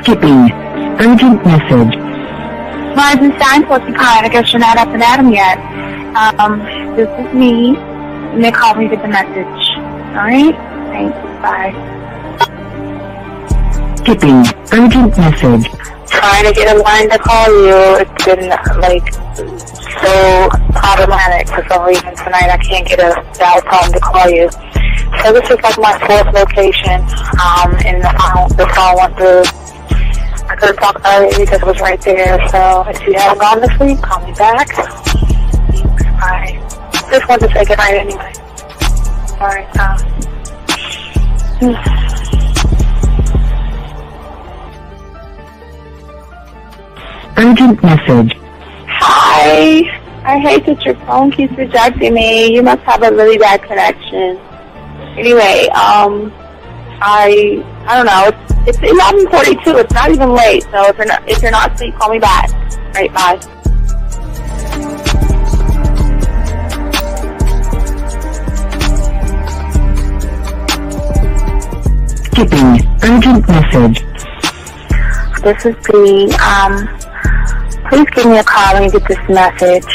Skipping. Urgent message. Rising sign, what's the kind? I guess you're not up and at 'em yet. This is me. And they called me with the message. Alright? Thanks. Bye. Skipping. Urgent message. Trying to get a line to call you. It's been, so problematic for some reason tonight. I can't get a dial tone to call you. So this is my fourth location, and the phone went through. I couldn't talk about it because it was right there. So if you haven't gone this week, call me back. Thanks. Bye. Just wanted to say goodnight anyway. Alright, Urgent message. Hi. I hate that your phone keeps rejecting me. You must have a really bad connection. Anyway, I don't know. It's 11:42. It's not even late. So if you're not asleep, call me back. All right, bye. Skipping. Urgent message. This is Bree. Please give me a call when you get this message.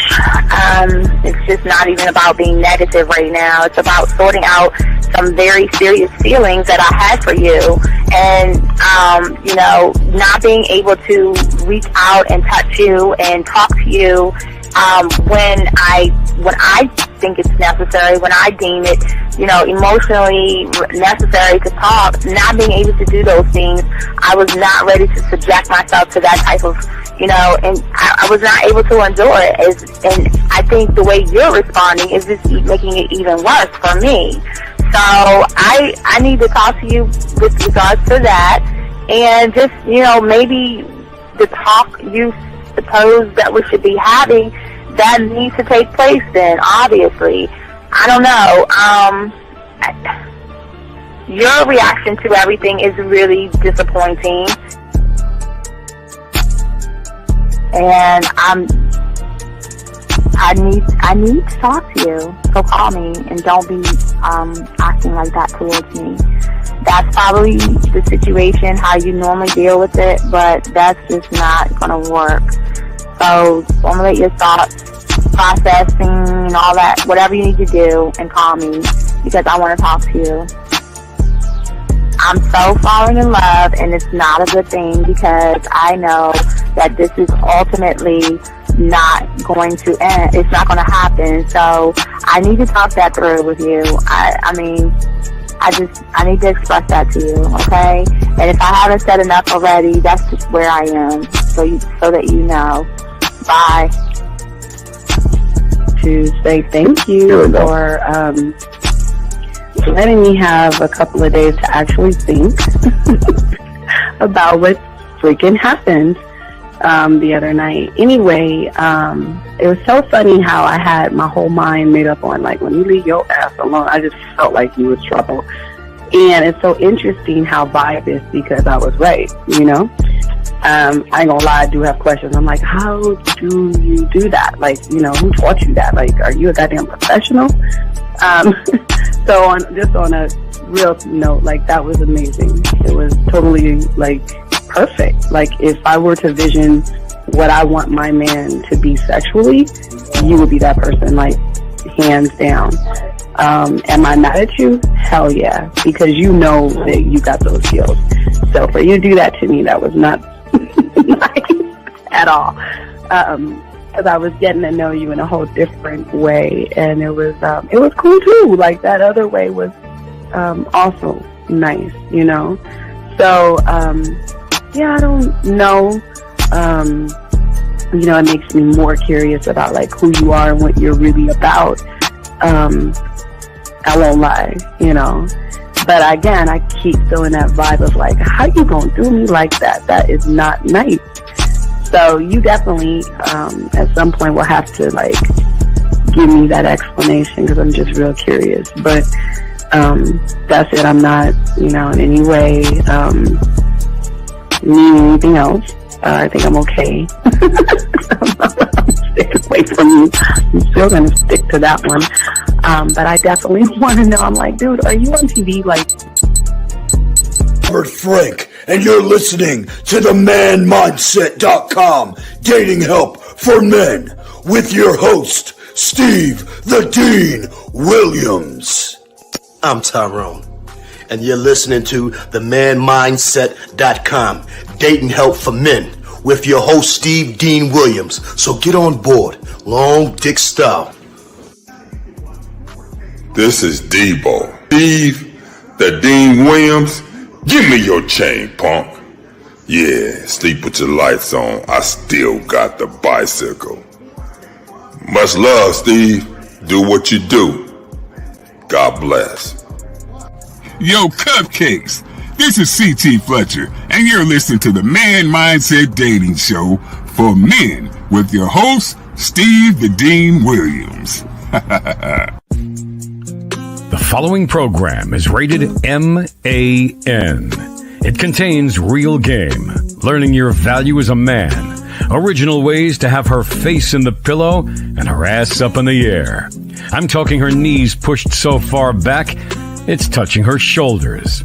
It's just not even about being negative right now. It's about sorting out some very serious feelings that I had for you, and not being able to reach out and touch you and talk to you when I think it's necessary, when I deem it, emotionally necessary to talk. Not being able to do those things, I was not ready to subject myself to that type of, and I was not able to endure it. And I think the way you're responding is just making it even worse for me. So I need to talk to you with regards to that, and just, maybe the talk you suppose that we should be having, that needs to take place then, obviously. I don't know. Your reaction to everything is really disappointing. And I need to talk to you. So call me, and don't be acting like that towards me. That's probably the situation, how you normally deal with it, but that's just not going to work. So formulate your thoughts, processing, and all that, whatever you need to do, and call me, because I want to talk to you. I'm so falling in love, and it's not a good thing, because I know that this is ultimately not going to end. It's not going to happen. So I need to talk that through with you. I need to express that to you, okay? And if I haven't said enough already, that's just where I am, so that you know. Bye. To say thank you for letting me have a couple of days to actually think about what freaking happened the other night. Anyway, it was so funny how I had my whole mind made up on, when you leave your ass alone, I just felt like you was trouble. And it's so interesting how vibe is, because I was right, I ain't gonna lie, I do have questions. I'm like, how do you do that? Who taught you that? Are you a goddamn professional? So on a real note, that was amazing. It was totally, perfect. If I were to vision what I want my man to be sexually, you would be that person, hands down. Am I mad at you? Hell yeah, because you know that you got those skills. So for you to do that to me, that was not nice at all. Because I was getting to know you in a whole different way, and it was cool too. That other way was also nice, So I don't know. It makes me more curious about who you are and what you're really about. I won't lie, But again, I keep feeling that vibe of how you gonna do me like that? That is not nice. So you definitely, at some point, will have to give me that explanation, because I'm just real curious. But that's it. I'm not, in any way meaning anything else. I think I'm okay. I'm staying away from you. I'm still gonna stick to that one. But I definitely want to know. I'm dude, are you on TV? Robert Frank, and you're listening to the manmindset.com dating help for men with your host, Steve the Dean Williams. I'm Tyrone, and you're listening to the manmindset.com dating help for men with your host, Steve Dean Williams. So get on board, long dick style. This is Debo. Steve the Dean Williams. Give me your chain, punk. Yeah, sleep with your lights on. I still got the bicycle. Much love, Steve. Do what you do. God bless. Yo, cupcakes. This is CT Fletcher, and you're listening to the Man Mindset Dating Show for men with your host, Steve the Dean Williams. The following program is rated MAN. It contains real game, learning your value as a man, original ways to have her face in the pillow and her ass up in the air. I'm talking her knees pushed so far back, it's touching her shoulders.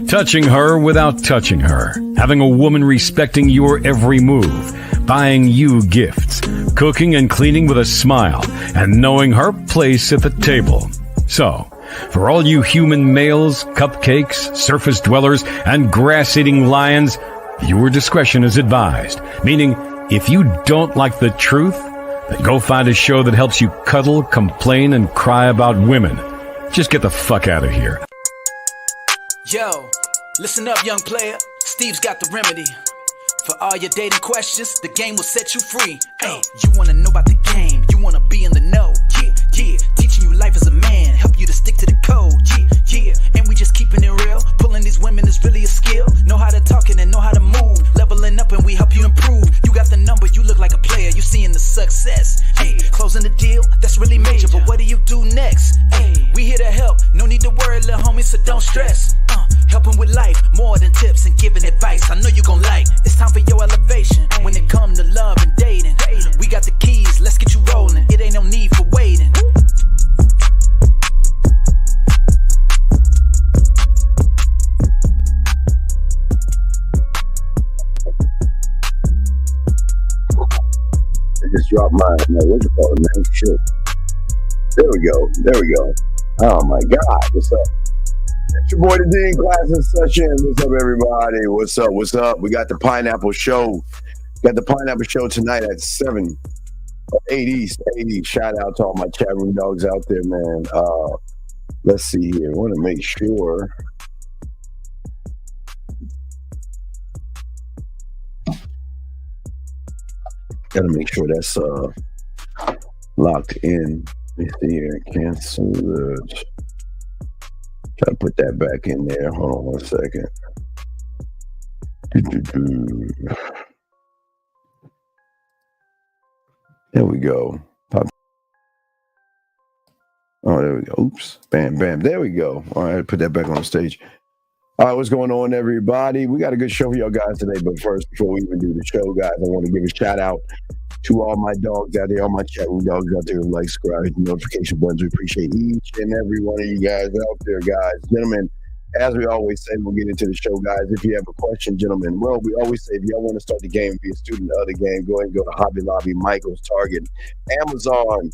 Touching her without touching her. Having a woman respecting your every move. Buying you gifts. Cooking and cleaning with a smile. And knowing her place at the table. So, for all you human males, cupcakes, surface dwellers, and grass-eating lions, viewer discretion is advised. Meaning, if you don't like the truth, then go find a show that helps you cuddle, complain, and cry about women. Just get the fuck out of here. Yo, listen up, young player. Steve's got the remedy. For all your dating questions, the game will set you free. Hey, you wanna know about the game, you wanna be in the know. Yeah, yeah, teaching you life as a man, help you to stick to the code. Yeah, yeah, and we just keeping it real. Pulling these women is really a skill. Know how to talk and know how to move. Leveling up and we help you improve. You got the number, you look like a player, you seeing the success. Hey, closing the deal, that's really major, but what do you do next? Hey, we here to help, no need to worry, little homie, so don't stress. Helping with life, more than tips and giving advice. I know you gon' like. It's time for your elevation. When it come to love and dating, we got the keys, let's get you rolling. It ain't no need for waiting. I just dropped my what you call it, man? Shit. There we go. Oh my God, what's up? It's your boy the Dean, class in session. What's up, everybody? What's up? We got the Pineapple Show. Tonight at 7 or 8 East. Shout out to all my chat room dogs out there, man. Let's see here. I want to make sure. Gotta make sure that's locked in. Let me see here. Cancel the. Try to put that back in there. Hold on 1 second. There we go. Pop. Oh, there we go. Oops. Bam. There we go. All right, put that back on the stage. All right, what's going on, everybody? We got a good show for y'all guys today. But first, before we even do the show, guys, I want to give a shout out to all my dogs out there, all my chat room dogs out there who like, subscribe, hit the notification buttons. We appreciate each and every one of you guys out there, guys. Gentlemen, as we always say, we'll get into the show, guys. If you have a question, gentlemen, well, we always say, if y'all want to start the game, be a student of the game, go ahead and go to Hobby Lobby, Michael's, Target, Amazon,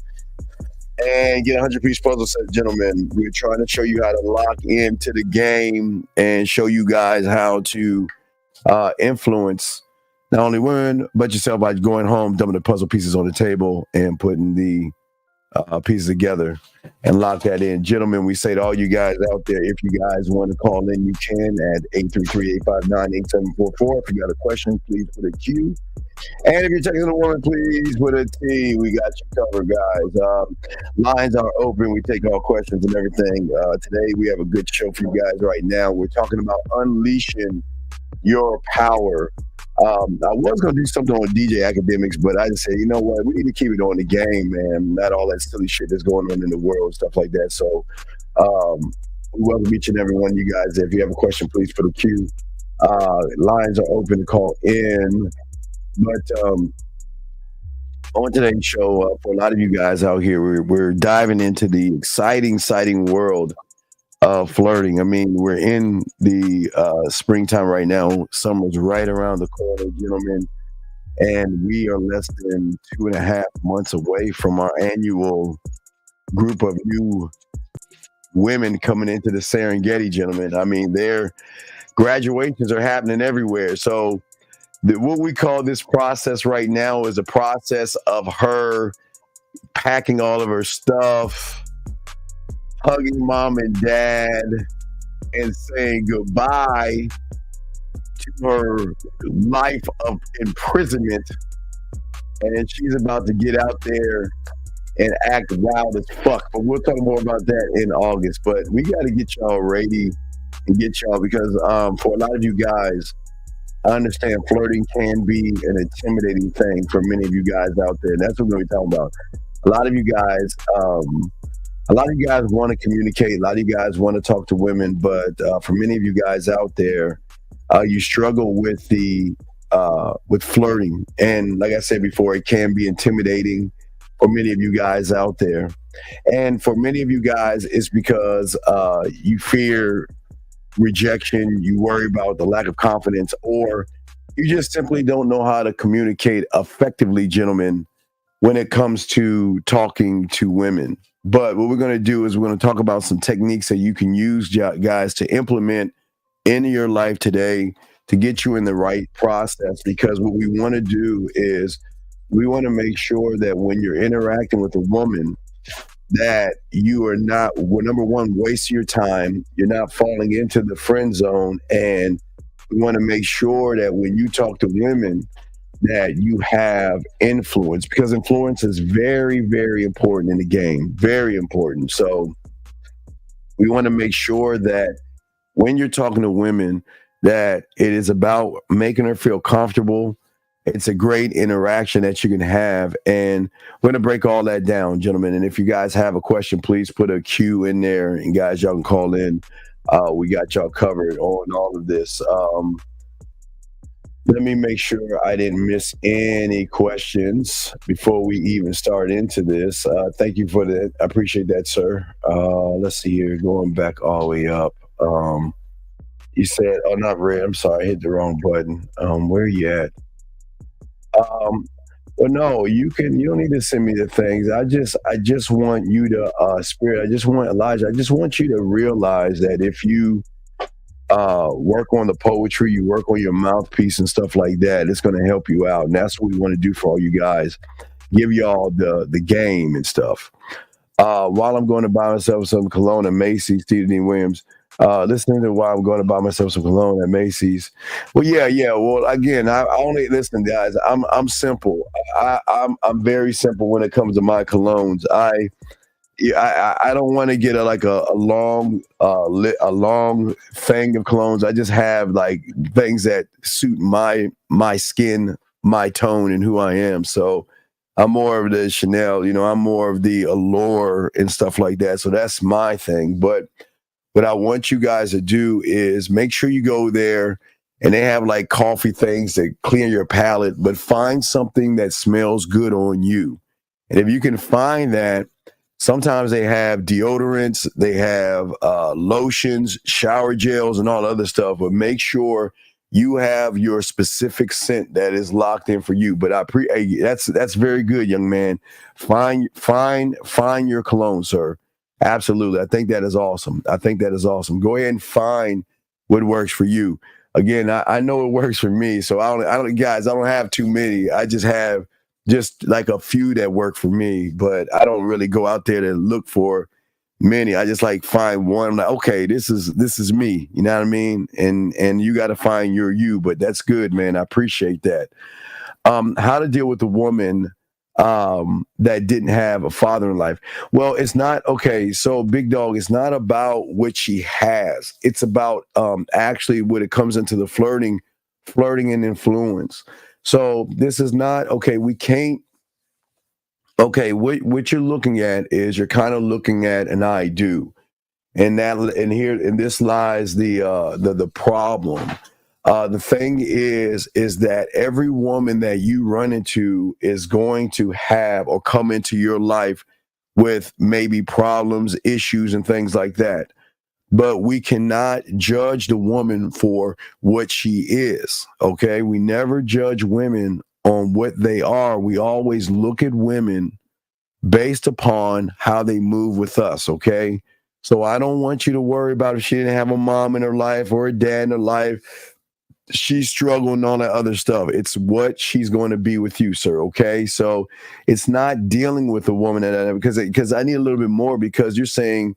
and get a 100-piece puzzle set, gentlemen. We're trying to show you how to lock into the game and show you guys how to influence not only women, but yourself by going home, dumping the puzzle pieces on the table and putting the pieces together and lock that in. Gentlemen, we say to all you guys out there, if you guys want to call in, you can at 833-859-8744. If you got a question, please put a Q. And if you're texting a woman, please put a T. We got you covered, guys. Lines are open. We take all questions and everything. Today, we have a good show for you guys right now. We're talking about unleashing your power. I was going to do something on DJ Academics, but I just said, you know what? We need to keep it on the game, man. Not all that silly shit that's going on in the world, stuff like that. So we welcome each and every one of you guys. If you have a question, please put a Q. Lines are open to call in. But on today's show, for a lot of you guys out here, we're diving into the exciting world flirting. I mean, we're in the springtime right now. Summer's right around the corner, gentlemen, and we are less than 2.5 months away from our annual group of new women coming into the Serengeti, gentlemen. I mean, their graduations are happening everywhere. So what we call this process right now is a process of her packing all of her stuff, hugging mom and dad, and saying goodbye to her life of imprisonment. And then she's about to get out there and act wild as fuck. But we'll talk more about that in August. But we got to get y'all ready and get y'all, because for a lot of you guys, I understand flirting can be an intimidating thing for many of you guys out there. And that's what we're going to be talking about. A lot of you guys want to communicate. A lot of you guys want to talk to women, but for many of you guys out there, you struggle with flirting. And like I said before, it can be intimidating for many of you guys out there. And for many of you guys, it's because you fear rejection, you worry about the lack of confidence, or you just simply don't know how to communicate effectively, gentlemen, when it comes to talking to women. But what we're going to do is we're going to talk about some techniques that you can use, guys, to implement in your life today to get you in the right process. Because what we want to do is we want to make sure that when you're interacting with a woman, that you are not, well, number one, wasting your time. You're not falling into the friend zone. And we want to make sure that when you talk to women, that you have influence, because influence is very, very important in the game. Very important. So we want to make sure that when you're talking to women, that it is about making her feel comfortable. It's a great interaction that you can have. And we're going to break all that down, gentlemen. And if you guys have a question, please put a Q in there. And guys, y'all can call in. We got y'all covered on all of this. Let me make sure I didn't miss any questions before we even start into this. Thank you for that. I appreciate that, sir. Let's see here. Going back all the way up. You said, oh, not red. I'm sorry. I hit the wrong button. Where are you at? Well, no, you don't need to send me the things. I just want you to, Spirit, I just want Elijah, I just want you to realize that if you work on the poetry, you work on your mouthpiece and stuff like that, it's going to help you out. And that's what we want to do for all you guys. Give y'all the game and stuff. While I'm going to buy myself some cologne at Macy's, Steve Dean Williams, listening to why I'm going to buy myself some cologne at Macy's. Well, yeah. Well, again, I only listen, guys. I'm simple. I'm very simple when it comes to my colognes. I don't want to get a long thing of colognes. I just have like things that suit my skin, my tone, and who I am. So I'm more of the Chanel. I'm more of the Allure and stuff like that. So that's my thing. But what I want you guys to do is make sure you go there, and they have like coffee things that clear your palate, but find something that smells good on you. And if you can find that, sometimes they have deodorants, they have lotions, shower gels, and all other stuff, but make sure you have your specific scent that is locked in for you. But hey, that's very good, young man. Find your cologne, sir. Absolutely. I think that is awesome. Go ahead and find what works for you. Again, I know it works for me. So I don't have too many. I just have like a few that work for me, but I don't really go out there to look for many. I just like find one. I'm like, okay, this is me. You know what I mean? And you got to find your you, but that's good, man. I appreciate that. How to deal with a woman that didn't have a father in life. Well, it's not okay. So Big Dog, it's not about what she has. It's about actually when it comes into the flirting and influence. So this is not okay. We can't. Okay, what you're looking at is you're kind of looking at an I do, and this lies the problem. The thing is that every woman that you run into is going to have or come into your life with maybe problems, issues, and things like that. but we cannot judge the woman for what she is. Okay. We never judge women on what they are. We always look at women based upon how they move with us. Okay. So I don't want you to worry about if she didn't have a mom in her life or a dad in her life. She's struggling and all that other stuff. It's what she's going to be with you, sir. Okay. So it's not dealing with a woman because I need a little bit more, because you're saying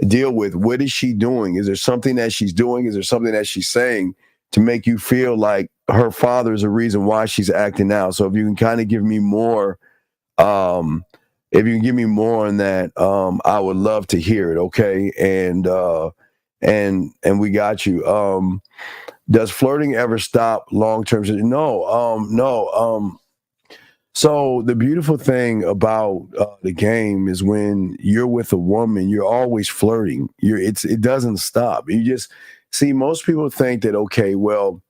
deal with what is she doing? Is there something that she's doing? Is there something that she's saying to make you feel like her father is a reason why she's acting out? So if you can kind of give me more, if you can give me more on that, I would love to hear it. Okay. And we got you. Does flirting ever stop long-term? No. So the beautiful thing about the game is when you're with a woman, you're always flirting. It doesn't stop. You just see, most people think that, okay, well,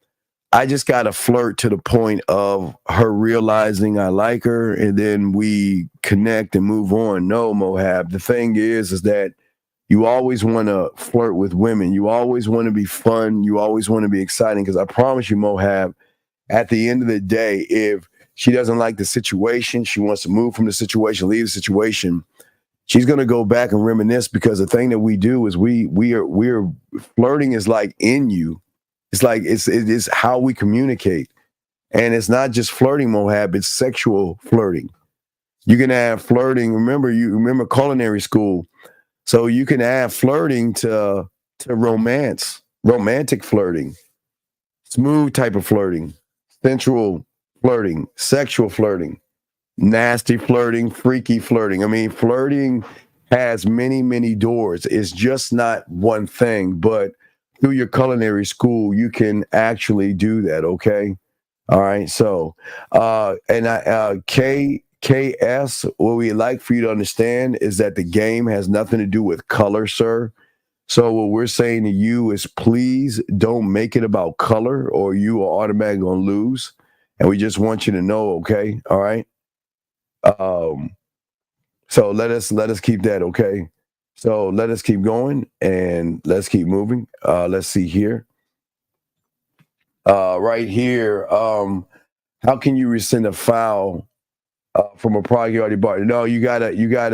I just got to flirt to the point of her realizing I like her, and then we connect and move on. No, Mohab. The thing is that you always want to flirt with women. You always want to be fun. You always want to be exciting. Because I promise you, Mohab, at the end of the day, if she doesn't like the situation, she wants to move from the situation, leave the situation, she's going to go back and reminisce, because the thing that we do is we're flirting is like in you. It's like it's how we communicate. And it's not just flirting, Mohab, it's sexual flirting. You can add flirting. Remember culinary school. So you can add flirting to romance, romantic flirting, smooth type of flirting, sensual flirting, sexual flirting, nasty flirting, freaky flirting. I mean, flirting has many, many doors. It's just not one thing, but through your culinary school, you can actually do that. Okay. All right. So, KS, what we like for you to understand is that the game has nothing to do with color, sir. So what we're saying to you is, please don't make it about color, or you are automatically going to lose. And we just want you to know, okay? All right. So let us keep that, okay? So let us keep going and let's keep moving. Let's see here. Right here. How can you rescind a foul from a product you already bought? No, you can't get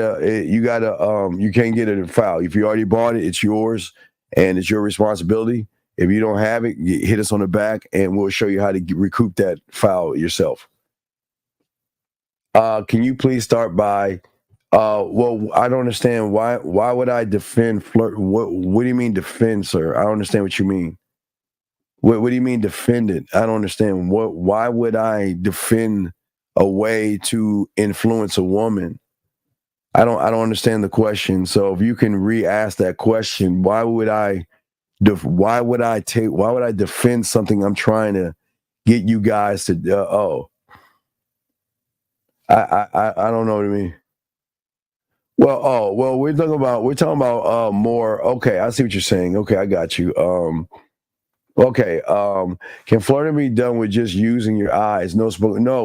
it a foul. If you already bought it, it's yours and it's your responsibility. If you don't have it, hit us on the back and we'll show you how to recoup that foul yourself. Can you please start by, well, I don't understand. Why would I defend flirt? What do you mean defend, sir? I don't understand what you mean. What do you mean defend it? I don't understand. Why would I defend a way to influence a woman? I don't understand the question. So if you can re-ask that question, why would I defend something I'm trying to get you guys to I don't know what I mean. Well, we're talking about more. Okay, I see what you're saying. Okay, I got you. Okay. Can flirting be done with just using your eyes? No,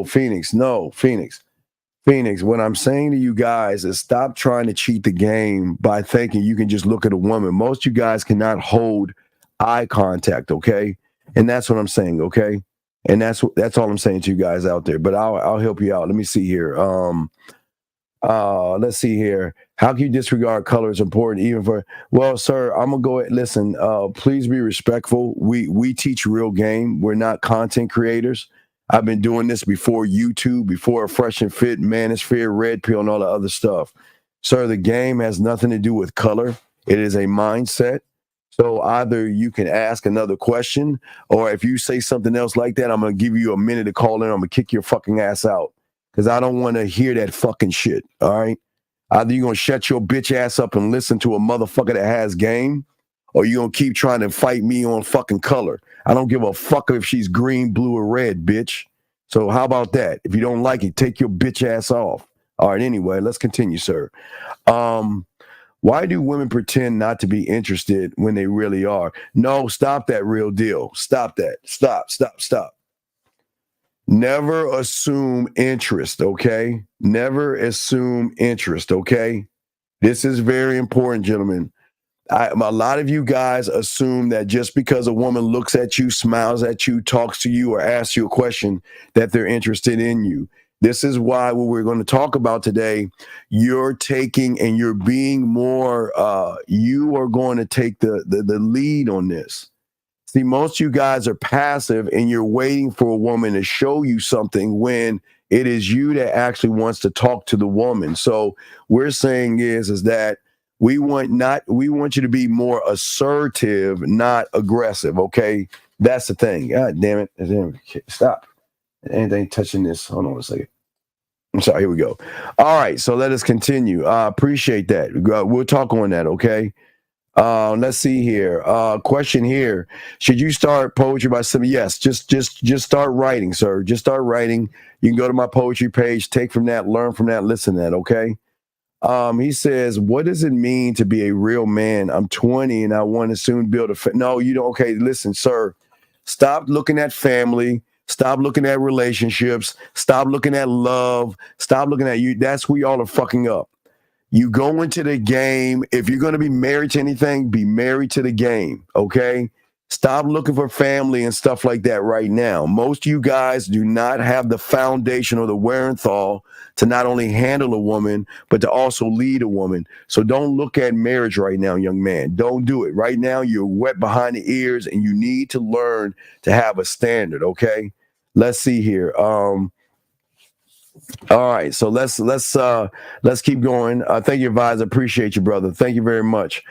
Phoenix. No, Phoenix. What I'm saying to you guys is, stop trying to cheat the game by thinking you can just look at a woman. Most of you guys cannot hold eye contact. Okay, and that's what I'm saying. Okay, and that's all I'm saying to you guys out there. But I'll help you out. Let me see here. Let's see here. How can you disregard color is important even for, well, sir, I'm gonna go ahead. Listen, please be respectful. We teach real game. We're not content creators. I've been doing this before YouTube, before Fresh and Fit, Manosphere, Red Pill, and all the other stuff. Sir, the game has nothing to do with color. It is a mindset. So either you can ask another question, or if you say something else like that, I'm gonna give you a minute to call in. I'm gonna kick your fucking ass out. Because I don't want to hear that fucking shit, all right? Either you're going to shut your bitch ass up and listen to a motherfucker that has game, or you're going to keep trying to fight me on fucking color. I don't give a fuck if she's green, blue, or red, bitch. So how about that? If you don't like it, take your bitch ass off. All right, anyway, let's continue, sir. Why do women pretend not to be interested when they really are? No, stop that, real deal. Stop that. Stop. Never assume interest, okay? Never assume interest, okay? This is very important, gentlemen. A lot of you guys assume that just because a woman looks at you, smiles at you, talks to you, or asks you a question, that they're interested in you. This is why what we're going to talk about today, you're taking and you're being more, you are going to take the lead on this. See, most of you guys are passive and you're waiting for a woman to show you something when it is you that actually wants to talk to the woman. So we're saying is that we want you to be more assertive, not aggressive. Okay, that's the thing. God damn it! Stop. Anything touching this? Hold on a second. I'm sorry. Here we go. All right. So let us continue. Appreciate that. We'll talk on that. Okay. Let's see here. Question here: should you start poetry by some? Yes. Just start writing, sir. Just start writing. You can go to my poetry page, take from that, learn from that, listen to that. Okay. He says, what does it mean to be a real man? I'm 20 and I want to soon build a no, you don't. Okay, listen, sir. Stop looking at family. Stop looking at relationships. Stop looking at love. Stop looking at you. That's where y'all are fucking up. You go into the game. If you're going to be married to anything, be married to the game. Okay? Stop looking for family and stuff like that right now. Most of you guys do not have the foundation or the wherewithal to not only handle a woman, but to also lead a woman. So don't look at marriage right now, young man. Don't do it. Right now, you're wet behind the ears and you need to learn to have a standard, okay? Let's see here. All right, so let's keep going. Thank you, advisor. Appreciate you, brother. Thank you very much,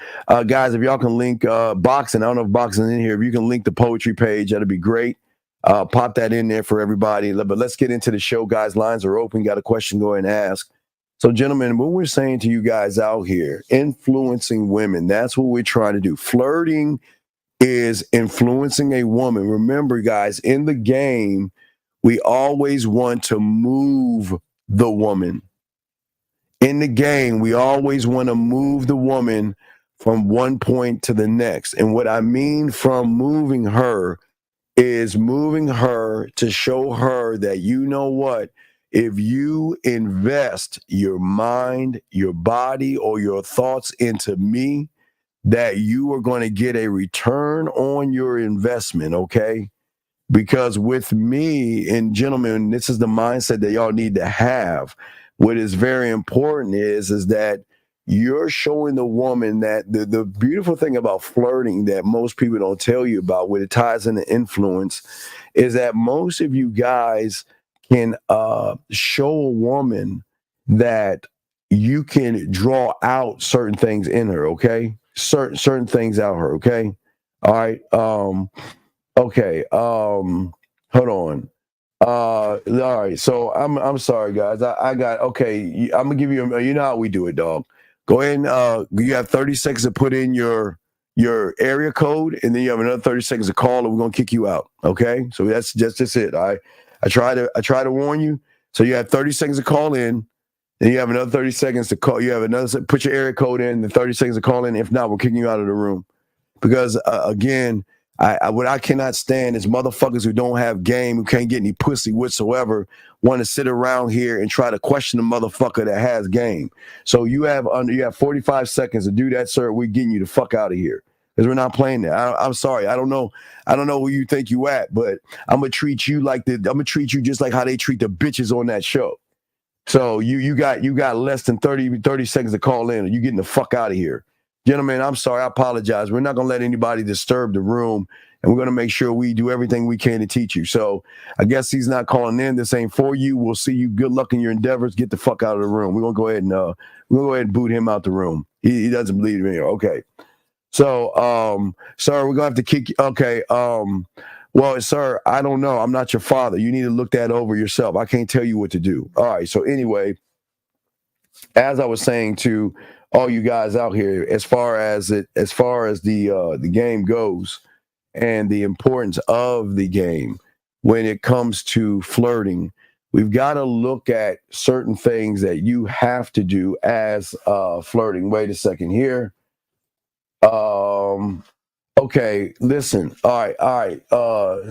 guys. If y'all can link boxing, I don't know if boxing's in here. If you can link the poetry page, that'd be great. Pop that in there for everybody. But let's get into the show, guys. Lines are open. Got a question? Go ahead and ask. So, gentlemen, what we're saying to you guys out here, influencing women. That's what we're trying to do. Flirting is influencing a woman. Remember, guys, in the game, we always want to move the woman. In the game, we always want to move the woman from one point to the next. And what I mean from moving her is moving her to show her that, you know what, if you invest your mind, your body, or your thoughts into me, that you are going to get a return on your investment, okay? Because with me, and gentlemen, this is the mindset that y'all need to have. What is very important is that you're showing the woman that the beautiful thing about flirting that most people don't tell you about, when it ties into influence, is that most of you guys can show a woman that you can draw out certain things in her, okay? Certain things out her, okay? All right. Okay. Hold on. All right. So I'm sorry, guys. I got okay. I'm gonna give you. You know how we do it, dog. Go ahead and you have 30 seconds to put in your area code, and then you have another 30 seconds to call, and we're gonna kick you out. Okay. So that's just it. I try to warn you. So you have 30 seconds to call in, and you have another 30 seconds to call. You have another put your area code in, and 30 seconds to call in. If not, we're kicking you out of the room. Because again, what I cannot stand is motherfuckers who don't have game, who can't get any pussy whatsoever, want to sit around here and try to question the motherfucker that has game. So you have 45 seconds to do that, sir. We're getting you the fuck out of here because we're not playing that. I'm sorry. I don't know who you think you at, but I'm gonna treat you just like how they treat the bitches on that show. So you got less than 30 seconds to call in, or you getting the fuck out of here. Gentlemen, I'm sorry. I apologize. We're not going to let anybody disturb the room, and we're going to make sure we do everything we can to teach you. So I guess he's not calling in. This ain't for you. We'll see you. Good luck in your endeavors. Get the fuck out of the room. We're going to go ahead and boot him out the room. He doesn't believe me. Okay. So, sir, we're going to have to kick you. Okay. Well, sir, I don't know. I'm not your father. You need to look that over yourself. I can't tell you what to do. All right. So anyway, as I was saying to all you guys out here, as far as the game goes and the importance of the game when it comes to flirting, we've got to look at certain things that you have to do as flirting. Wait a second here. Okay, listen. All right.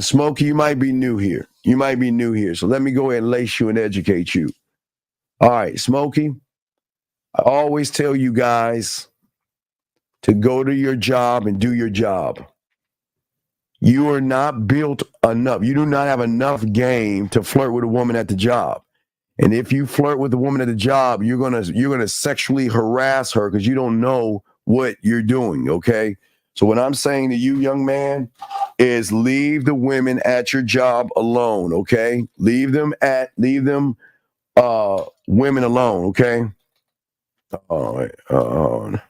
Smokey, you might be new here. So let me go ahead and lace you and educate you. All right, Smokey. I always tell you guys to go to your job and do your job. You are not built enough. You do not have enough game to flirt with a woman at the job. And if you flirt with a woman at the job, you're gonna sexually harass her because you don't know what you're doing. Okay. So what I'm saying to you, young man, is leave the women at your job alone. Okay. Leave them women alone. Okay. All right.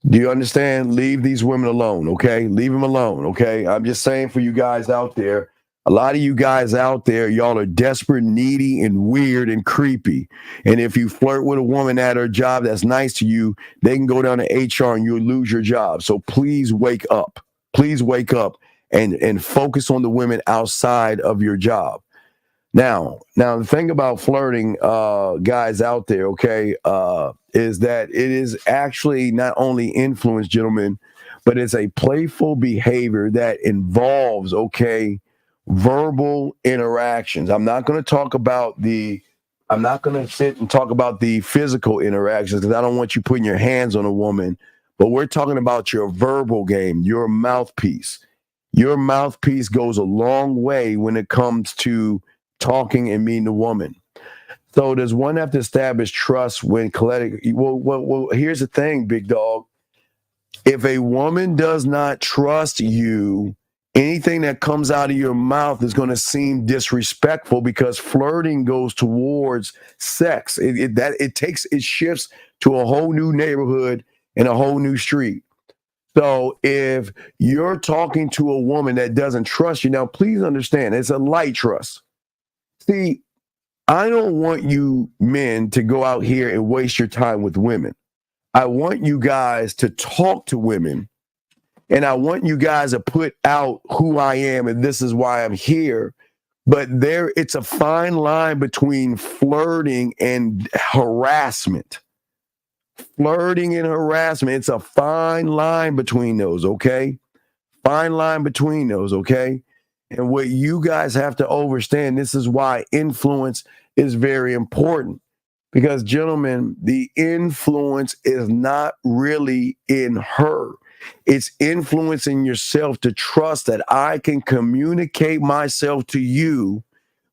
Do you understand? Leave these women alone, okay? Leave them alone, okay? I'm just saying for you guys out there, a lot of you guys out there, y'all are desperate, needy, and weird and creepy. And if you flirt with a woman at her job that's nice to you, they can go down to HR and you'll lose your job. So please wake up. Please wake up and focus on the women outside of your job. Now, the thing about flirting, guys out there, okay, is that it is actually not only influence, gentlemen, but it's a playful behavior that involves, okay, verbal interactions. I'm not going to sit and talk about the physical interactions because I don't want you putting your hands on a woman, but we're talking about your verbal game, your mouthpiece. Your mouthpiece goes a long way when it comes to talking and meeting a woman. So does one have to establish trust when collecting? Well, here's the thing, big dog. If a woman does not trust you, anything that comes out of your mouth is going to seem disrespectful because flirting goes towards sex. It shifts to a whole new neighborhood and a whole new street. So if you're talking to a woman that doesn't trust you, now please understand, it's a light trust. See, I don't want you men to go out here and waste your time with women. I want you guys to talk to women, and I want you guys to put out who I am, and this is why I'm here. But it's a fine line between flirting and harassment. Flirting and harassment, it's a fine line between those, okay? Fine line between those, okay? And what you guys have to understand, this is why influence is very important. Because, gentlemen, the influence is not really in her. It's influencing yourself to trust that I can communicate myself to you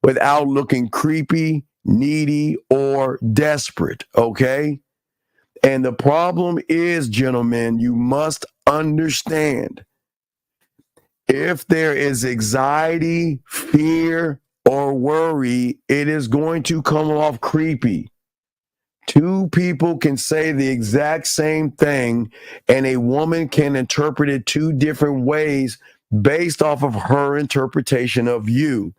without looking creepy, needy, or desperate, okay? And the problem is, gentlemen, you must understand, if there is anxiety, fear, or worry, it is going to come off creepy. Two people can say the exact same thing, and a woman can interpret it two different ways based off of her interpretation of you.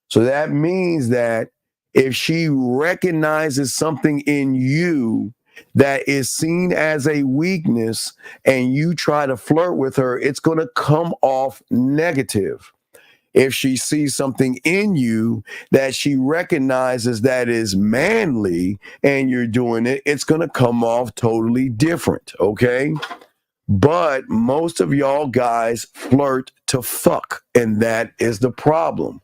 So that means that if she recognizes something in you that is seen as a weakness and you try to flirt with her, it's going to come off negative. If she sees something in you that she recognizes that is manly and you're doing it, it's going to come off totally different, okay? But most of y'all guys flirt to fuck, and that is the problem.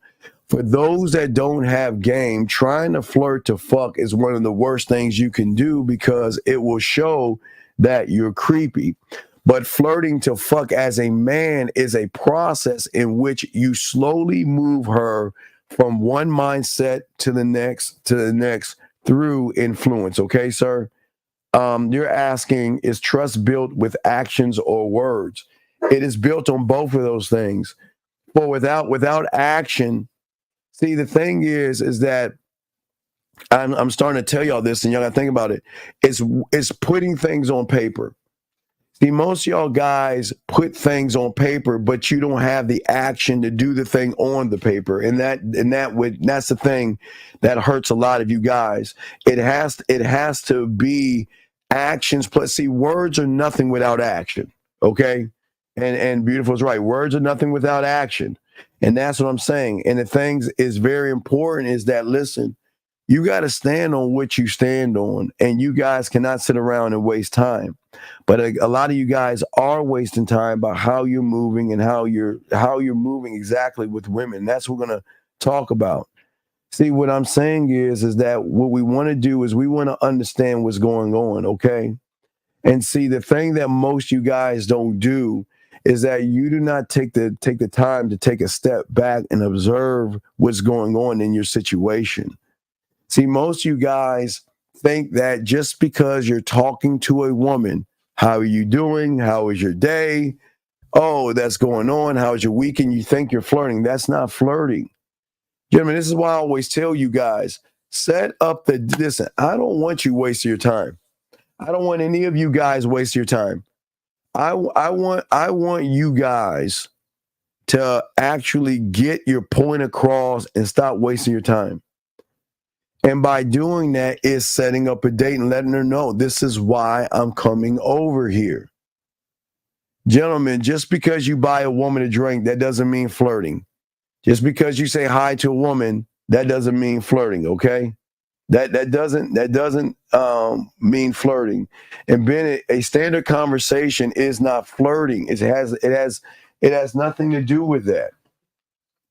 For those that don't have game, trying to flirt to fuck is one of the worst things you can do because it will show that you're creepy. But flirting to fuck as a man is a process in which you slowly move her from one mindset to the next through influence. Okay, sir? You're asking, is trust built with actions or words? It is built on both of those things. But without action, see, the thing is that I'm starting to tell y'all this, and y'all got to think about it. It's putting things on paper. See, most of y'all guys put things on paper, but you don't have the action to do the thing on the paper, and that's the thing that hurts a lot of you guys. It has to be actions plus. See, words are nothing without action. Okay, and Beautiful is right. Words are nothing without action, and that's what I'm saying. And the things is very important is that, listen, you got to stand on what you stand on, and you guys cannot sit around and waste time. But a lot of you guys are wasting time by how you're moving and how you're moving exactly with women. That's what we're going to talk about. See, what I'm saying is that what we want to do is we want to understand what's going on, okay? And see, the thing that most you guys don't do is that you do not take the time to take a step back and observe what's going on in your situation. See, most you guys think that just because you're talking to a woman, how are you doing? How is your day? Oh, that's going on. How's your weekend? You think you're flirting. That's not flirting. Gentlemen, this is why I always tell you guys, set up listen, I don't want you wasting your time. I don't want any of you guys waste your time. I want you guys to actually get your point across and stop wasting your time. And by doing that is setting up a date and letting her know this is why I'm coming over here. Gentlemen, just because you buy a woman a drink, that doesn't mean flirting. Just because you say hi to a woman, that doesn't mean flirting, okay? That doesn't mean flirting. And being a standard conversation is not flirting. It has nothing to do with that.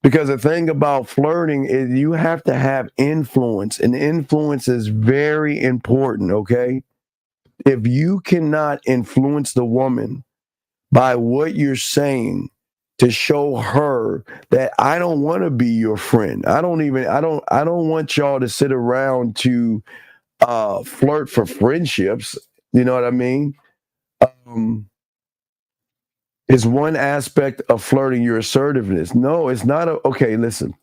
Because the thing about flirting is you have to have influence, and influence is very important, okay? If you cannot influence the woman by what you're saying to show her that I don't want to be your friend. I don't want y'all to sit around to flirt for friendships. You know what I mean? Is one aspect of flirting your assertiveness. No, it's not. Okay, listen.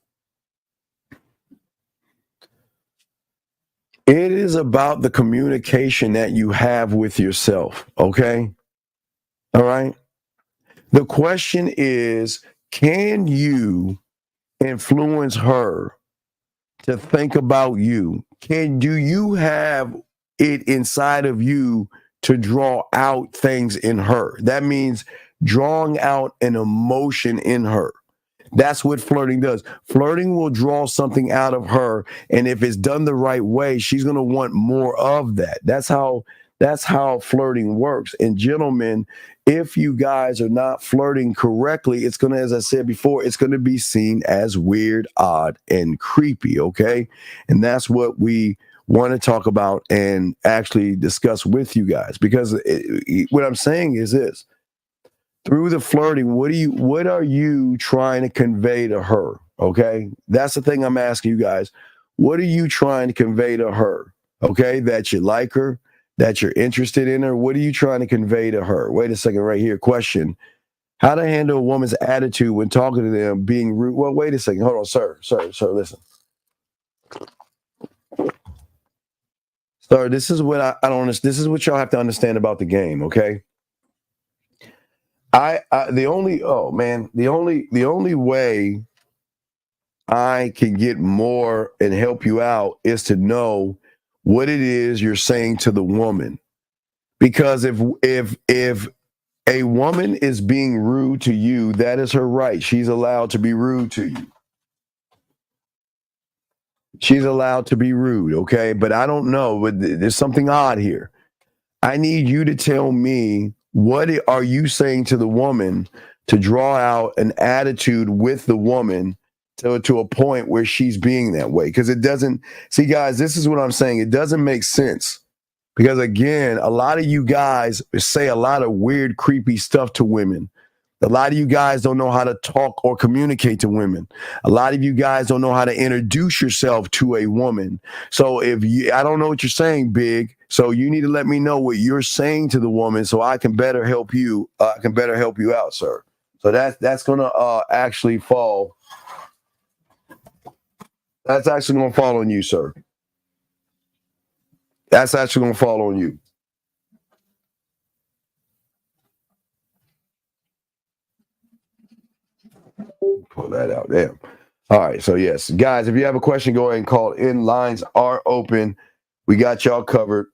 It is about the communication that you have with yourself, okay? All right? The question is, can you influence her to think about you? Do you have it inside of you to draw out things in her? That means drawing out an emotion in her. That's what flirting does. Flirting will draw something out of her, and if it's done the right way, she's going to want more of that. That's how flirting works. And gentlemen, if you guys are not flirting correctly, it's going to, as I said before, it's going to be seen as weird, odd, and creepy, okay? And that's what we want to talk about and actually discuss with you guys, because what I'm saying is this. Through the flirting, what are you trying to convey to her? Okay, that's the thing I'm asking you guys. What are you trying to convey to her? Okay, that you like her, that you're interested in her. What are you trying to convey to her? Wait a second, right here. Question: how to handle a woman's attitude when talking to them, being rude? Well, wait a second. Hold on, sir. Listen, sir. This is what I don't understand. This is what y'all have to understand about the game. Okay. The only way I can get more and help you out is to know what it is you're saying to the woman. Because if a woman is being rude to you, that is her right. She's allowed to be rude to you. She's allowed to be rude, okay? But I don't know, but there's something odd here. I need you to tell me, what are you saying to the woman to draw out an attitude with the woman to a point where she's being that way? Because it doesn't, see guys, this is what I'm saying. It doesn't make sense. Because again, a lot of you guys say a lot of weird, creepy stuff to women. A lot of you guys don't know how to talk or communicate to women. A lot of you guys don't know how to introduce yourself to a woman. So I don't know what you're saying, Big. So you need to let me know what you're saying to the woman so I can better help you. I can better help you out, sir. So that's gonna actually fall. That's actually gonna fall on you, sir. That's actually gonna fall on you. Pull that out. Damn. All right. So yes, guys, if you have a question, go ahead and call in. Lines are open. We got y'all covered.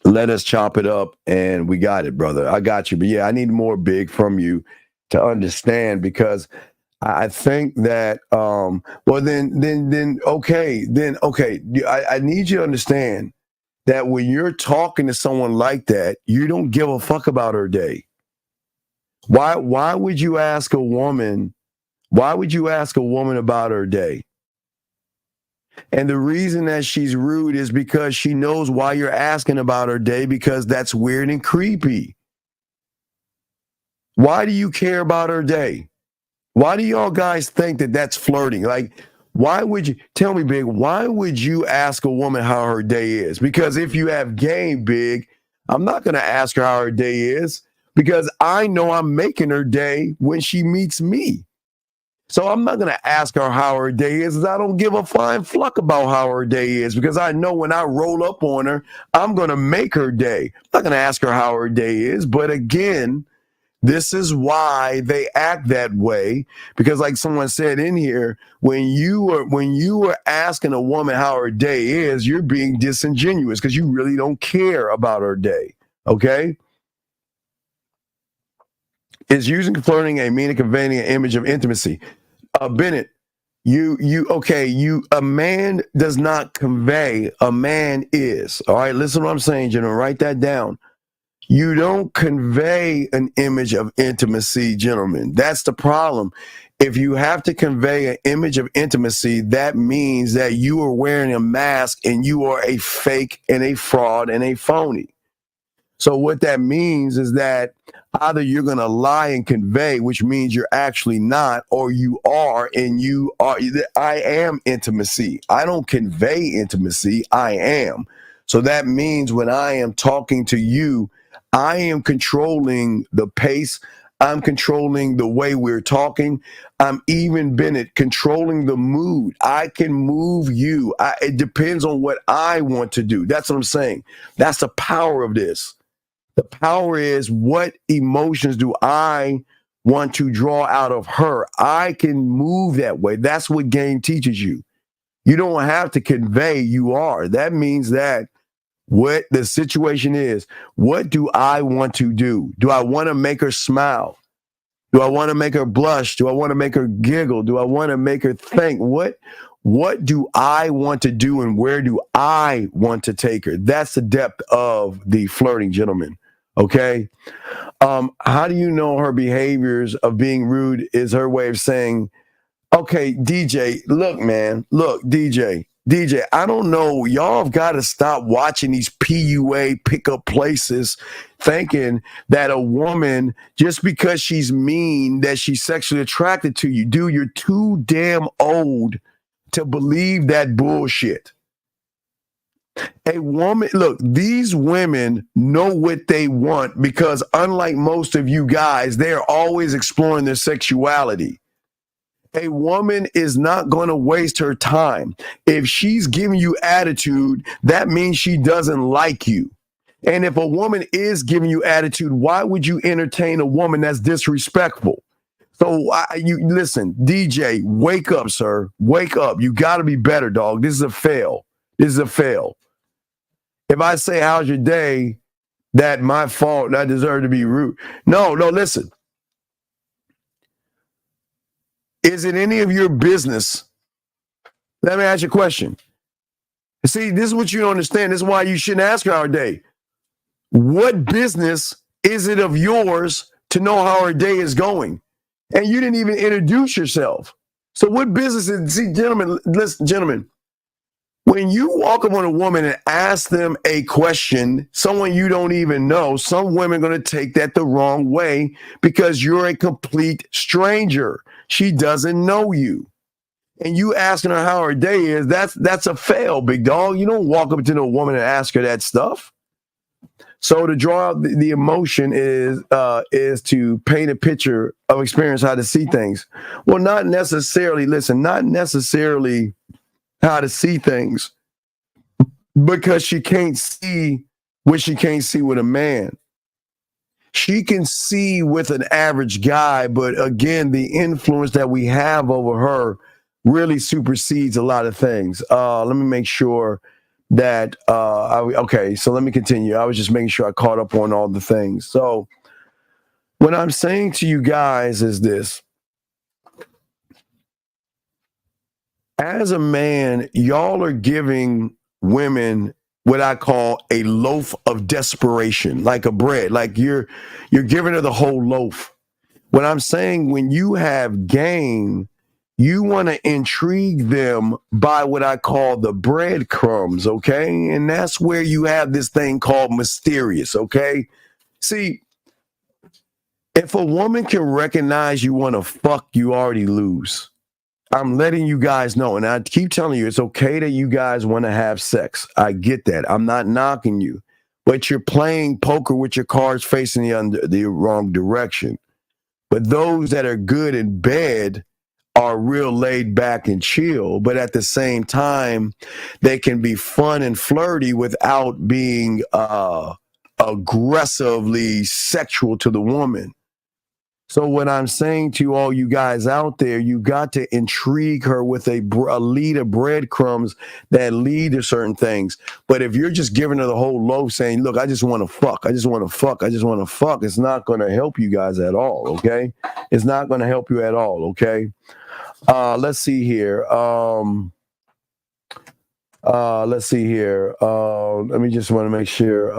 Let us chop it up, and we got it, brother. I got you. But yeah, I need more Big from you to understand, because I think that well then okay. I need you to understand that when you're talking to someone like that, you don't give a fuck about her day. Why would you ask a woman? Why would you ask a woman about her day? And the reason that she's rude is because she knows why you're asking about her day, because that's weird and creepy. Why do you care about her day? Why do y'all guys think that that's flirting? Like, why would you, tell me, Big, why would you ask a woman how her day is? Because if you have game, Big, I'm not going to ask her how her day is because I know I'm making her day when she meets me. So I'm not going to ask her how her day is. I don't give a flying fluck about how her day is because I know when I roll up on her, I'm going to make her day. I'm not going to ask her how her day is. But again, this is why they act that way, because like someone said in here, when you are asking a woman how her day is, you're being disingenuous because you really don't care about her day. Okay? Is using flirting a meaning conveying an image of intimacy? Bennett, a man does not convey, a man is. All right, listen to what I'm saying, gentlemen. Write that down. You don't convey an image of intimacy, gentlemen. That's the problem. If you have to convey an image of intimacy, that means that you are wearing a mask and you are a fake and a fraud and a phony. So what that means is that either you're going to lie and convey, which means you're actually not, or you are, and you are. I am intimacy. I don't convey intimacy. I am. So that means when I am talking to you, I am controlling the pace. I'm controlling the way we're talking. I'm even, Bennett, controlling the mood. I can move you. It depends on what I want to do. That's what I'm saying. That's the power of this. The power is, what emotions do I want to draw out of her? I can move that way. That's what game teaches you. You don't have to convey, you are. That means that what the situation is, what do I want to do? Do I want to make her smile? Do I want to make her blush? Do I want to make her giggle? Do I want to make her think? What do I want to do and where do I want to take her? That's the depth of the flirting, gentlemen. Okay. How do you know her behaviors of being rude is her way of saying, okay, DJ, look, man, look, DJ, I don't know. Y'all have got to stop watching these PUA pickup places thinking that a woman, just because she's mean, that she's sexually attracted to you. Dude, you're too damn old to believe that bullshit. A woman, look, these women know what they want because unlike most of you guys, they're always exploring their sexuality. A woman is not going to waste her time. If she's giving you attitude, that means she doesn't like you. And if a woman is giving you attitude, why would you entertain a woman that's disrespectful? So you listen, DJ, wake up, sir. Wake up. You got to be better, dog. This is a fail. This is a fail. If I say, how's your day, that my fault and I deserve to be rude. No, listen. Is it any of your business? Let me ask you a question. See, this is what you don't understand. This is why you shouldn't ask her how her day. What business is it of yours to know how her day is going? And you didn't even introduce yourself. So what business is, see, gentlemen, listen, gentlemen, when you walk up on a woman and ask them a question, someone you don't even know, some women are going to take that the wrong way because you're a complete stranger. She doesn't know you. And you asking her how her day is, that's a fail, big dog. You don't walk up to a woman and ask her that stuff. So to draw out the emotion is to paint a picture of experience, how to see things. Well, not necessarily how to see things, because she can't see what she can't see with a man. She can see with an average guy, but again, the influence that we have over her really supersedes a lot of things. Let me make sure that, okay, so let me continue. I was just making sure I caught up on all the things. So what I'm saying to you guys is this. As a man, y'all are giving women what I call a loaf of desperation, like a bread, like you're giving her the whole loaf. What I'm saying, when you have game, You want to intrigue them by what I call the breadcrumbs, okay? And that's where you have this thing called mysterious, okay? See, if a woman can recognize you want to fuck, you already lose. I'm letting you guys know, and I keep telling you, it's okay that you guys want to have sex. I get that. I'm not knocking you, but you're playing poker with your cards facing the wrong direction. But those that are good in bed are real laid back and chill, but at the same time, they can be fun and flirty without being aggressively sexual to the woman. So what I'm saying to all you guys out there, you got to intrigue her with a lead of breadcrumbs that lead to certain things. But if you're just giving her the whole loaf saying, look, I just want to fuck, I just want to fuck, I just want to fuck, it's not going to help you guys at all, okay? It's not going to help you at all, okay? Let's see here. Let's see here. Let me just want to make sure.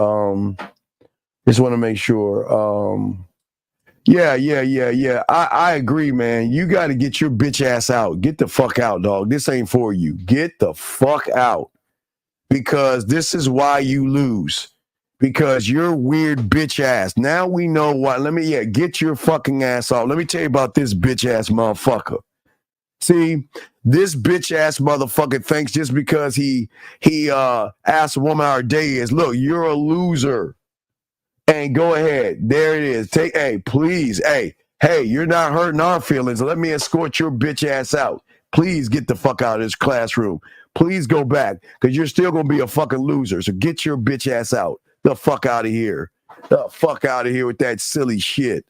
Yeah. I agree, man. You got to get your bitch ass out. Get the fuck out, dog. This ain't for you. Get the fuck out. Because this is why you lose. Because you're weird bitch ass. Now we know why. Get your fucking ass off. Let me tell you about this bitch ass motherfucker. See, this bitch ass motherfucker thinks just because he asked a woman how her day is, look, you're a loser. And go ahead. There it is. Hey, you're not hurting our feelings. Let me escort your bitch ass out. Please get the fuck out of this classroom. Please go back, because you're still going to be a fucking loser. So get your bitch ass out. The fuck out of here. The fuck out of here with that silly shit.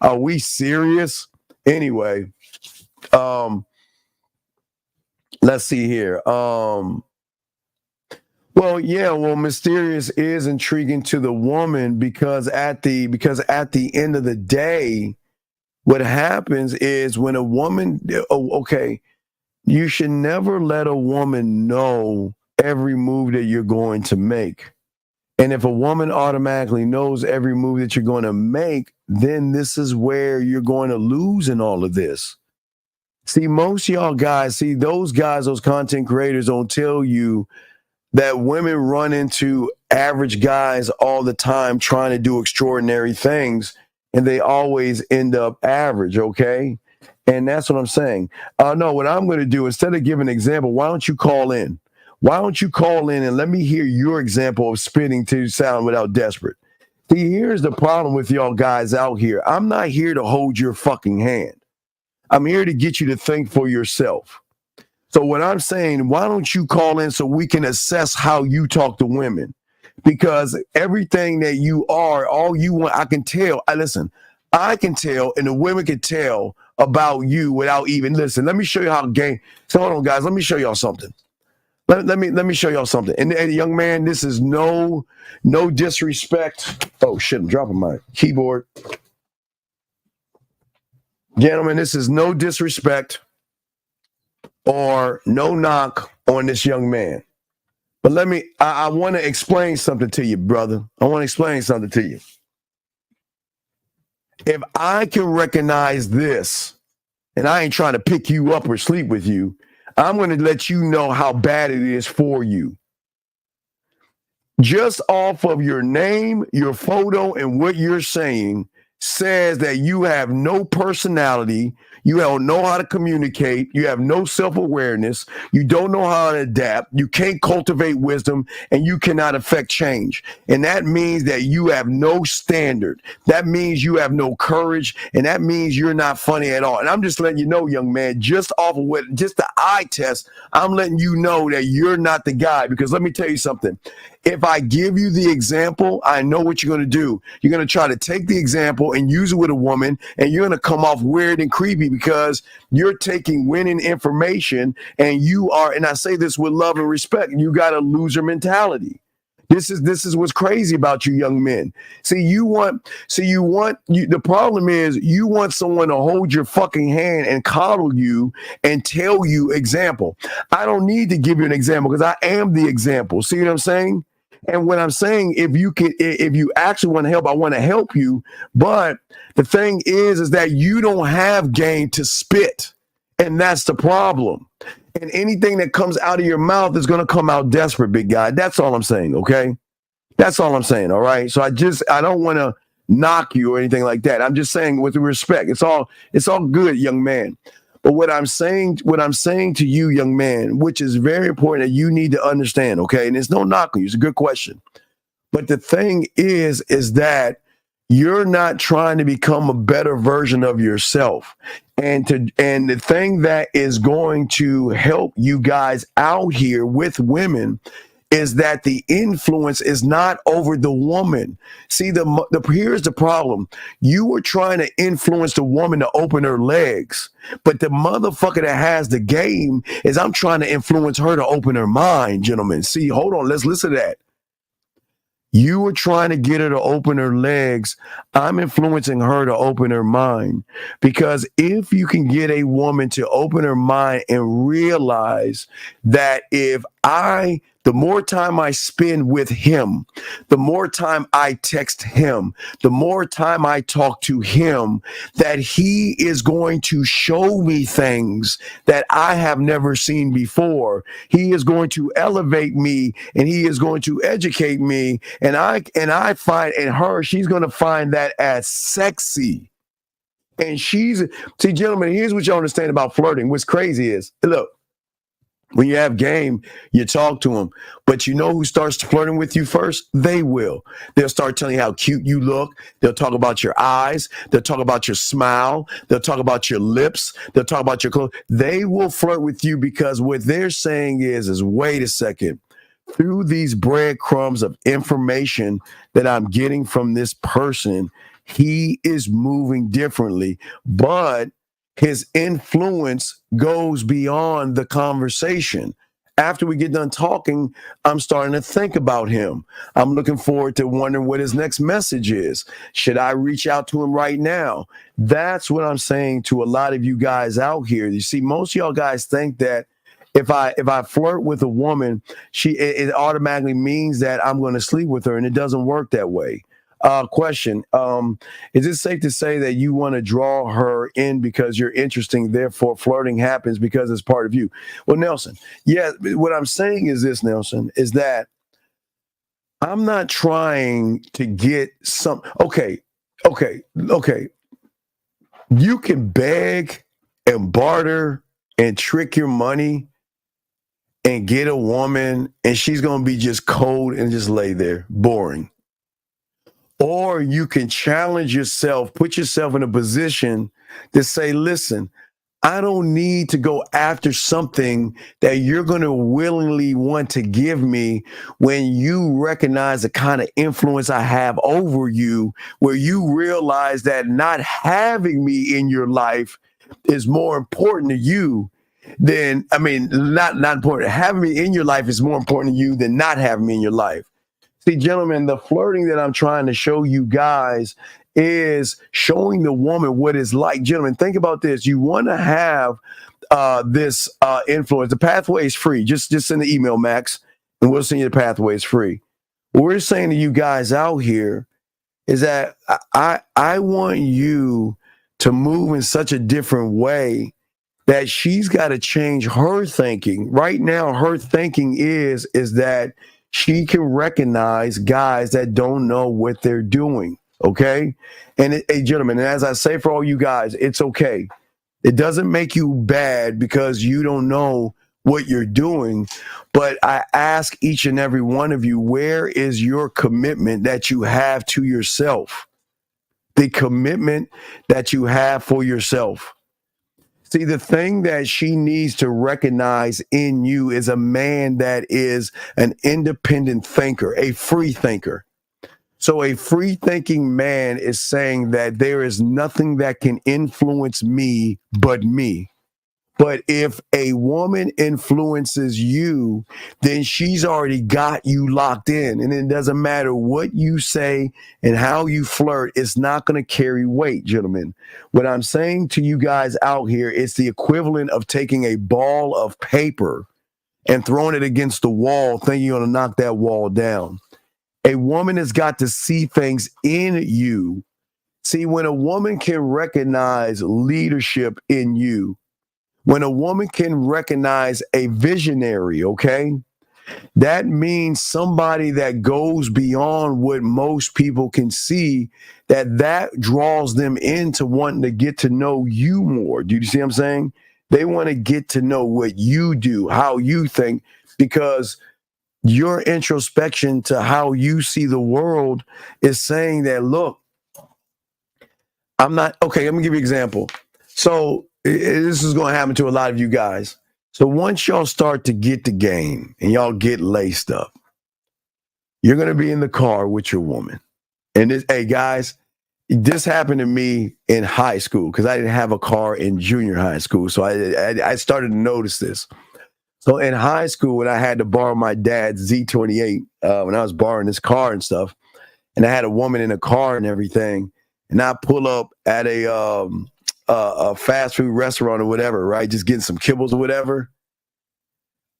Are we serious? Anyway, let's see here. Mysterious is intriguing to the woman because at the end of the day, what happens is when a woman, you should never let a woman know every move that you're going to make. And if a woman automatically knows every move that you're going to make, then this is where you're going to lose in all of this. See, most of y'all guys, those content creators don't tell you that women run into average guys all the time trying to do extraordinary things, and they always end up average, okay? And that's what I'm saying. No, what I'm going to do, instead of giving an example, why don't you call in? Why don't you call in and let me hear your example of spitting to sound without desperate? See, here's the problem with y'all guys out here. I'm not here to hold your fucking hand. I'm here to get you to think for yourself. So what I'm saying, why don't you call in so we can assess how you talk to women? Because everything that you are, all you want, I can tell. I can tell, and the women can tell about you without even listen. Let me show you how game. So hold on, guys. Let me show y'all something. Let me show y'all something. And young man, this is no disrespect. Oh shit, I'm dropping my keyboard. Gentlemen, this is no disrespect or no knock on this young man. But I want to explain something to you, brother. I want to explain something to you. If I can recognize this, and I ain't trying to pick you up or sleep with you, I'm going to let you know how bad it is for you. Just off of your name, your photo, and what you're saying says that you have no personality, you don't know how to communicate, you have no self-awareness, you don't know how to adapt, you can't cultivate wisdom, and you cannot affect change. And that means that you have no standard. That means you have no courage, and that means you're not funny at all. And I'm just letting you know, young man, just off of just the eye test, I'm letting you know that you're not the guy. Because let me tell you something. If I give you the example, I know what you're going to do. You're going to try to take the example and use it with a woman, and you're going to come off weird and creepy because you're taking winning information, and you are, and I say this with love and respect, you got a loser mentality. This is what's crazy about you young men. The problem is you want someone to hold your fucking hand and coddle you and tell you example. I don't need to give you an example because I am the example. See what I'm saying? And what I'm saying, if you actually want to help, I want to help you. But the thing is that you don't have game to spit and And that's the problem. And anything that comes out of your mouth is going to come out desperate, big guy. That's all I'm saying, okay? That's all I'm saying, all right? So I don't want to knock you or anything like that. I'm just saying with respect. It's all good, young man. But what I'm saying to you, young man, which is very important that you need to understand, okay? And there's no knock on you. It's a good question. But the thing is that you're not trying to become a better version of yourself. And the thing that is going to help you guys out here with women is that the influence is not over the woman. See, here's the problem. You were trying to influence the woman to open her legs, but the motherfucker that has the game is I'm trying to influence her to open her mind, gentlemen. See, hold on, let's listen to that. You were trying to get her to open her legs. I'm influencing her to open her mind. Because if you can get a woman to open her mind and realize that the more time I spend with him, the more time I text him, the more time I talk to him, that he is going to show me things that I have never seen before. He is going to elevate me and he is going to educate me. And I find in her, she's going to find that as sexy. And see, gentlemen, here's what you understand about flirting. What's crazy is, look, when you have game, you talk to them. But you know who starts flirting with you first? They will. They'll start telling you how cute you look. They'll talk about your eyes. They'll talk about your smile. They'll talk about your lips. They'll talk about your clothes. They will flirt with you because what they're saying is wait a second. Through these breadcrumbs of information that I'm getting from this person, he is moving differently. But his influence goes beyond the conversation. After we get done talking, I'm starting to think about him. I'm looking forward to wondering what his next message is. Should I reach out to him right now? That's what I'm saying to a lot of you guys out here. You see, most of y'all guys think that if I flirt with a woman, it automatically means that I'm going to sleep with her, and it doesn't work that way. Question. Is it safe to say that you want to draw her in because you're interesting, therefore flirting happens because it's part of you? Well, Nelson, yeah, what I'm saying is this, Nelson, is that I'm not trying to get some, okay. You can beg and barter and trick your money and get a woman and she's going to be just cold and just lay there, boring. Or you can challenge yourself, put yourself in a position to say, listen, I don't need to go after something that you're going to willingly want to give me when you recognize the kind of influence I have over you, where you realize that not having me in your life is more important to you than, not important. Having me in your life is more important to you than not having me in your life. See, gentlemen, the flirting that I'm trying to show you guys is showing the woman what it's like. Gentlemen, think about this. You want to have this influence. The pathway is free. Just send the email, Max, and we'll send you the pathway. It's free. What we're saying to you guys out here is that I want you to move in such a different way that she's got to change her thinking. Right now, her thinking is that she can recognize guys that don't know what they're doing, okay? And, hey, gentlemen, and as I say for all you guys, it's okay. It doesn't make you bad because you don't know what you're doing, but I ask each and every one of you, where is your commitment that you have to yourself? The commitment that you have for yourself. See, the thing that she needs to recognize in you is a man that is an independent thinker, a free thinker. So a free thinking man is saying that there is nothing that can influence me but me. But if a woman influences you, then she's already got you locked in. And it doesn't matter what you say and how you flirt, it's not going to carry weight, gentlemen. What I'm saying to you guys out here is the equivalent of taking a ball of paper and throwing it against the wall, thinking you're going to knock that wall down. A woman has got to see things in you. See, when a woman can recognize leadership in you, When a woman can recognize a visionary, okay, that means somebody that goes beyond what most people can see, that draws them into wanting to get to know you more. Do you see what I'm saying? They want to get to know what you do, how you think, because your introspection to how you see the world is saying that, look, I'm not, okay, let me give you an example. So this is going to happen to a lot of you guys. So once y'all start to get the game and y'all get laced up, you're going to be in the car with your woman. And this, hey guys, this happened to me in high school because I didn't have a car in junior high school. So I started to notice this. So in high school, when I had to borrow my dad's Z28, when I was borrowing his car and stuff, and I had a woman in the car and everything, and I pull up at a fast food restaurant or whatever, right? Just getting some kibbles or whatever.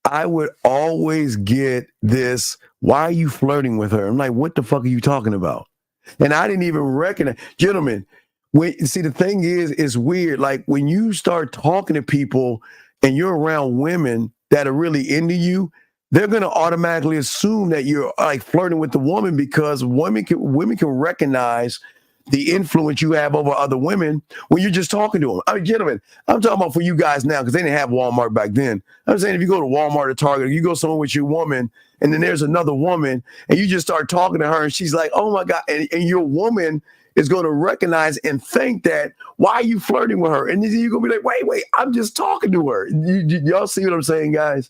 I would always get this, why are you flirting with her? I'm like, what the fuck are you talking about? And I didn't even recognize, gentlemen, see, the thing is, it's weird. Like when you start talking to people and you're around women that are really into you, they're going to automatically assume that you're like flirting with the woman because women can recognize the influence you have over other women when you're just talking to them. I mean, gentlemen, I'm talking about for you guys now because they didn't have Walmart back then. I'm saying if you go to Walmart or Target, or you go somewhere with your woman, and then there's another woman, and you just start talking to her, and she's like, oh my God, and your woman is going to recognize and think that, why are you flirting with her? And then you're going to be like, wait, I'm just talking to her. Y'all see what I'm saying, guys?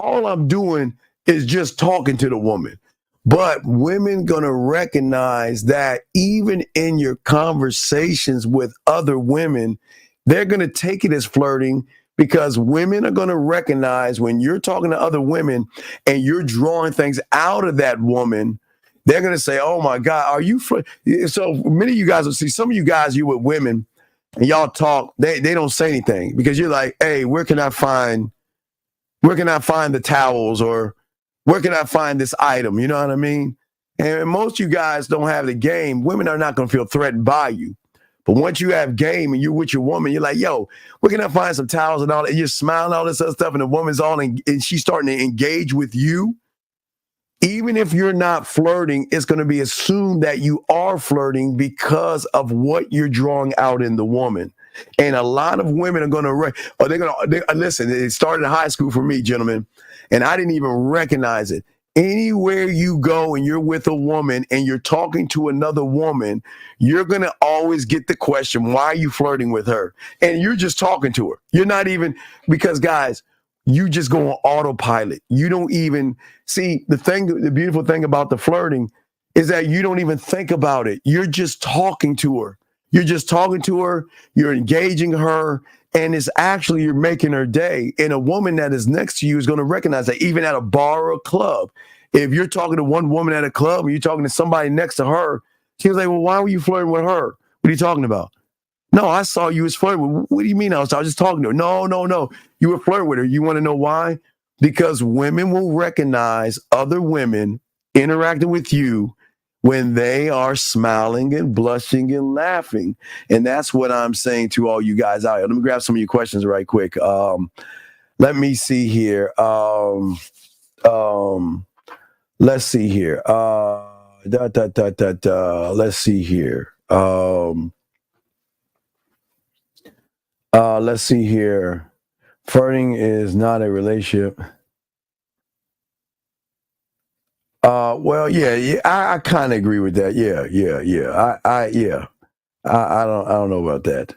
All I'm doing is just talking to the woman. But women going to recognize that even in your conversations with other women, they're going to take it as flirting because women are going to recognize when you're talking to other women and you're drawing things out of that woman, they're going to say, oh my God, are you so many of you guys will see some of you guys, you with women and y'all talk, they don't say anything because you're like, hey, where can I find the towels, or where can I find this item? You know what I mean? And most of you guys don't have the game. Women are not going to feel threatened by you. But once you have game and you're with your woman, you're like, yo, where can I find some towels and all that? And you're smiling, all this other stuff, and the woman's all and she's starting to engage with you. Even if you're not flirting, it's going to be assumed that you are flirting because of what you're drawing out in the woman. And a lot of women are going to, listen, it started in high school for me, gentlemen, and I didn't even recognize it. Anywhere you go and you're with a woman and you're talking to another woman, you're going to always get the question, why are you flirting with her? And you're just talking to her. You're not even, because guys, you just go on autopilot. You don't even see the beautiful thing about the flirting is that you don't even think about it. You're just talking to her. You're just talking to her. You're engaging her. And it's actually, you're making her day. And a woman that is next to you is going to recognize that, even at a bar or a club. If you're talking to one woman at a club and you're talking to somebody next to her, she was like, well, why were you flirting with her? What are you talking about? No, I saw you was flirting with. What do you mean I was just talking to her? No. You were flirting with her. You want to know why? Because women will recognize other women interacting with you when they are smiling and blushing and laughing. And that's what I'm saying to all you guys out here. Let me grab some of your questions right quick. Let me see here. Let's see here. Let's see here. Let's see here. Flirting is not a relationship. Well, yeah, I kind of agree with that. Yeah. I don't know about that.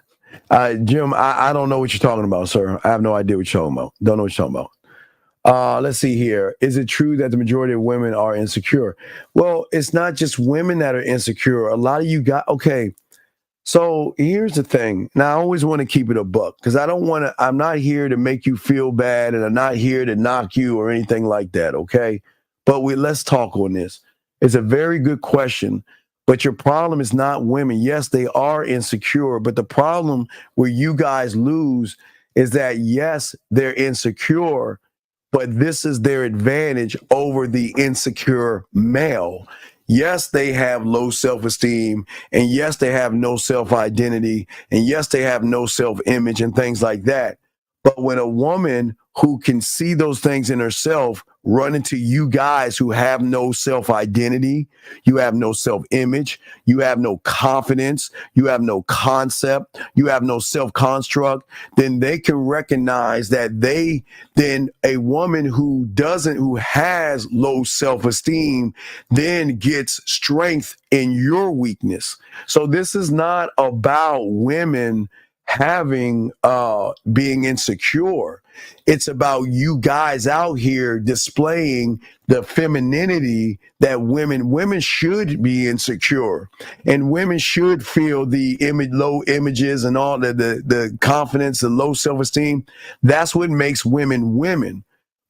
Jim, I don't know what you're talking about, sir. I have no idea what you're talking about. Don't know what you're talking about. Let's see here. Is it true that the majority of women are insecure? Well, it's not just women that are insecure. A lot of you okay. So here's the thing. Now, I always want to keep it a buck because I'm not here to make you feel bad, and I'm not here to knock you or anything like that, okay? But let's talk on this. It's a very good question, but your problem is not women. Yes, they are insecure, but the problem where you guys lose is that, yes, they're insecure, but this is their advantage over the insecure male. Yes, they have low self-esteem, and yes, they have no self-identity, and yes, they have no self-image and things like that. But when a woman who can see those things in herself run into you guys who have no self identity, you have no self image, you have no confidence, you have no concept, you have no self construct, then they can recognize that then a woman who has low self esteem, then gets strength in your weakness. So this is not about women having being insecure. It's about you guys out here displaying the femininity that women should be insecure, and women should feel the low images and all the confidence and low self-esteem. That's what makes women women.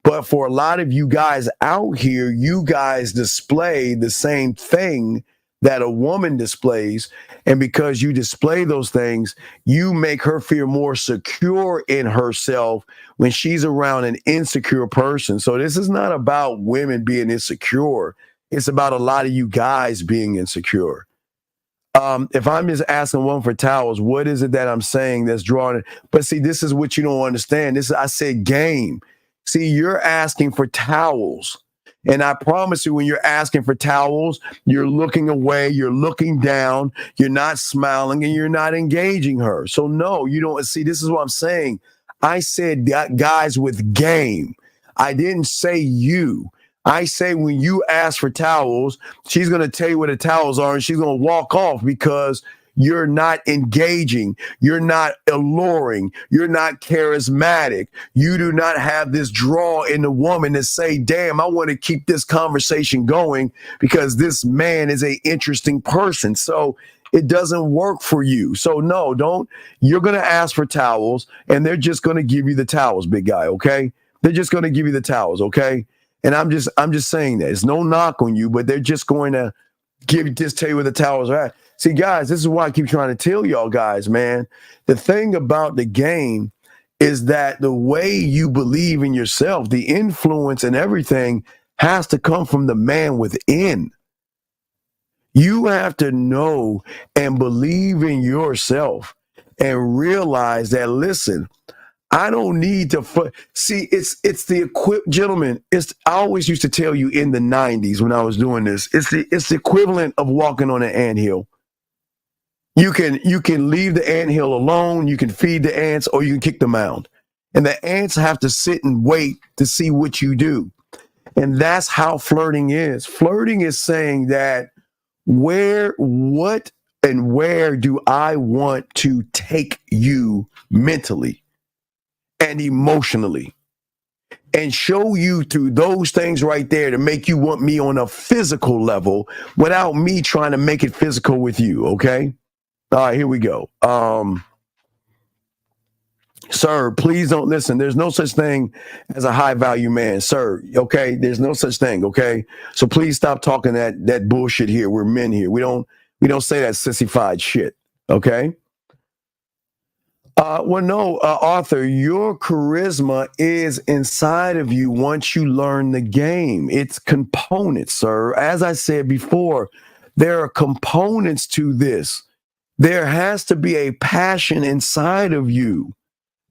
But for a lot of you guys out here, you guys display the same thing that a woman displays. And because you display those things, you make her feel more secure in herself when she's around an insecure person. So this is not about women being insecure. It's about a lot of you guys being insecure. If I'm just asking one for towels, what is it that I'm saying that's drawing it? But see, this is what you don't understand. I said game. See, you're asking for towels. And I promise you, when you're asking for towels, you're looking away, you're looking down, you're not smiling, and you're not engaging her. So no, you don't see, this is what I'm saying. I said guys with game. I didn't say you. I say when you ask for towels, she's going to tell you where the towels are and she's going to walk off because you're not engaging. You're not alluring. You're not charismatic. You do not have this draw in the woman to say, damn, I want to keep this conversation going because this man is an interesting person. So it doesn't work for you. So no, don't. You're going to ask for towels and they're just going to give you the towels, big guy. Okay. They're just going to give you the towels. Okay. And I'm just saying that it's no knock on you, but they're just going to tell you where the towels are at. See, guys, this is why I keep trying to tell y'all guys, man. The thing about the game is that the way you believe in yourself, the influence and everything has to come from the man within. You have to know and believe in yourself and realize that, listen, I don't need to see. It's the gentlemen. I always used to tell you in the 90s when I was doing this. It's the equivalent of walking on an anthill. You can leave the anthill alone. You can feed the ants, or you can kick the mound. And the ants have to sit and wait to see what you do. And that's how flirting is. Flirting is saying that where do I want to take you mentally and emotionally, and show you through those things right there to make you want me on a physical level without me trying to make it physical with you. Okay. All right, here we go. Sir, please don't listen. There's no such thing as a high value man, sir. Okay. There's no such thing. Okay. So please stop talking that bullshit here. We're men here. We don't say that sissified shit. Okay. Arthur, your charisma is inside of you once you learn the game. It's components, sir. As I said before, there are components to this. There has to be a passion inside of you.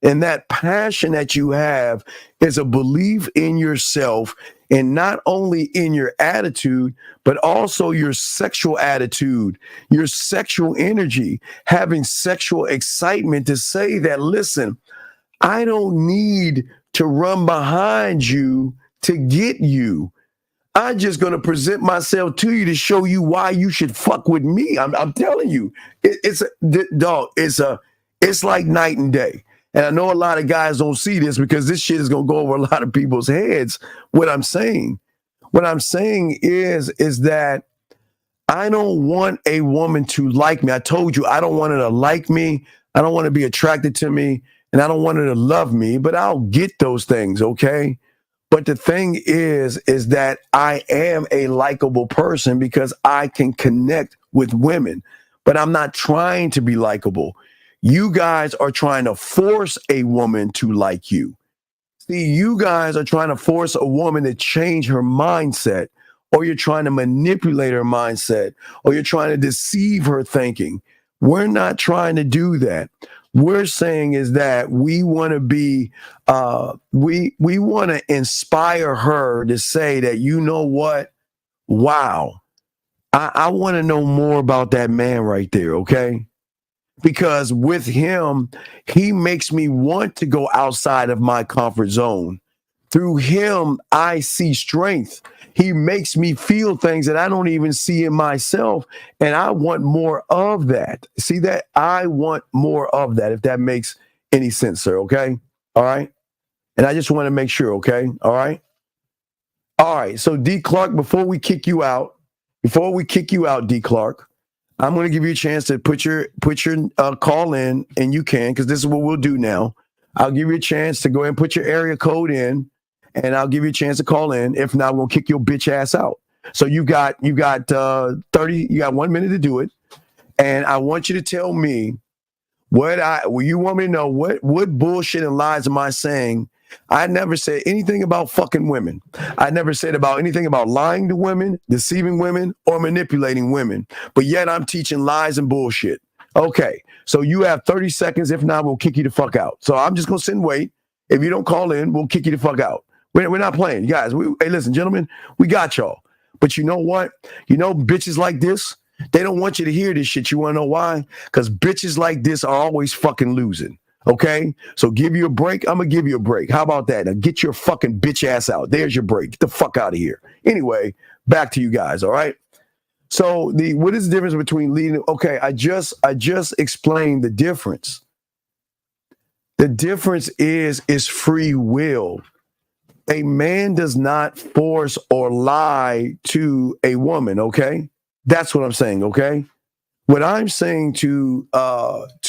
And that passion that you have is a belief in yourself, and not only in your attitude, but also your sexual attitude, your sexual energy, having sexual excitement to say that, listen, I don't need to run behind you to get you. I'm just going to present myself to you to show you why you should fuck with me. I'm telling you, it's like night and day. And I know a lot of guys don't see this because this shit is going to go over a lot of people's heads. What I'm saying is that I don't want a woman to like me. I told you, I don't want her to like me. I don't want to be attracted to me, and I don't want her to love me, but I'll get those things. Okay. But the thing is that I am a likable person because I can connect with women, but I'm not trying to be likable. You guys are trying to force a woman to like you. See, you guys are trying to force a woman to change her mindset, or you're trying to manipulate her mindset, or you're trying to deceive her thinking. We're not trying to do that. we're saying is that we want to be, we want to inspire her to say that, you know what? Wow. I want to know more about that man right there. Okay. Because with him, he makes me want to go outside of my comfort zone. Through him, I see strength. He makes me feel things that I don't even see in myself. And I want more of that. See that? I want more of that, if that makes any sense, sir. Okay. All right. And I just want to make sure. Okay. All right. All right. So D Clark, before we kick you out, D Clark, I'm going to give you a chance to put your call in, and you can, because this is what we'll do now. I'll give you a chance to go ahead and put your area code in, and I'll give you a chance to call in. If not, we'll kick your bitch ass out. So you got 1 minute to do it, and I want you to tell me you want me to know what bullshit and lies am I saying? I never said anything about fucking women. I never said about anything about lying to women, deceiving women, or manipulating women. But yet I'm teaching lies and bullshit. Okay, so you have 30 seconds. If not, we'll kick you the fuck out. So I'm just going to sit and wait. If you don't call in, we'll kick you the fuck out. We're not playing. You guys, hey, listen, gentlemen, we got y'all. But you know what? You know, bitches like this, they don't want you to hear this shit. You want to know why? Because bitches like this are always fucking losing. Okay, so give you a break. I'm gonna give you a break. How about that? Now get your fucking bitch ass out. There's your break. Get the fuck out of here. Anyway, back to you guys. All right. So what is the difference between leading? Okay, I just explained the difference. The difference is free will. A man does not force or lie to a woman. Okay, that's what I'm saying. Okay, what I'm saying to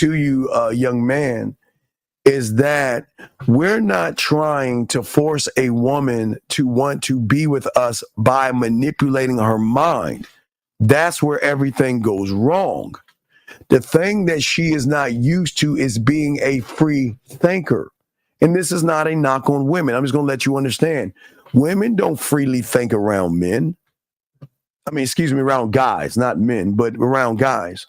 you, young man, is that we're not trying to force a woman to want to be with us by manipulating her mind. That's where everything goes wrong. The thing that she is not used to is being a free thinker. And this is not a knock on women. I'm just going to let you understand. Women don't freely think around men. Around guys, not men, but around guys.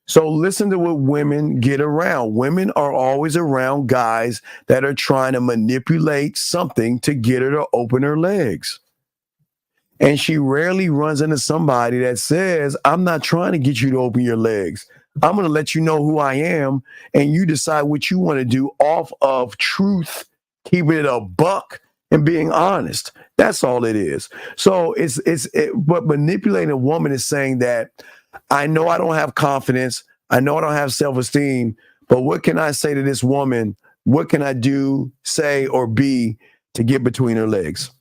So listen to what women get around. Women are always around guys that are trying to manipulate something to get her to open her legs. And she rarely runs into somebody that says, I'm not trying to get you to open your legs. I'm going to let you know who I am, and you decide what you want to do off of truth, keeping it a buck, and being honest. That's all it is. So but manipulating a woman is saying that, I know I don't have confidence. I know I don't have self-esteem, but what can I say to this woman? What can I do, say, or be to get between her legs?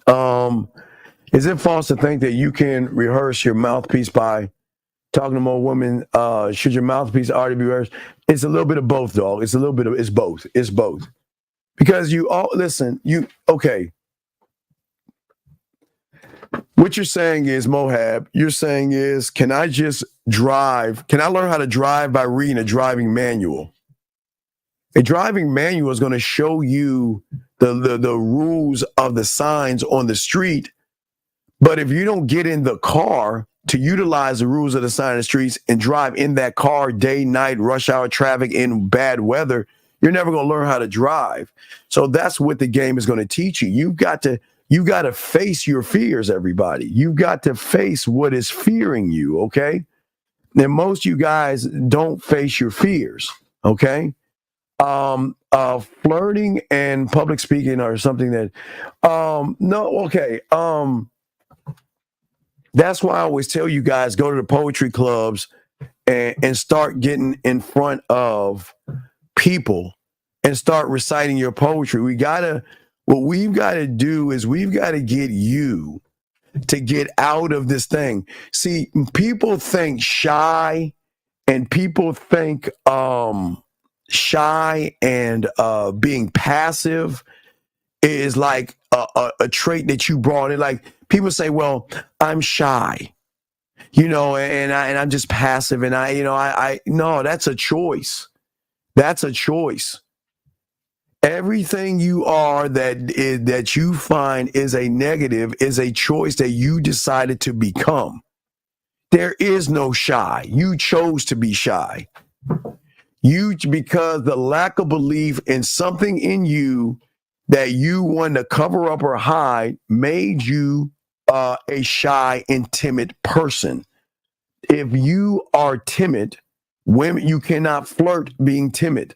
Is it false to think that you can rehearse your mouthpiece by talking to more women? Should your mouthpiece already be rehearsed? It's a little bit of both, dog. It's both. It's both. Because okay. What you're saying is, Mohab, can I just drive? Can I learn how to drive by reading a driving manual? A driving manual is going to show you the rules of the signs on the street. But if you don't get in the car to utilize the rules of the sign on the streets and drive in that car day, night, rush hour traffic, in bad weather, you're never going to learn how to drive. So that's what the game is going to teach you. You got to face your fears, everybody. You've got to face what is fearing you, okay? And most of you guys don't face your fears, okay? Flirting and public speaking are something that, that's why I always tell you guys, go to the poetry clubs and start getting in front of people and start reciting your poetry. What we've got to do is we've got to get you to get out of this thing. See, people think shy, and people think shy and being passive is like a trait that you brought in. Like people say, well, I'm shy, and I'm just passive, and no, that's a choice. That's a choice. Everything you are that you find is a negative is a choice that you decided to become. There is no shy. You chose to be shy. Because the lack of belief in something in you that you want to cover up or hide made you a shy and timid person. If you are timid, women, you cannot flirt being timid.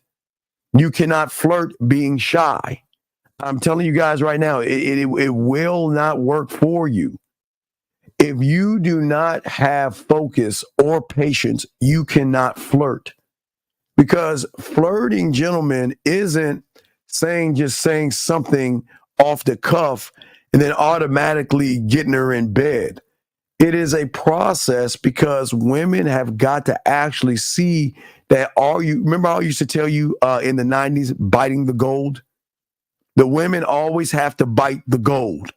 You cannot flirt being shy. I'm telling you guys right now, it will not work for you. If you do not have focus or patience, you cannot flirt. Because flirting, gentlemen, isn't just saying something off the cuff and then automatically getting her in bed. It is a process because women have got to actually see that remember I used to tell you in the 90s, biting the gold? The women always have to bite the gold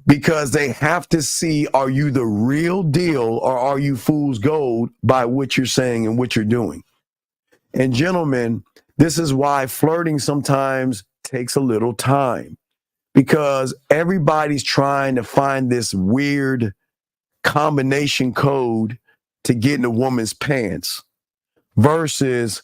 because they have to see, are you the real deal or are you fool's gold by what you're saying and what you're doing? And gentlemen, this is why flirting sometimes takes a little time because everybody's trying to find this weird combination code to get in a woman's pants versus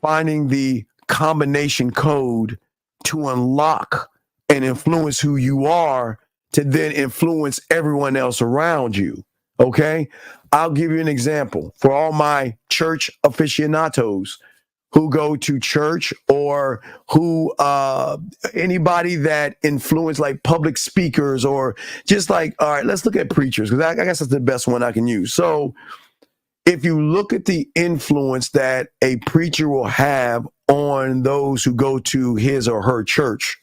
finding the combination code to unlock and influence who you are to then influence everyone else around you. Okay? I'll give you an example for all my church aficionados who go to church or who anybody that influence like public speakers or just like, all right, let's look at preachers because I guess that's the best one I can use. So if you look at the influence that a preacher will have on those who go to his or her church,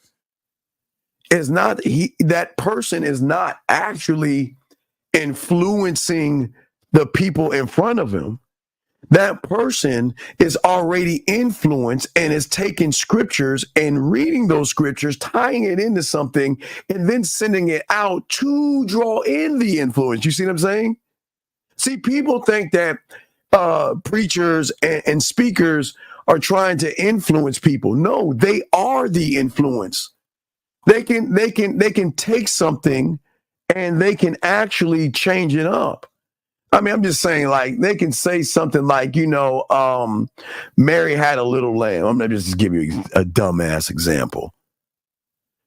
that person is not actually influencing the people in front of him. That person is already influenced and is taking scriptures and reading those scriptures, tying it into something, and then sending it out to draw in the influence. You see what I'm saying? See, people think that preachers and speakers are trying to influence people. No, they are the influence. They can take something and they can actually change it up. I mean, I'm just saying, like, they can say something like, Mary had a little lamb. I'm going to just give you a dumbass example.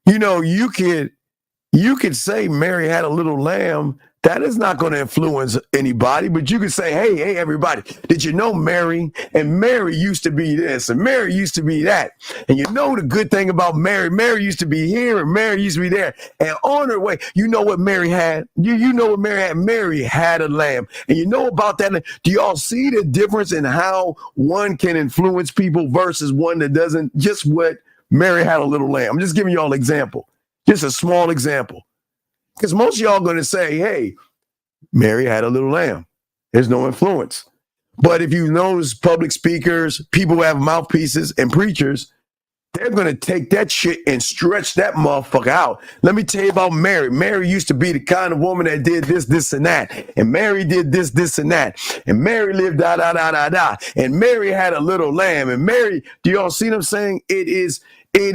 You could say Mary had a little lamb. That is not going to influence anybody, but you could say, hey, everybody, did you know Mary? And Mary used to be this, and Mary used to be that. And the good thing about Mary used to be here, and Mary used to be there. And on her way, you know what Mary had? You know what Mary had? Mary had a lamb. And you know about that? Do y'all see the difference in how one can influence people versus one that doesn't? Just what Mary had a little lamb. I'm just giving y'all an example, just a small example. Because most of y'all are going to say, hey, Mary had a little lamb. There's no influence. But if you notice public speakers, people who have mouthpieces and preachers, they're going to take that shit and stretch that motherfucker out. Let me tell you about Mary. Mary used to be the kind of woman that did this, and that. And Mary did this, and that. And Mary lived da. And Mary had a little lamb. And Mary, do y'all see what I'm saying? It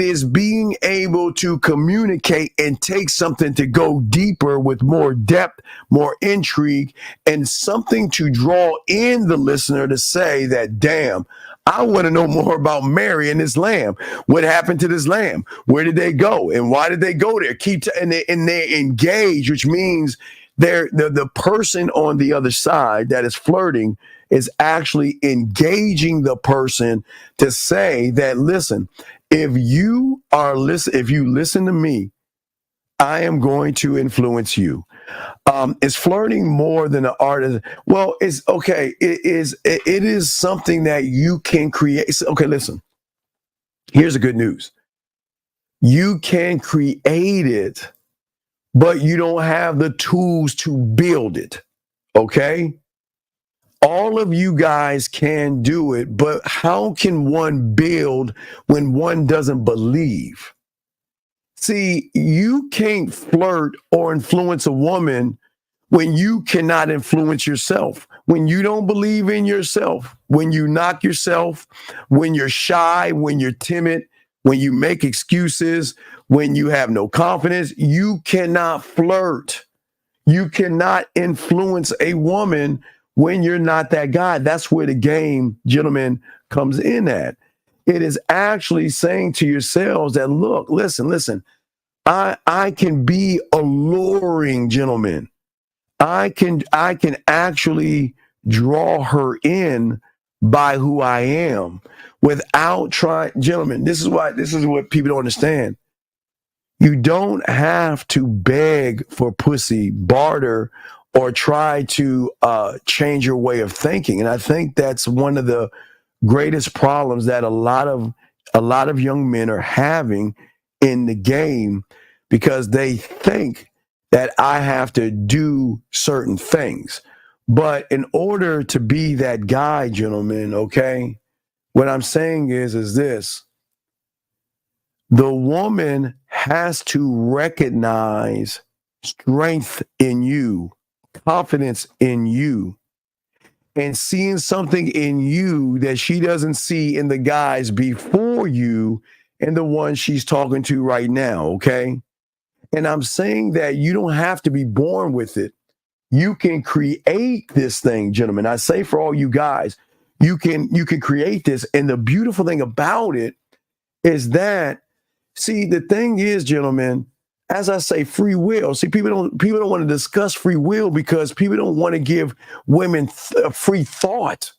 is being able to communicate and take something to go deeper with more depth, more intrigue, and something to draw in the listener to say that, damn, I want to know more about Mary and this lamb. What happened to this lamb? Where did they go? And why did they go there? And they engage, which means the person on the other side that is flirting is actually engaging the person to say that, listen, if you listen to me, I am going to influence you. Is flirting more than an art? Well, it's okay. It is something that you can create. Okay, listen. Here's the good news. You can create it, but you don't have the tools to build it. Okay? All of you guys can do it, but how can one build when one doesn't believe? See, you can't flirt or influence a woman when you cannot influence yourself, when you don't believe in yourself, when you knock yourself, when you're shy, when you're timid, when you make excuses, when you have no confidence, you cannot flirt. You cannot influence a woman when you're not that guy. That's where the game, gentlemen, comes in at. It is actually saying to yourselves that, look, listen, I can be alluring, gentlemen. I can actually draw her in by who I am without trying. Gentlemen, this is what people don't understand. You don't have to beg for pussy, barter, or try to change your way of thinking. And I think that's one of the greatest problems that a lot of young men are having in the game, because they think that I have to do certain things. But in order to be that guy, gentlemen, okay, what I'm saying is this: the woman has to recognize strength in you, confidence in you, and seeing something in you that she doesn't see in the guys before you and the one she's talking to right now, okay? And I'm saying that you don't have to be born with it. You can create this thing, gentlemen. I say for all you guys, you can create this. And the beautiful thing about it is that, see, the thing is, gentlemen, as I say, free will. See, people don't want to discuss free will because people don't want to give women free thought.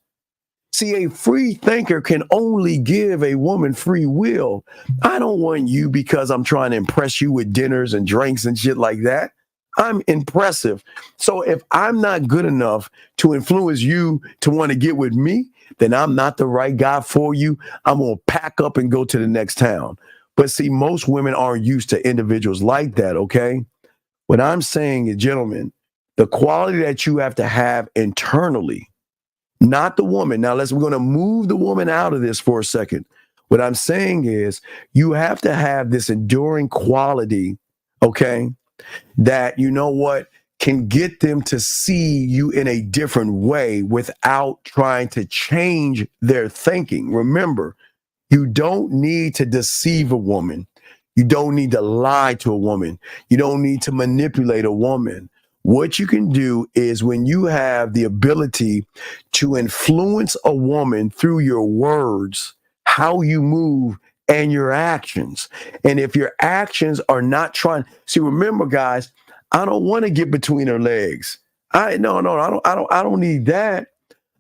See, a free thinker can only give a woman free will. I don't want you because I'm trying to impress you with dinners and drinks and shit like that. I'm impressive. So if I'm not good enough to influence you to want to get with me, then I'm not the right guy for you. I'm going to pack up and go to the next town. But see, most women aren't used to individuals like that, okay? What I'm saying is, gentlemen, the quality that you have to have internally, not the woman. Now, we're going to move the woman out of this for a second. What I'm saying is you have to have this enduring quality, okay, that, you know what, can get them to see you in a different way without trying to change their thinking. Remember, you don't need to deceive a woman. You don't need to lie to a woman. You don't need to manipulate a woman. What you can do is, when you have the ability to influence a woman through your words, how you move, and your actions. And if your actions are not trying, see, remember, guys, I don't want to get between her legs. I don't need that.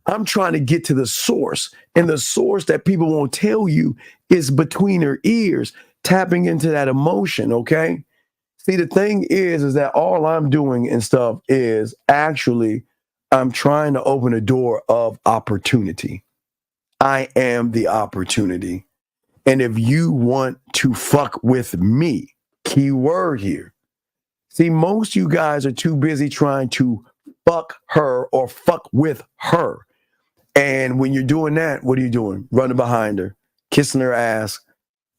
I'm trying to get to the source, and the source that people won't tell you is between her ears, tapping into that emotion. Okay. See, the thing is that all I'm doing and stuff is actually I'm trying to open a door of opportunity. I am the opportunity. And if you want to fuck with me, key word here. See, most of you guys are too busy trying to fuck her or fuck with her. And when you're doing that, what are you doing? Running behind her, kissing her ass,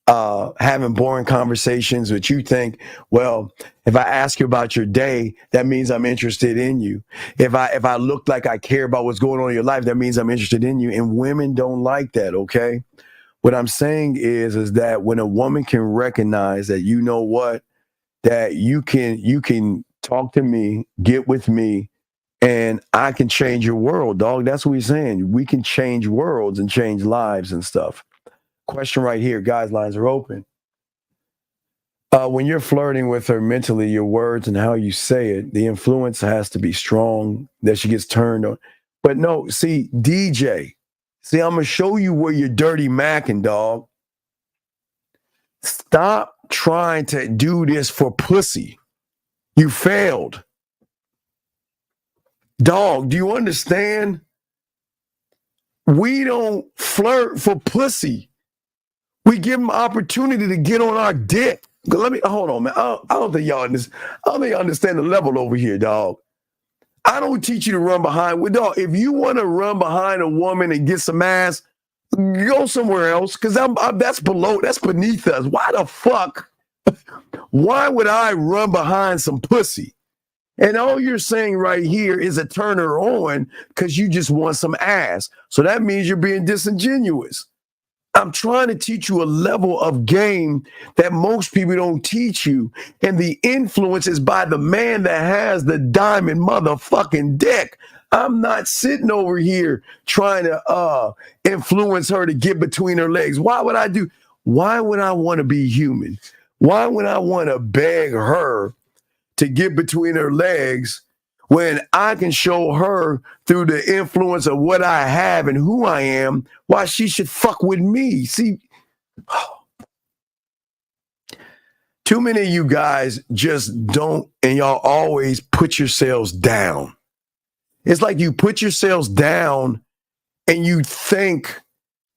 having boring conversations which you think, well, if I ask you about your day, that means I'm interested in you. If I look like I care about what's going on in your life, that means I'm interested in you. And women don't like that, okay? What I'm saying is that when a woman can recognize that, you know what, that you can talk to me, get with me, and I can change your world, dog. That's what we're saying. We can change worlds and change lives and stuff. Question right here, guys, lines are open. When you're flirting with her mentally, your words and how you say it, the influence has to be strong, that she gets turned on. But no, see, DJ, see, I'm going to show you where you're dirty macking, dog. Stop trying to do this for pussy. You failed. Dog, do you understand? We don't flirt for pussy. We give them opportunity to get on our dick. Hold on, man. I don't think y'all understand the level over here, dog. I don't teach you to run behind. Well, dog, if you want to run behind a woman and get some ass, go somewhere else, because that's beneath us. Why the fuck? Why would I run behind some pussy? And all you're saying right here is a turn her on because you just want some ass. So that means you're being disingenuous. I'm trying to teach you a level of game that most people don't teach you. And the influence is by the man that has the diamond motherfucking dick. I'm not sitting over here trying to influence her to get between her legs. Why would I do? Why would I want to be human? Why would I want to beg her to get between her legs when I can show her through the influence of what I have and who I am why she should fuck with me? See, too many of you guys just don't, and y'all always put yourselves down. It's like you put yourselves down and you think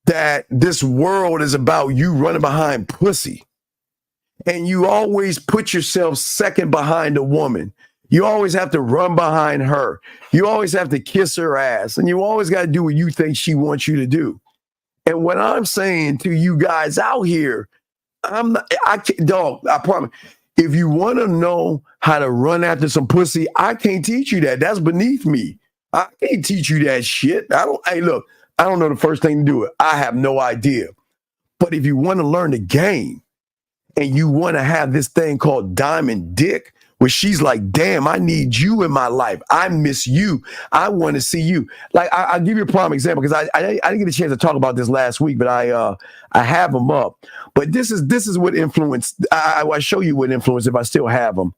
that this world is about you running behind pussy. And you always put yourself second behind a woman. You always have to run behind her. You always have to kiss her ass. And you always got to do what you think she wants you to do. And what I'm saying to you guys out here, I promise, if you want to know how to run after some pussy, I can't teach you that. That's beneath me. I can't teach you that shit. Hey, look, I don't know the first thing to do it. I have no idea. But if you want to learn the game and you want to have this thing called diamond dick, where she's like, damn, I need you in my life. I miss you. I want to see you. Like, I'll give you a prime example because I didn't get a chance to talk about this last week, but I have them up. But this is what influenced. I show you what influenced if I still have them.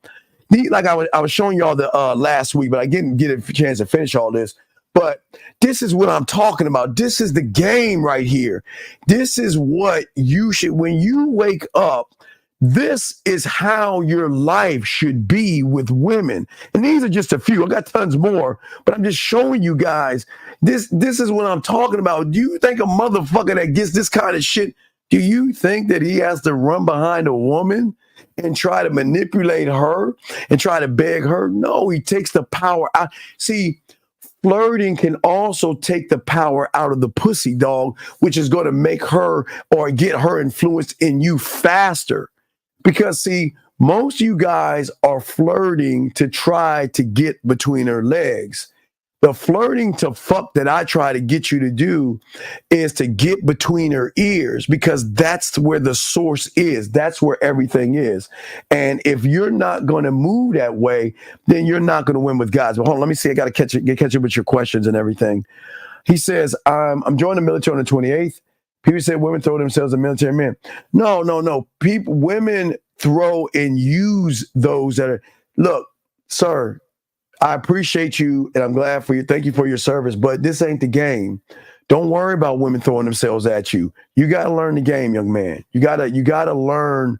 Like I was showing y'all the last week, but I didn't get a chance to finish all this. But this is what I'm talking about. This is the game right here. This is what you should, when you wake up, this is how your life should be with women. And these are just a few. I got tons more, but I'm just showing you guys. This is what I'm talking about. Do you think a motherfucker that gets this kind of shit, do you think that he has to run behind a woman and try to manipulate her and try to beg her? No, he takes the power out. See, flirting can also take the power out of the pussy, dog, which is going to make her or get her influenced in you faster. Because, see, most of you guys are flirting to try to get between her legs. The flirting to fuck that I try to get you to do is to get between her ears, because that's where the source is. That's where everything is. And if you're not going to move that way, then you're not going to win with guys. But hold on, let me see. I got to catch up with your questions and everything. He says, I'm joining the military on the 28th. People say women throw themselves in military men. No. Women throw and use those that are, look, sir, I appreciate you and I'm glad for you. Thank you for your service, but this ain't the game. Don't worry about women throwing themselves at you. You got to learn the game, young man. You got to learn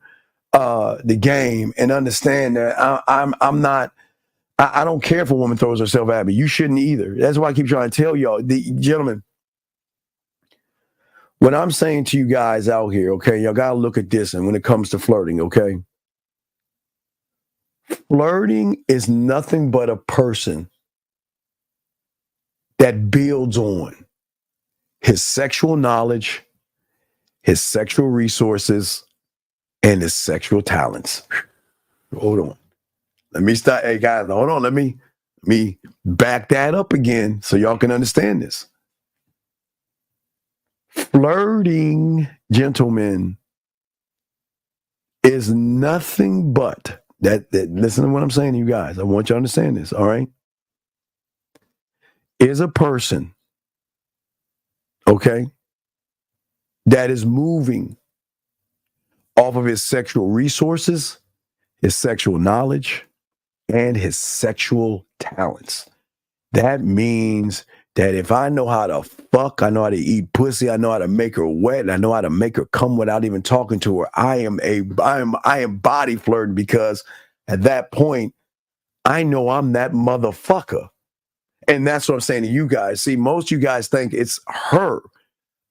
the game and understand that I'm not, I don't care if a woman throws herself at me. You shouldn't either. That's why I keep trying to tell y'all, gentlemen, what I'm saying to you guys out here, okay, y'all got to look at this. And when it comes to flirting, okay, flirting is nothing but a person that builds on his sexual knowledge, his sexual resources, and his sexual talents. Hold on. Let me start. Hey, guys, hold on. Let me back that up again so y'all can understand this. Flirting, gentlemen, is nothing but that. Listen to what I'm saying to you guys. I want you to understand this, all right? Is a person, okay, that is moving off of his sexual resources, his sexual knowledge, and his sexual talents. That means that if I know how to fuck, I know how to eat pussy, I know how to make her wet, and I know how to make her come without even talking to her, I am body flirting, because at that point, I know I'm that motherfucker. And that's what I'm saying to you guys. See, most of you guys think it's her.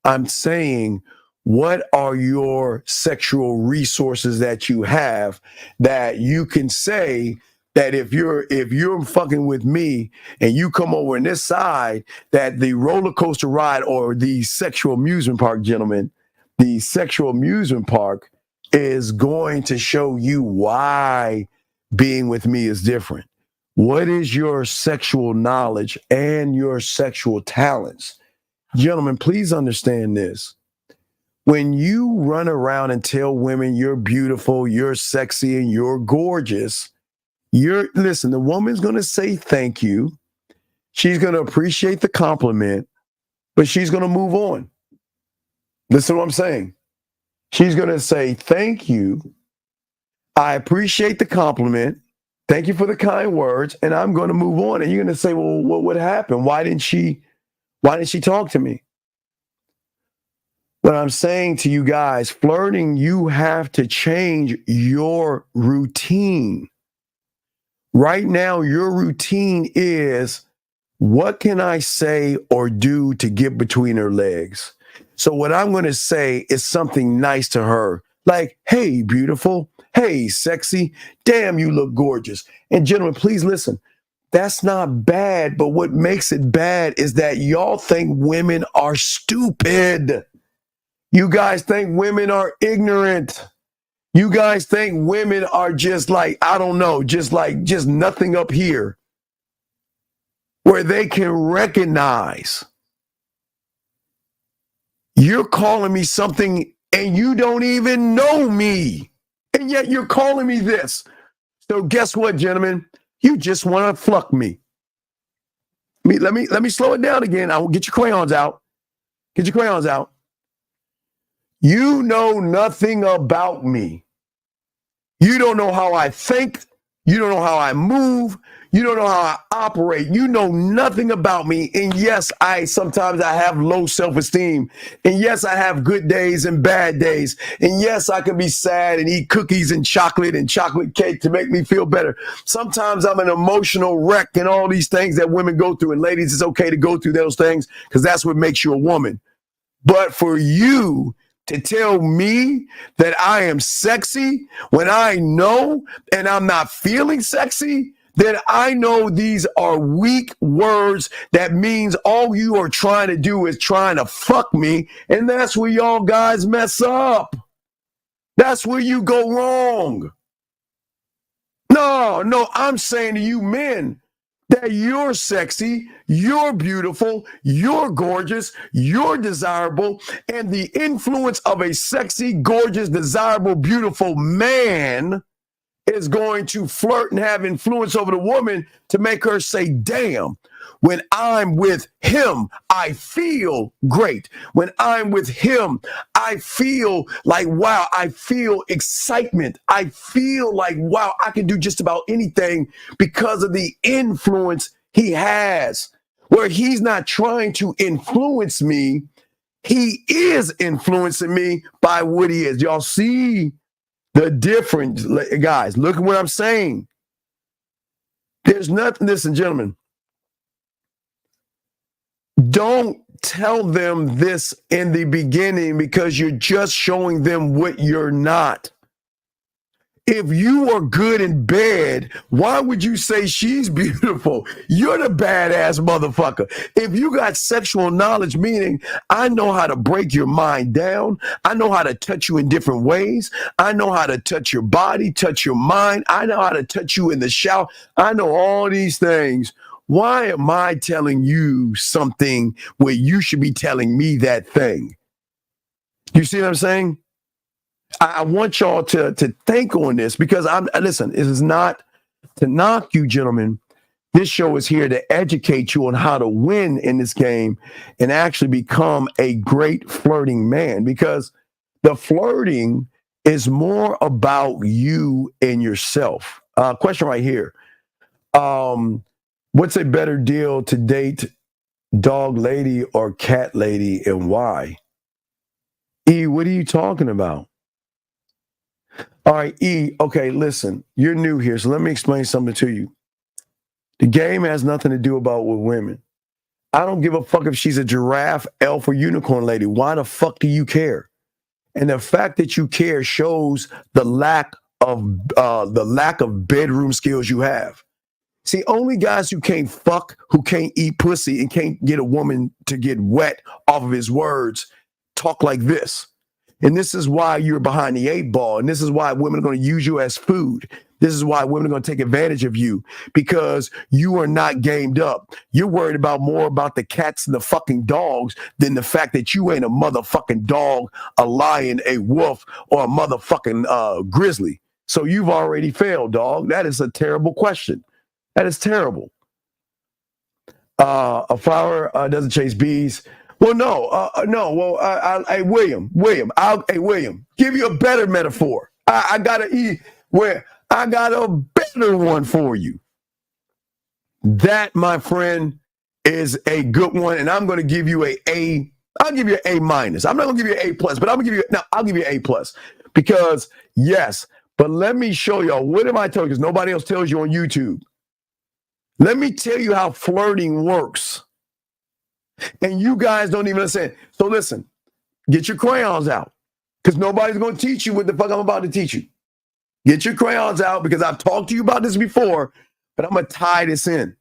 I'm saying, what are your sexual resources that you have that you can say that if you're fucking with me and you come over on this side, that the roller coaster ride or the sexual amusement park, gentlemen, the sexual amusement park is going to show you why being with me is different. What is your sexual knowledge and your sexual talents? Gentlemen, please understand this. When you run around and tell women you're beautiful, you're sexy, and you're gorgeous, listen, the woman's going to say thank you. She's going to appreciate the compliment, but she's going to move on. Listen to what I'm saying. She's going to say, thank you. I appreciate the compliment. Thank you for the kind words. And I'm going to move on. And you're going to say, well, what happened? Why didn't she talk to me? What I'm saying to you guys, flirting, you have to change your routine. Right now, your routine is, what can I say or do to get between her legs? So what I'm going to say is something nice to her, like, hey, beautiful. Hey, sexy. Damn, you look gorgeous. And gentlemen, please listen. That's not bad, but what makes it bad is that y'all think women are stupid. You guys think women are ignorant. You guys think women are just like, I don't know, just nothing up here, where they can recognize you're calling me something and you don't even know me. And yet you're calling me this. So guess what, gentlemen? You just want to fuck me. Let me slow it down again. I will get your crayons out. Get your crayons out. You know nothing about me. You don't know how I think. You don't know how I move. You don't know how I operate. You know nothing about me. And yes, sometimes I have low self-esteem. And yes, I have good days and bad days. And yes, I can be sad and eat cookies and chocolate cake to make me feel better. Sometimes I'm an emotional wreck and all these things that women go through. And ladies, it's okay to go through those things because that's what makes you a woman. But for you to tell me that I am sexy when I know and I'm not feeling sexy, then I know these are weak words. That means all you are trying to do is trying to fuck me. And that's where y'all guys mess up. That's where you go wrong. No, I'm saying to you men that you're sexy, you're beautiful, you're gorgeous, you're desirable, and the influence of a sexy, gorgeous, desirable, beautiful man is going to flirt and have influence over the woman to make her say, damn, when I'm with him, I feel great. When I'm with him, I feel like, wow, I feel excitement. I feel like, wow, I can do just about anything because of the influence he has, where he's not trying to influence me. He is influencing me by what he is. Y'all see the difference, guys? Look at what I'm saying. There's nothing, listen, gentlemen, don't tell them this in the beginning because you're just showing them what you're not. If you are good in bed, why would you say she's beautiful? You're the badass motherfucker. If you got sexual knowledge, meaning I know how to break your mind down. I know how to touch you in different ways. I know how to touch your body, touch your mind. I know how to touch you in the shower. I know all these things. Why am I telling you something where you should be telling me that thing? You see what I'm saying? I want y'all to think on this because listen, it is not to knock you, gentlemen. This show is here to educate you on how to win in this game and actually become a great flirting man, because the flirting is more about you and yourself. Question right here. What's a better deal to date, dog lady or cat lady, and why? E, what are you talking about? All right, E, okay, listen, you're new here, so let me explain something to you. The game has nothing to do about with women. I don't give a fuck if she's a giraffe, elf, or unicorn lady. Why the fuck do you care? And the fact that you care shows the lack of bedroom skills you have. See, only guys who can't fuck, who can't eat pussy, and can't get a woman to get wet off of his words talk like this. And this is why you're behind the 8 ball. And this is why women are going to use you as food. This is why women are going to take advantage of you, because you are not gamed up. You're worried more about the cats and the fucking dogs than the fact that you ain't a motherfucking dog, a lion, a wolf, or a motherfucking grizzly. So you've already failed, dog. That is a terrible question. That is terrible. A flower doesn't chase bees. Well, no. Well, hey, William, William, give you a better metaphor. I got I got a better one for you. That, my friend, is a good one, and I'm going to give you A. I'll give you an A minus. I'm not going to give you an A plus, but I'll give you an A plus because yes. But let me show y'all. What am I telling you? Because nobody else tells you on YouTube. Let me tell you how flirting works. And you guys don't even understand. So listen, get your crayons out because nobody's going to teach you what the fuck I'm about to teach you. Get your crayons out because I've talked to you about this before, but I'm going to tie this in.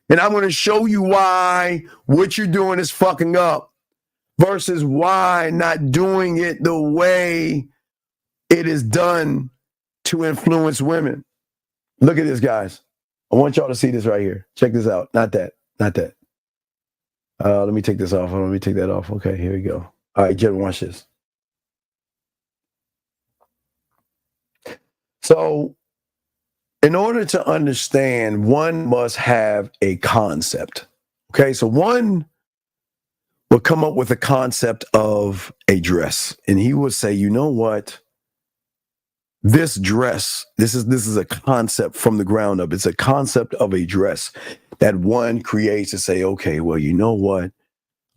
And I'm going to show you why what you're doing is fucking up versus why not doing it the way it is done to influence women. Look at this, guys. I want y'all to see this right here. Check this out. Not that. Let me take this off. Let me take that off. Okay, here we go. All right, Jen, watch this. So, in order to understand, one must have a concept. Okay, so one will come up with a concept of a dress, and he would say, you know what? This dress, this is a concept from the ground up. It's a concept of a dress that one creates to say, okay, well, you know what?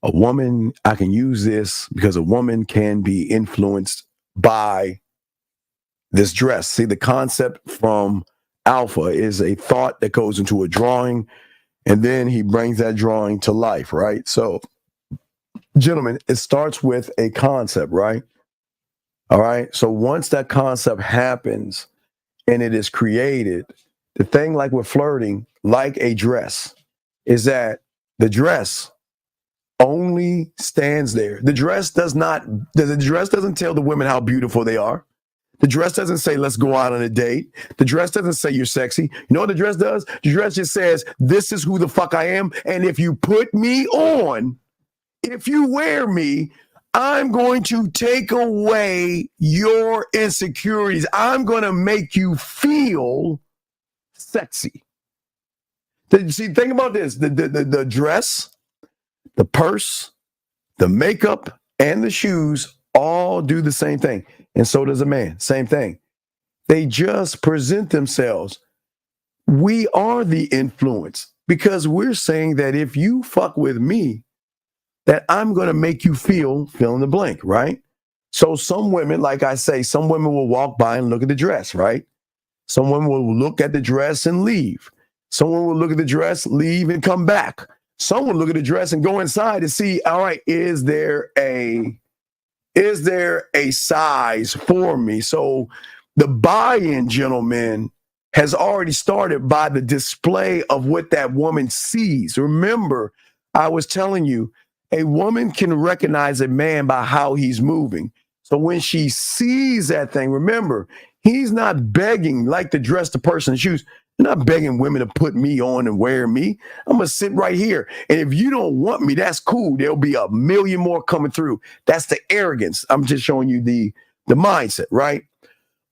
A woman, I can use this because a woman can be influenced by this dress. See, the concept from Alpha is a thought that goes into a drawing, and then he brings that drawing to life, right? So, gentlemen, it starts with a concept, right? All right. So once that concept happens and it is created, the thing like with flirting, like a dress, is that the dress only stands there. The dress doesn't tell the women how beautiful they are. The dress doesn't say, let's go out on a date. The dress doesn't say you're sexy. You know what the dress does? The dress just says, this is who the fuck I am. And if you put me on, if you wear me, I'm going to take away your insecurities. I'm going to make you feel sexy. See, think about this. The dress, the purse, the makeup, and the shoes all do the same thing. And so does a man. Same thing. They just present themselves. We are the influence because we're saying that if you fuck with me, that I'm going to make you fill in the blank, right? So some women, like I say, some women will walk by and look at the dress, right? Some women will look at the dress and leave. Someone will look at the dress, leave, and come back. Someone will look at the dress and go inside to see, all right, is there a size for me? So the buy-in, gentlemen, has already started by the display of what that woman sees. Remember, I was telling you, a woman can recognize a man by how he's moving. So when she sees that thing, remember, he's not begging like the dress, the person, the shoes. You're not begging women to put me on and wear me. I'm going to sit right here. And if you don't want me, that's cool. There'll be a million more coming through. That's the arrogance. I'm just showing you the mindset, right?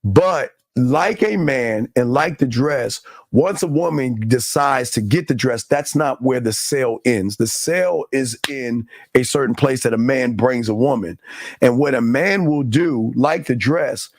But like a man and like the dress, once a woman decides to get the dress, that's not where the sale ends. The sale is in a certain place that a man brings a woman. And what a man will do, like the dress,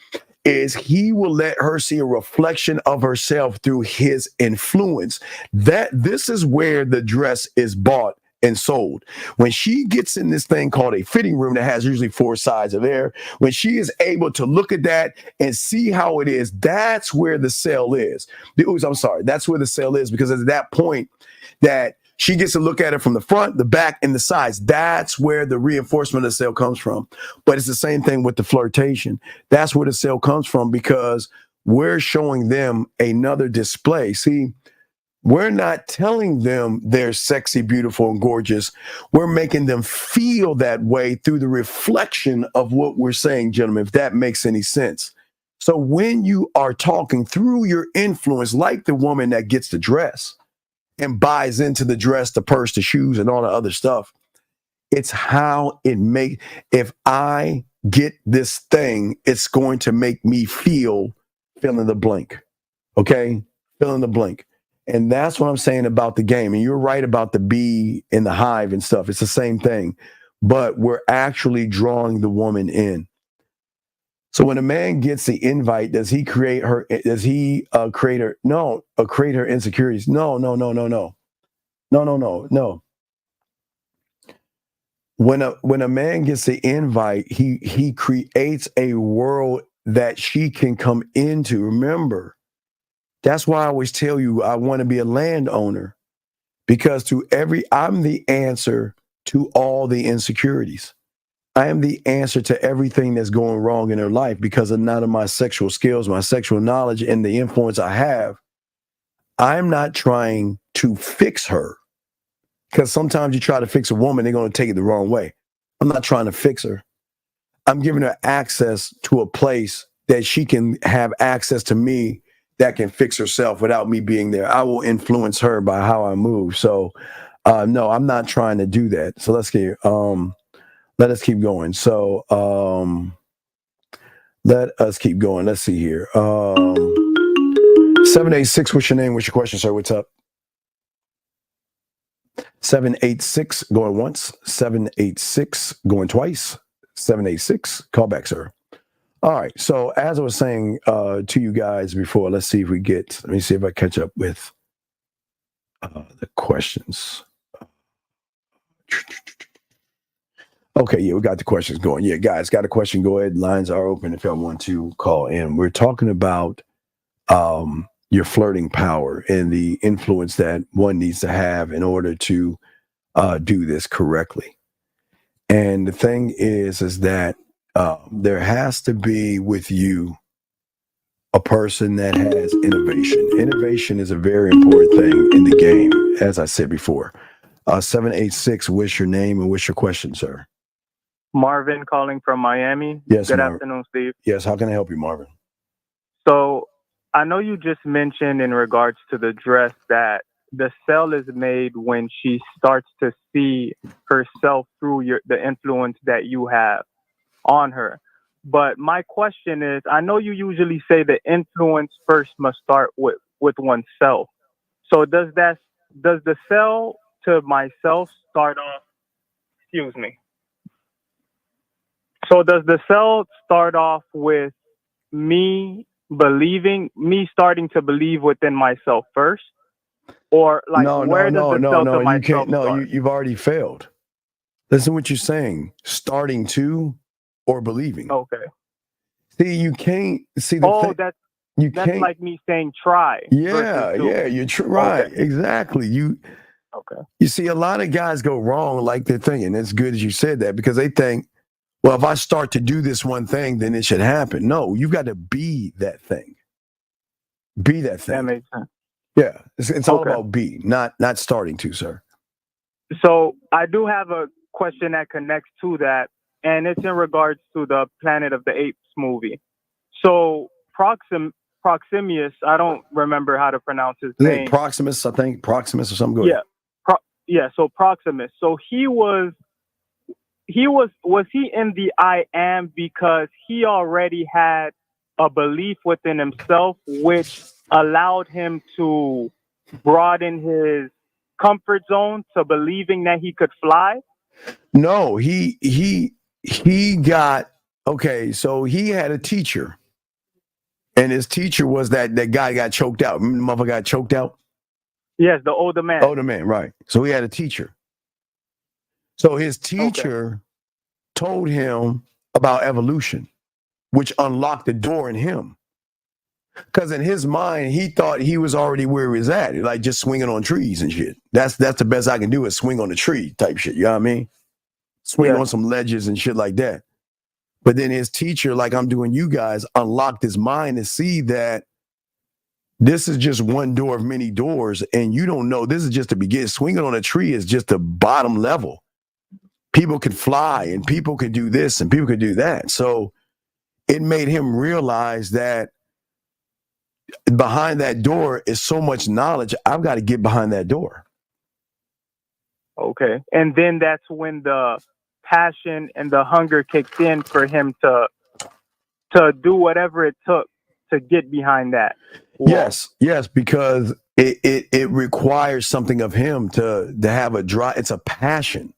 is he will let her see a reflection of herself through his influence. This is where the dress is bought and sold. When she gets in this thing called a fitting room that has usually 4 sides of air, when she is able to look at that and see how it is, that's where the sale is. That's where the sale is, because at that point that she gets to look at it from the front, the back, and the sides. That's where the reinforcement of the sale comes from. But it's the same thing with the flirtation. That's where the sale comes from, because we're showing them another display. See, we're not telling them they're sexy, beautiful, and gorgeous. We're making them feel that way through the reflection of what we're saying, gentlemen, if that makes any sense. So when you are talking through your influence, like the woman that gets the dress and buys into the dress, the purse, the shoes, and all the other stuff, it's how it makes, if I get this thing, it's going to make me fill in the blank. Okay? Fill in the blank. And that's what I'm saying about the game. And you're right about the bee in the hive and stuff. It's the same thing, but we're actually drawing the woman in. So when a man gets the invite, does he create her? Does he create her? No, create her insecurities. No. When a man gets the invite, he creates a world that she can come into. Remember, that's why I always tell you I want to be a landowner, because I'm the answer to all the insecurities. I am the answer to everything that's going wrong in her life because of none of my sexual skills, my sexual knowledge, and the influence I have. I'm not trying to fix her, because sometimes you try to fix a woman, they're going to take it the wrong way. I'm not trying to fix her. I'm giving her access to a place that she can have access to me that can fix herself without me being there. I will influence her by how I move. So, no, I'm not trying to do that. So let us keep going. So let us keep going. Let's see here. 786, what's your name? What's your question, sir? What's up? 786, going once. 786, going twice. 786, call back, sir. All right. So as I was saying to you guys before, let me see if I catch up with the questions. Okay, yeah, we got the questions going. Yeah, guys, got a question? Go ahead. Lines are open if y'all want to call in. We're talking about your flirting power and the influence that one needs to have in order to do this correctly. And the thing is that there has to be with you a person that has innovation. Innovation is a very important thing in the game, as I said before. 786, what's your name and what's your question, sir? Marvin calling from Miami. Yes, Good afternoon, Steve. Yes, how can I help you, Marvin? So I know you just mentioned in regards to the dress that the sell is made when she starts to see herself through the influence that you have on her. But my question is, I know you usually say the influence first must start with oneself. So does the sell to myself start off, excuse me. So does the sell start off with me starting to believe within myself first? Or like, where does the sell to myself you can't. No, start? you've already failed. Listen to what you're saying. Starting to or believing. Okay. See, you can't see that's like me saying try. Yeah, you're right. Okay. Exactly. You see, a lot of guys go wrong like they're thinking. It's good as you said that, because they think, well, if I start to do this one thing, then it should happen. No, you've got to be that thing. Be that thing. That makes sense. Yeah, it's all about be, not starting to, sir. So I do have a question that connects to that, and it's in regards to the Planet of the Apes movie. So Proximius, I don't remember how to pronounce his name. Proximus, I think. Proximus or something. Go ahead. So Proximus. So was he in the I am because he already had a belief within himself which allowed him to broaden his comfort zone to believing that he could fly? No, he got, okay, so he had a teacher. And his teacher was that guy got choked out. Remember the motherfucker got choked out? Yes, the older man. Older man, right. So he had a teacher. So his teacher told him about evolution, which unlocked the door in him. Because in his mind, he thought he was already where he was at, like just swinging on trees and shit. That's the best I can do is swing on a tree type shit. You know what I mean? Swing on some ledges and shit like that. But then his teacher, like I'm doing you guys, unlocked his mind to see that this is just one door of many doors, and you don't know. This is just the beginning. Swinging on a tree is just the bottom level. People can fly, and people can do this, and people can do that. So it made him realize that behind that door is so much knowledge. I've got to get behind that door. Okay. And then that's when the passion and the hunger kicked in for him to do whatever it took to get behind that. Yes, because it requires something of him to have a drive. It's a passion.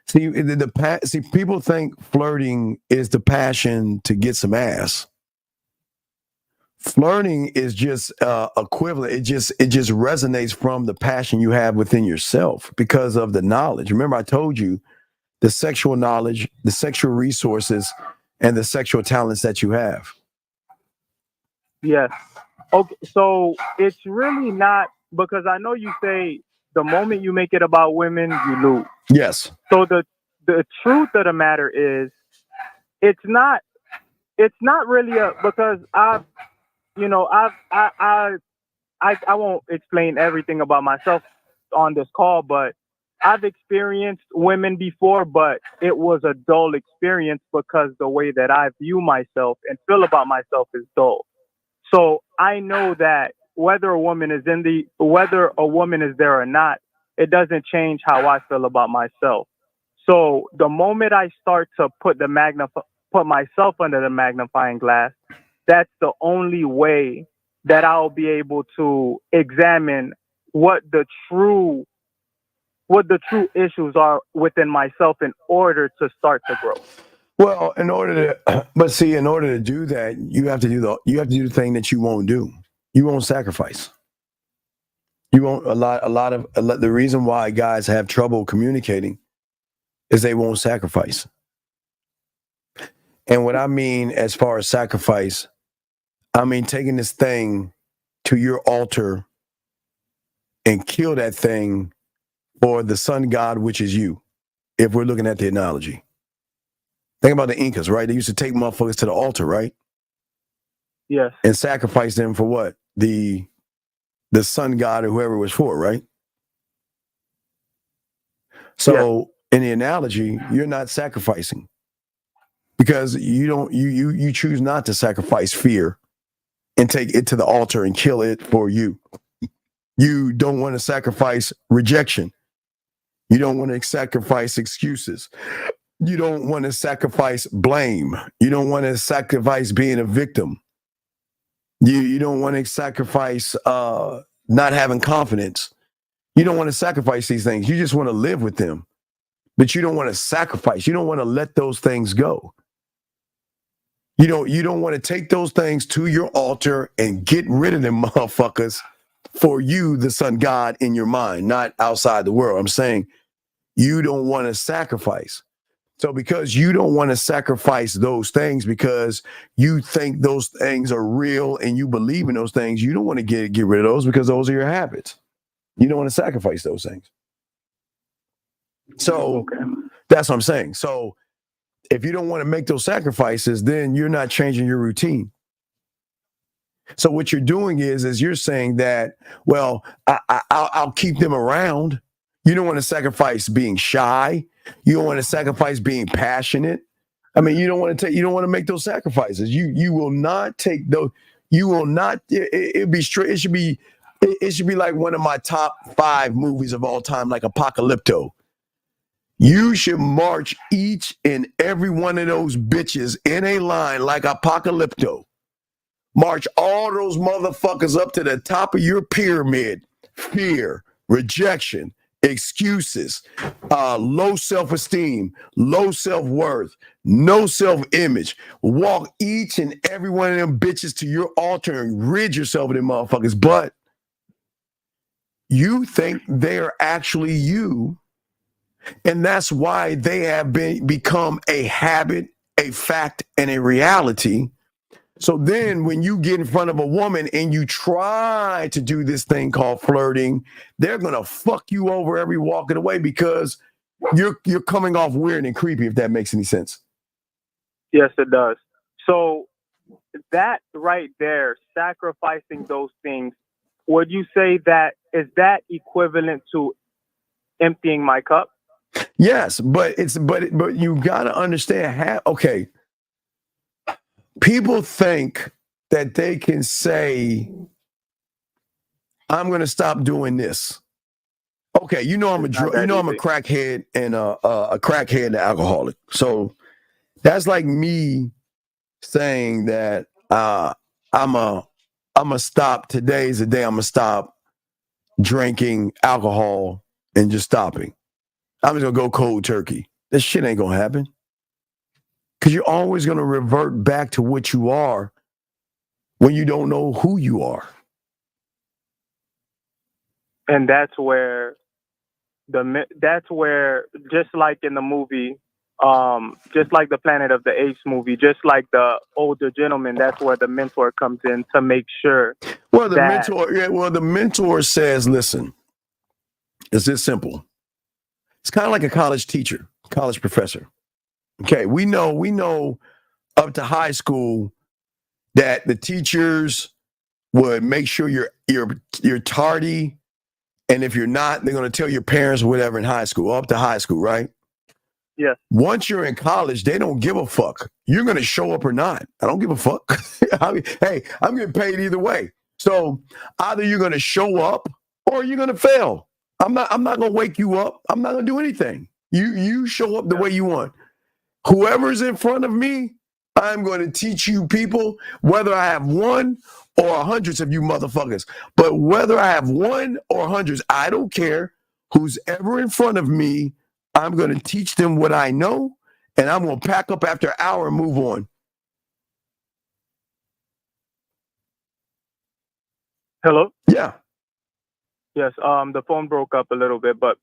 See, people think flirting is the passion to get some ass. Flirting is just equivalent. It just resonates from the passion you have within yourself because of the knowledge. Remember, I told you the sexual knowledge, the sexual resources, and the sexual talents that you have. Yes. Okay. So it's really not, because I know you say the moment you make it about women, you lose. Yes. So the truth of the matter is, it's not really because I won't explain everything about myself on this call, but I've experienced women before, but it was a dull experience because the way that I view myself and feel about myself is dull. So I know that whether a woman is there or not, it doesn't change how I feel about myself. So the moment I start to put myself under the magnifying glass, that's the only way that I'll be able to examine what the true issues are within myself in order to start to grow. Well, in order to do that, you have to do the thing that you won't do. You won't sacrifice. You won't. The reason why guys have trouble communicating is they won't sacrifice. And what I mean as far as sacrifice, I mean taking this thing to your altar and kill that thing for the sun god, which is you. If we're looking at the analogy. Think about the Incas, right? They used to take motherfuckers to the altar, right? Yes. And sacrifice them for what? The sun god or whoever it was for, right? So in the analogy, you're not sacrificing because you choose not to sacrifice fear and take it to the altar and kill it for you. You don't want to sacrifice rejection. You don't want to sacrifice excuses. You don't want to sacrifice blame. You don't want to sacrifice being a victim. You don't want to sacrifice not having confidence. You don't want to sacrifice these things. You just want to live with them. But you don't want to sacrifice. You don't want to let those things go. You don't want to take those things to your altar and get rid of them motherfuckers for you, the sun god, in your mind, not outside the world. I'm saying you don't want to sacrifice. So because you don't want to sacrifice those things because you think those things are real and you believe in those things, you don't want to get rid of those because those are your habits. You don't want to sacrifice those things. So that's what I'm saying. So if you don't want to make those sacrifices, then you're not changing your routine. So what you're doing is you're saying that, well, I'll keep them around. You don't want to sacrifice being shy. You don't want to sacrifice being passionate. I mean, you don't want to make those sacrifices. You will not take those. You will not. It'd be straight. It should be like one of my top 5 movies of all time, like Apocalypto. You should march each and every one of those bitches in a line like Apocalypto. March all those motherfuckers up to the top of your pyramid. Fear, rejection, excuses, low self-esteem, low self-worth, no self-image. Walk each and every one of them bitches to your altar and rid yourself of them motherfuckers. But you think they're actually you. And that's why they have become a habit, a fact, and a reality. So then when you get in front of a woman and you try to do this thing called flirting, they're going to fuck you over every walk of the way because you're coming off weird and creepy, if that makes any sense. Yes, it does. So that right there, sacrificing those things, would you say that is that equivalent to emptying my cup? Yes, but you got to understand okay. People think that they can say, I'm going to stop doing this. Okay, I'm a crackhead and a crackhead and an alcoholic. So that's like me saying that I'm a I'm going to stop. Today's the day I'm going to stop drinking alcohol and just stopping. I'm just going to go cold turkey. This shit ain't going to happen. Because you're always going to revert back to what you are when you don't know who you are. And that's where just like in the movie, just like the Planet of the Apes movie, just like the older gentleman, that's where the mentor comes in to make sure. Well, the mentor says, listen, it's this simple. It's kind of like a college teacher, college professor. Okay, we know up to high school that the teachers would make sure you're tardy, and if you're not, they're going to tell your parents or whatever in high school, up to high school, right? Yeah. Once you're in college, they don't give a fuck. You're going to show up or not. I don't give a fuck. I mean, hey, I'm getting paid either way. So either you're going to show up or you're going to fail. I'm not going to wake you up. I'm not going to do anything. You show up the way you want. Whoever's in front of me, I'm going to teach you people, whether I have one or hundreds of you motherfuckers. But whether I have one or hundreds, I don't care. Who's ever in front of me, I'm going to teach them what I know, and I'm going to pack up after an hour and move on. Hello? Yeah. Yes, the phone broke up a little bit, but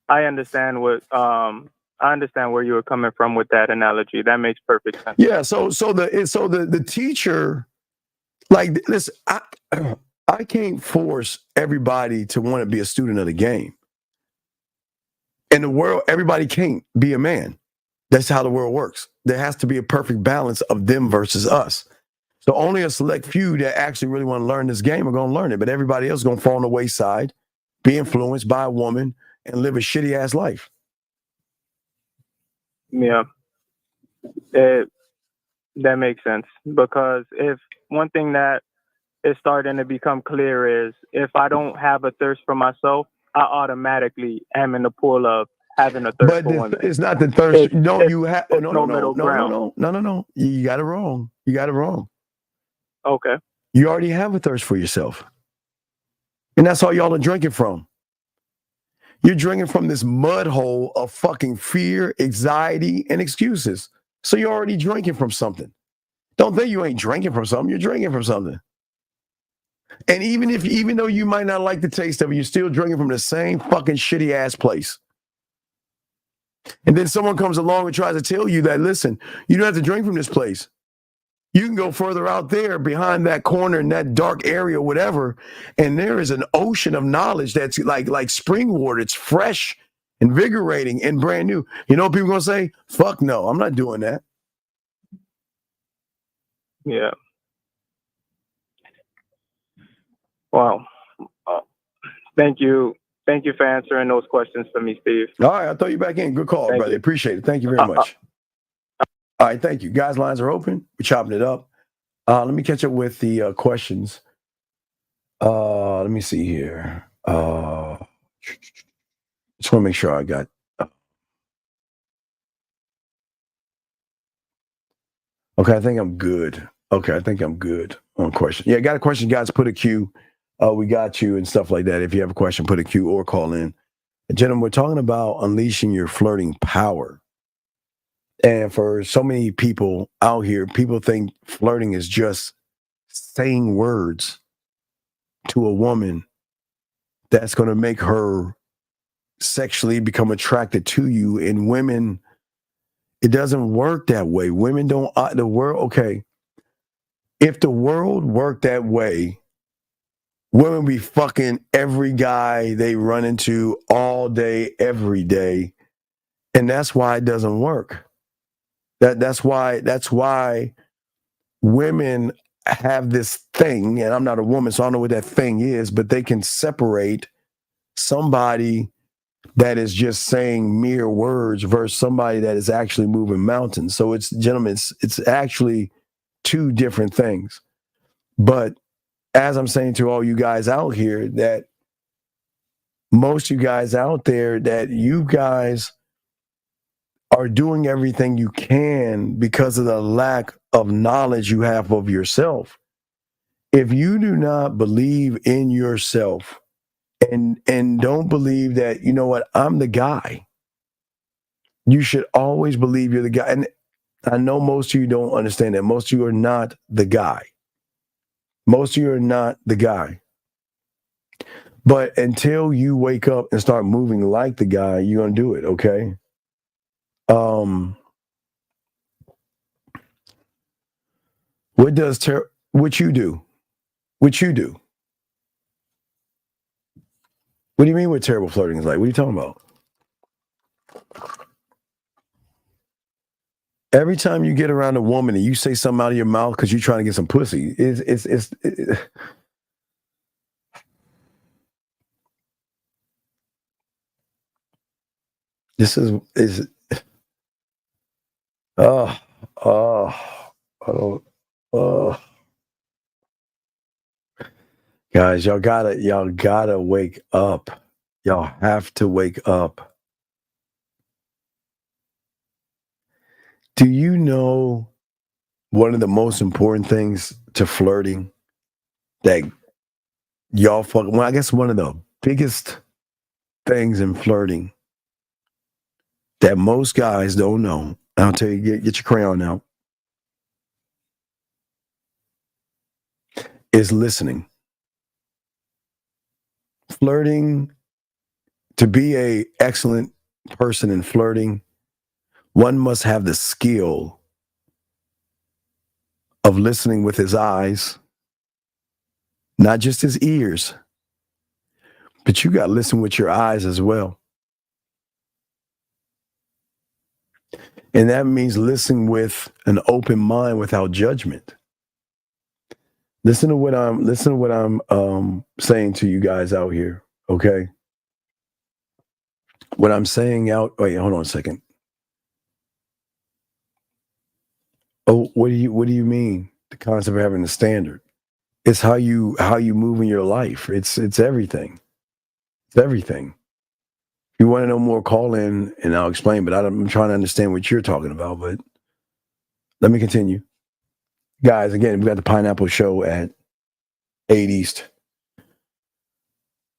I understand where you were coming from with that analogy. That makes perfect sense. Yeah, so the teacher, like, listen, I can't force everybody to want to be a student of the game. In the world, everybody can't be a man. That's how the world works. There has to be a perfect balance of them versus us. So only a select few that actually really want to learn this game are going to learn it, but everybody else is going to fall on the wayside, be influenced by a woman, and live a shitty ass life. Yeah, that makes sense, because if one thing that is starting to become clear is if I don't have a thirst for myself, I automatically am in the pool of having a thirst for women. It's not the thirst. No. You got it wrong. You got it wrong. Okay. You already have a thirst for yourself. And that's all y'all are drinking from. You're drinking from this mud hole of fucking fear, anxiety, and excuses. So you're already drinking from something. Don't think you ain't drinking from something. You're drinking from something. And even though you might not like the taste of it, you're still drinking from the same fucking shitty ass place. And then someone comes along and tries to tell you that, listen, you don't have to drink from this place. You can go further out there behind that corner in that dark area, whatever, and there is an ocean of knowledge that's like spring water. It's fresh, invigorating, and brand new. You know what people are going to say? Fuck no, I'm not doing that. Yeah. Wow. Thank you. Thank you for answering those questions for me, Steve. All right, I'll throw you back in. Good call, brother. Appreciate it. Thank you very much. All right, thank you. Guys, lines are open. We're chopping it up. Let me catch up with the questions. Let me see here. Just want to make sure I got. Okay, I think I'm good. On question. Yeah, got a question, guys, put a Q. We got you and stuff like that. If you have a question, put a Q or call in. Gentlemen, we're talking about unleashing your flirting power. And for so many people out here, people think flirting is just saying words to a woman that's going to make her sexually become attracted to you. And women, it doesn't work that way. Women don't, the world, okay. If the world worked that way, women be fucking every guy they run into all day, every day. And that's why it doesn't work. That's why women have this thing, and I'm not a woman, so I don't know what that thing is, but they can separate somebody that is just saying mere words versus somebody that is actually moving mountains. So it's, gentlemen, it's actually two different things. But as I'm saying to all you guys out here, that most of you guys out there, that you guys are doing everything you can because of the lack of knowledge you have of yourself. If you do not believe in yourself and don't believe that, you know what, I'm the guy, you should always believe you're the guy. And I know most of you don't understand that. Most of you are not the guy. Most of you are not the guy. But until you wake up and start moving like the guy, you're going to do it, okay? What you do? What you do? What do you mean what terrible flirting is like? What are you talking about? Every time you get around a woman and you say something out of your mouth because you're trying to get some pussy, this is oh I don't guys, y'all gotta wake up. Y'all have to wake up. Do you know one of the most important things to flirting that I guess one of the biggest things in flirting that most guys don't know. I'll tell you, get your crayon out. Is listening. Flirting, to be an excellent person in flirting, one must have the skill of listening with his eyes, not just his ears, but you got to listen with your eyes as well. And that means listen with an open mind without judgment. Listen to what I'm saying to you guys out here, okay? What I'm saying out. Wait, hold on a second. Oh, what do you mean? The concept of having a standard. It's how you move in your life. It's everything. It's everything. If you want to know more, call in and I'll explain. But I'm trying to understand what you're talking about. But let me continue, guys. Again, we got the Pineapple Show at 8 East.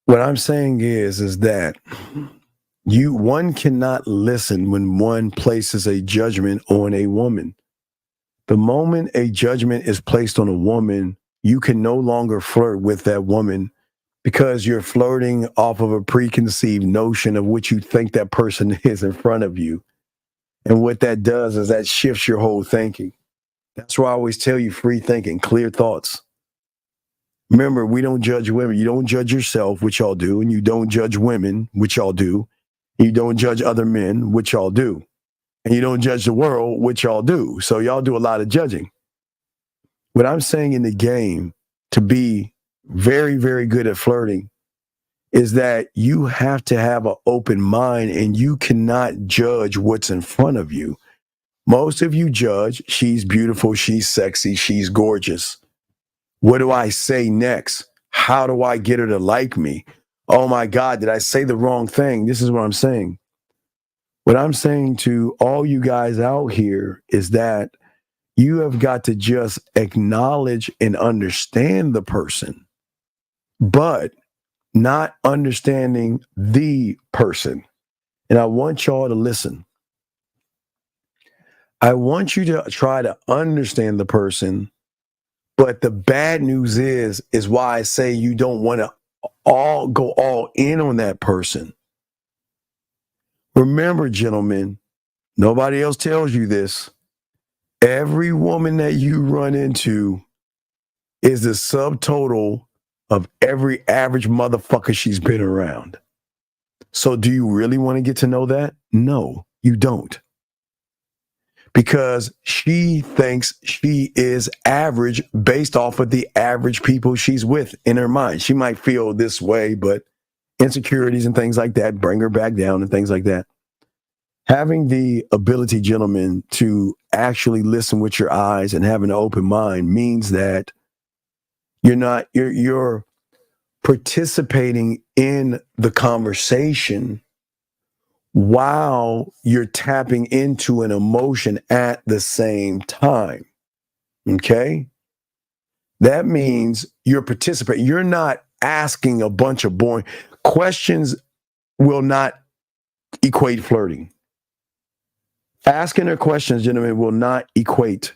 What I'm saying is that one cannot listen when one places a judgment on a woman. The moment a judgment is placed on a woman, you can no longer flirt with that woman because you're flirting off of a preconceived notion of what you think that person is in front of you. And what that does is that shifts your whole thinking. That's why I always tell you free thinking, clear thoughts. Remember, we don't judge women. You don't judge yourself, which y'all do, and you don't judge women, which y'all do. You don't judge other men, which y'all do. And you don't judge the world, which y'all do. So y'all do a lot of judging. What I'm saying in the game to be very, very good at flirting is that you have to have an open mind and you cannot judge what's in front of you. Most of you judge, she's beautiful, she's sexy, she's gorgeous. What do I say next? How do I get her to like me? Oh my God, did I say the wrong thing? This is what I'm saying. What I'm saying to all you guys out here is that you have got to just acknowledge and understand the person, but not understanding the person. And I want y'all to listen. I want you to try to understand the person, but the bad news is why I say you don't want to go all in on that person. Remember, gentlemen, nobody else tells you this. Every woman that you run into is the subtotal of every average motherfucker she's been around. So do you really want to get to know that? No, you don't. Because she thinks she is average based off of the average people she's with in her mind. She might feel this way, but insecurities and things like that bring her back down and things like that. Having the ability, gentlemen, to actually listen with your eyes and have an open mind means that you're participating in the conversation while you're tapping into an emotion at the same time. Okay? That means you're participating. You're not asking a bunch of boring questions. Will not equate flirting. Asking her questions, gentlemen, will not equate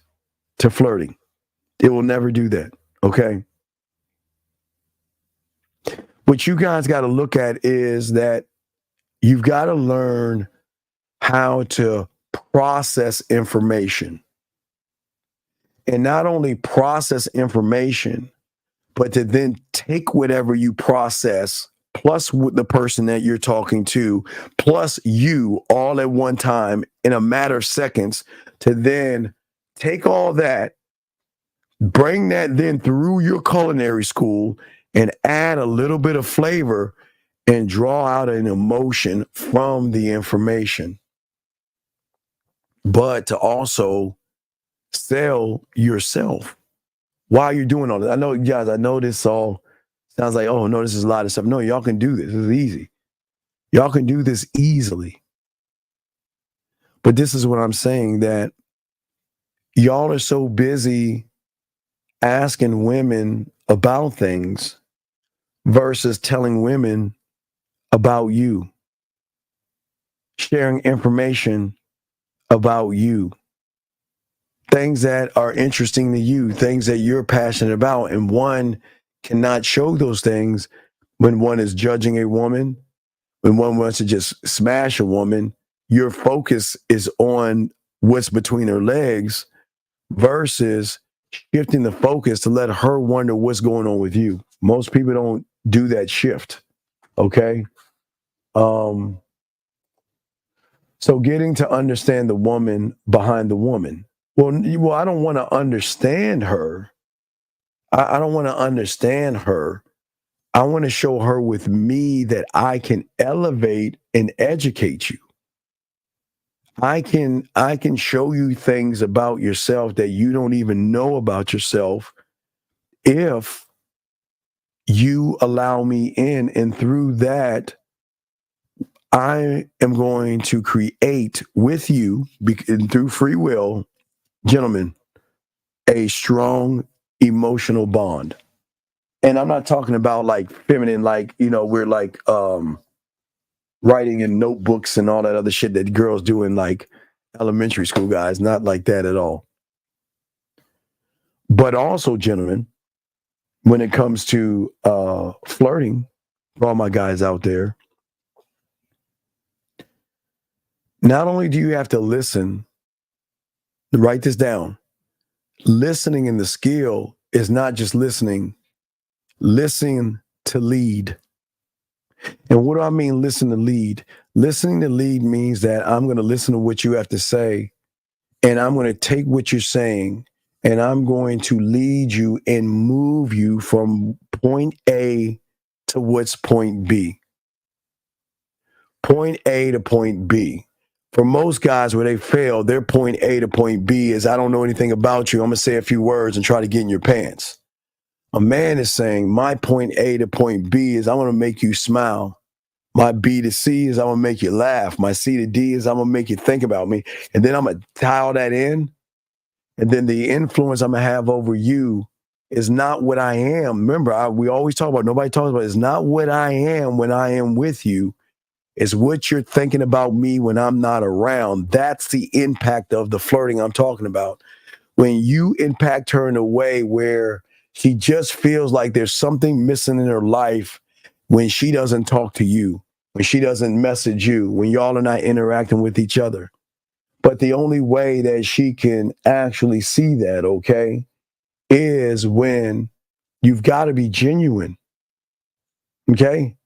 to flirting. It will never do that. Okay. What you guys got to look at is that you've got to learn how to process information. And not only process information, but to then take whatever you process, plus with the person that you're talking to, plus you all at one time in a matter of seconds, to then take all that, bring that then through your culinary school and add a little bit of flavor and draw out an emotion from the information. But to also sell yourself while you're doing all that. I know, guys, I know this all sounds like, oh, no, this is a lot of stuff. No, y'all can do this. This is easy. Y'all can do this easily. But this is what I'm saying, that y'all are so busy asking women about things versus telling women about you, sharing information about you, things that are interesting to you, things that you're passionate about. And one cannot show those things when one is judging a woman, when one wants to just smash a woman. Your focus is on what's between her legs versus shifting the focus to let her wonder what's going on with you. Most people don't do that shift. Okay. So getting to understand the woman behind the woman. Well, I don't want to understand her. I don't want to understand her. I want to show her with me that I can elevate and educate you. I can show you things about yourself that you don't even know about yourself if you allow me in. And through that, I am going to create with you, through free will, gentlemen, a strong emotional bond. And I'm not talking about like feminine, like, we're like writing in notebooks and all that other shit that girls do in like elementary school, guys. Not like that at all. But also, gentlemen, when it comes to flirting, for all my guys out there, not only do you have to listen, write this down. Listening in the skill is not just listening. Listen to lead. And what do I mean listen to lead? Listening to lead means that I'm going to listen to what you have to say, and I'm going to take what you're saying, and I'm going to lead you and move you from point A to what's point B. Point A to point B. For most guys, where they fail, their point A to point B is, I don't know anything about you. I'm going to say a few words and try to get in your pants. A man is saying, my point A to point B is, I want to make you smile. My B to C is, I'm going to make you laugh. My C to D is, I'm going to make you think about me. And then I'm going to tie all that in. And then the influence I'm going to have over you is not what I am. Remember, we always talk about, nobody talks about, it's not what I am when I am with you. It's what you're thinking about me when I'm not around. That's the impact of the flirting I'm talking about. When you impact her in a way where she just feels like there's something missing in her life when she doesn't talk to you, when she doesn't message you, when y'all are not interacting with each other. But the only way that she can actually see that, okay, is when you've got to be genuine. Okay?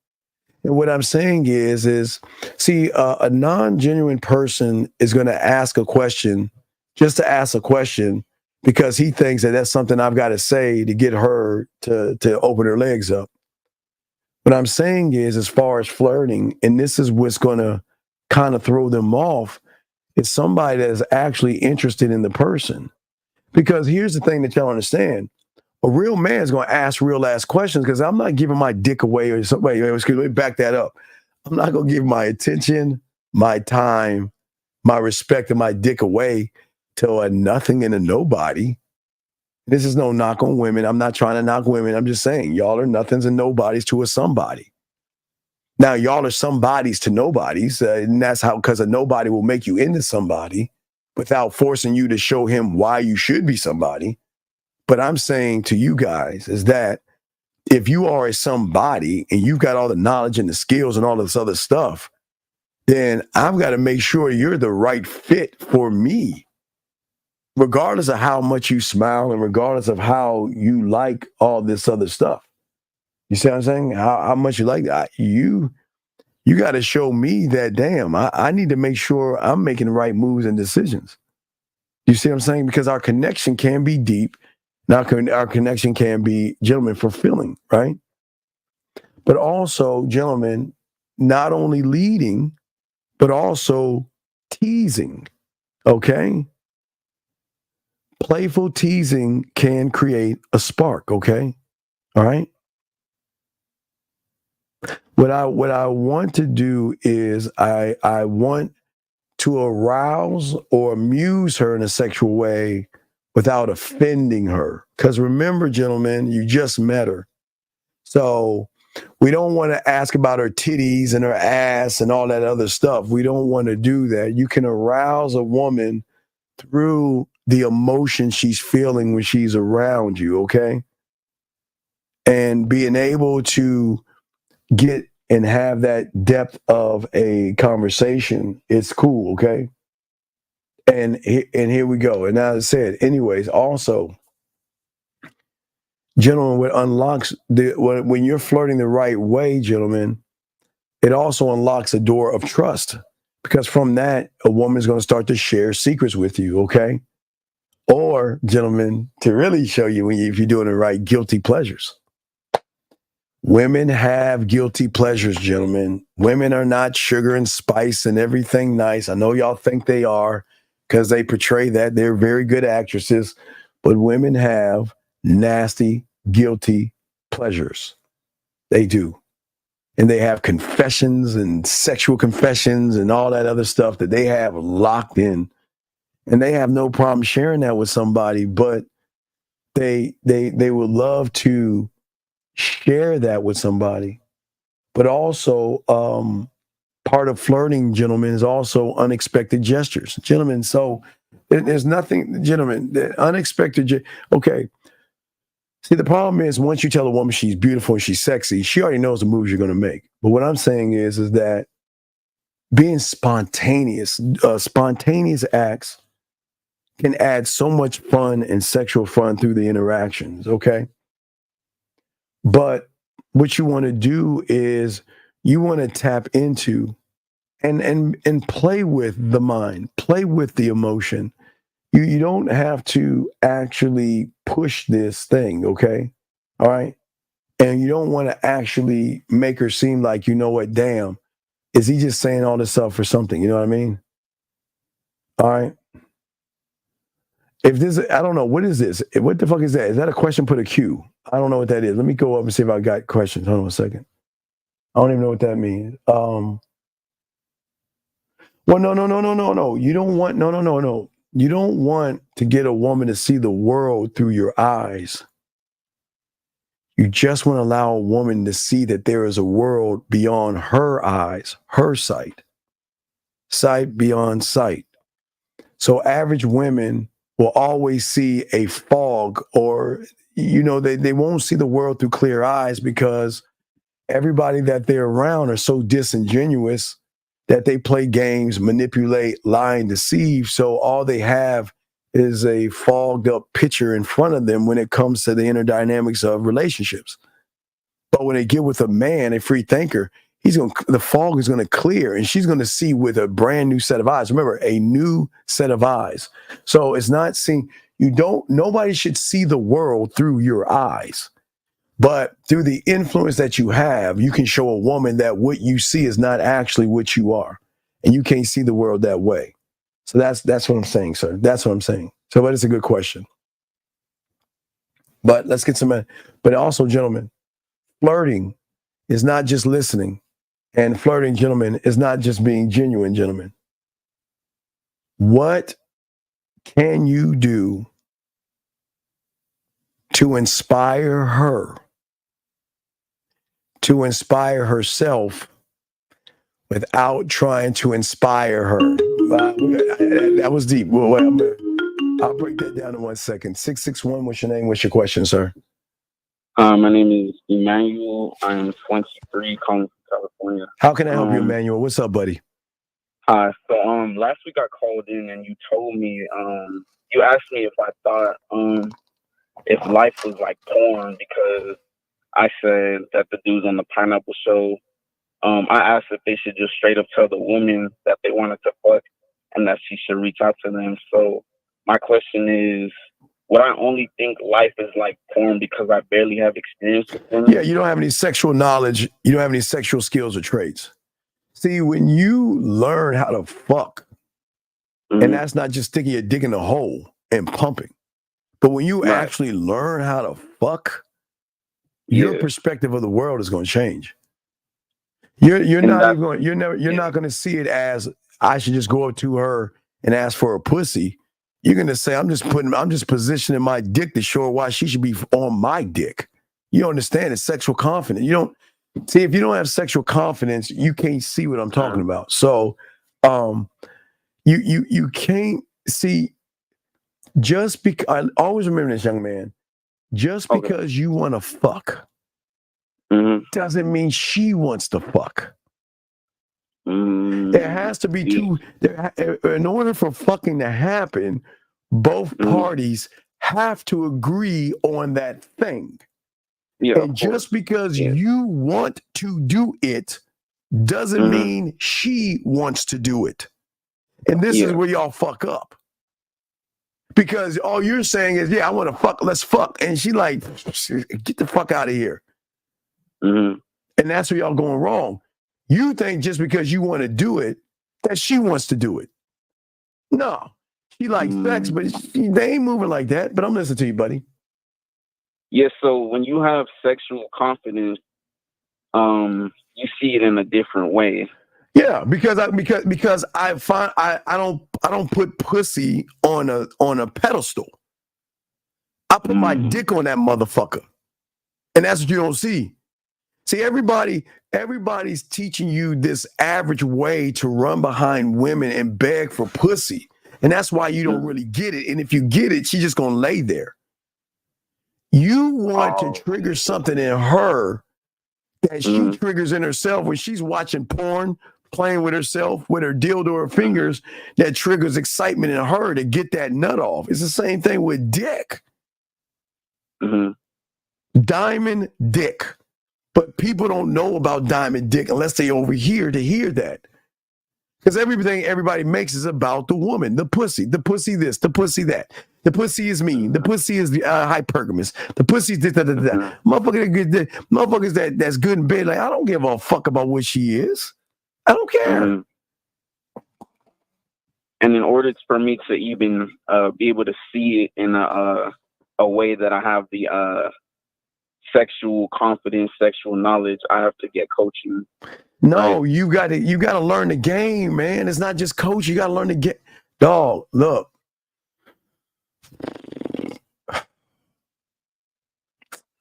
And what I'm saying is see, a non-genuine person is going to ask a question just to ask a question because he thinks that that's something I've got to say to get her to open her legs up. What I'm saying is, as far as flirting, and this is what's going to kind of throw them off, is somebody that is actually interested in the person. Because here's the thing that y'all understand. A real man is going to ask real ass questions, because I'm not giving my dick away or something. Wait, excuse me, back that up. I'm not going to give my attention, my time, my respect, and my dick away to a nothing and a nobody. This is no knock on women. I'm not trying to knock women. I'm just saying y'all are nothings and nobodies to a somebody. Now, y'all are somebodies to nobodies, and that's how, because a nobody will make you into somebody without forcing you to show him why you should be somebody. But I'm saying to you guys is that if you are a somebody and you've got all the knowledge and the skills and all this other stuff, then I've got to make sure you're the right fit for me, regardless of how much you smile and regardless of how you like all this other stuff. You see what I'm saying? How much you like that. You got to show me that, damn, I need to make sure I'm making the right moves and decisions. You see what I'm saying? Because our connection can be deep. Now, our connection can be, gentlemen, fulfilling, right? But also, gentlemen, not only leading, but also teasing, okay? Playful teasing can create a spark, okay? All right? What I want to do is I want to arouse or amuse her in a sexual way without offending her. Because remember, gentlemen, you just met her. So we don't want to ask about her titties and her ass and all that other stuff. We don't want to do that. You can arouse a woman through the emotion she's feeling when she's around you, okay? And being able to get and have that depth of a conversation, it's cool, okay? And here we go. And as I said, anyways, also, gentlemen, what unlocks when you're flirting the right way, gentlemen, it also unlocks a door of trust, because from that, a woman is going to start to share secrets with you, okay? Or, gentlemen, to really show you if you're doing it right, guilty pleasures. Women have guilty pleasures, gentlemen. Women are not sugar and spice and everything nice. I know y'all think they are because they portray that. They're very good actresses. But women have nasty, guilty pleasures. They do. And they have confessions and sexual confessions and all that other stuff that they have locked in. And they have no problem sharing that with somebody, but they would love to share that with somebody. But also, part of flirting, gentlemen, is also unexpected gestures. Gentlemen, so there's nothing, gentlemen, unexpected. Okay. See, the problem is once you tell a woman she's beautiful and she's sexy, she already knows the moves you're going to make. But what I'm saying is that being spontaneous acts can add so much fun and sexual fun through the interactions, okay? But what you want to do is you want to tap into and play with the mind, play with the emotion. You don't have to actually push this thing, okay? All right? And you don't want to actually make her seem like, you know what, damn, is he just saying all this stuff for something? You know what I mean? All right? If this, I don't know, what is this? What the fuck is that? Is that a question? Put a Q. I don't know what that is. Let me go up and see if I got questions. Hold on a second. I don't even know what that means. Well, no. You don't want, no. You don't want to get a woman to see the world through your eyes. You just want to allow a woman to see that there is a world beyond her eyes, her sight. Sight beyond sight. So average women will always see a fog, or, they won't see the world through clear eyes because everybody that they're around are so disingenuous that they play games, manipulate, lie, and deceive. So all they have is a fogged up picture in front of them when it comes to the inner dynamics of relationships. But when they get with a man, a free thinker, the fog is going to clear and she's going to see with a brand new set of eyes. Remember, a new set of eyes. So it's not seeing, nobody should see the world through your eyes. But through the influence that you have, you can show a woman that what you see is not actually what you are. And you can't see the world that way. So that's what I'm saying, sir. That's what I'm saying. So, but it's a good question. But let's get but also, gentlemen, flirting is not just listening. And flirting, gentlemen, is not just being genuine, gentlemen. What can you do to inspire her, to inspire herself without trying to inspire her. That was deep. Well, I'll break that down in 1 second. 661, what's your name? What's your question, sir? My name is Emmanuel. I'm 23, calling from California. How can I help you, Emmanuel? What's up, buddy? Hi. So last week I called in and you told me, you asked me if I thought if life was like porn, because I said that the dudes on the Pineapple Show, I asked if they should just straight up tell the woman that they wanted to fuck and that she should reach out to them. So my question is, would I only think life is like porn because I barely have experience with them? Yeah, you don't have any sexual knowledge. You don't have any sexual skills or traits. See, when you learn how to fuck, and that's not just sticking your dick in a hole and pumping, but when you actually learn how to fuck, your perspective of the world is going to change. You're not going to see it as I should just go up to her and ask for a pussy. You're going to say, I'm just positioning my dick to show her why she should be on my dick. You understand? It's sexual confidence. You don't see, if you don't have sexual confidence, you can't see what I'm talking about. So, you can't see, just because, I always remember this, young man, just because you want to fuck doesn't mean she wants to fuck. There has to be two. In order for fucking to happen, both parties have to agree on that thing. Yeah, and just because you want to do it doesn't mean she wants to do it. And this is where y'all fuck up. Because all you're saying is, I want to fuck, let's fuck. And she like, get the fuck out of here. And that's where y'all going wrong. You think just because you want to do it, that she wants to do it. No. She likes sex, but they ain't moving like that. But I'm listening to you, buddy. Yeah, so when you have sexual confidence, you see it in a different way. Yeah, because I find I don't put pussy on a pedestal. I put my dick on that motherfucker. And that's what you don't see. See, everybody's teaching you this average way to run behind women and beg for pussy. And that's why you don't really get it. And if you get it, she's just going to lay there. You want to trigger something in her that she triggers in herself when she's watching porn, playing with herself, with her dildo or fingers, that triggers excitement in her to get that nut off. It's the same thing with dick. Diamond dick. But people don't know about diamond dick unless they over here to hear that. Because everything everybody makes is about the woman, the pussy this, the pussy that. The pussy is mean. The pussy is hypergamous. The pussy is this, that. Motherfuckers that's good in bed. Like, I don't give a fuck about what she is. I don't care. And in order for me to even be able to see it in a way that I have the sexual confidence, sexual knowledge, I have to get coaching. No, you got to learn the game, man. It's not just coach. You got to learn to get. Dog, look. I'm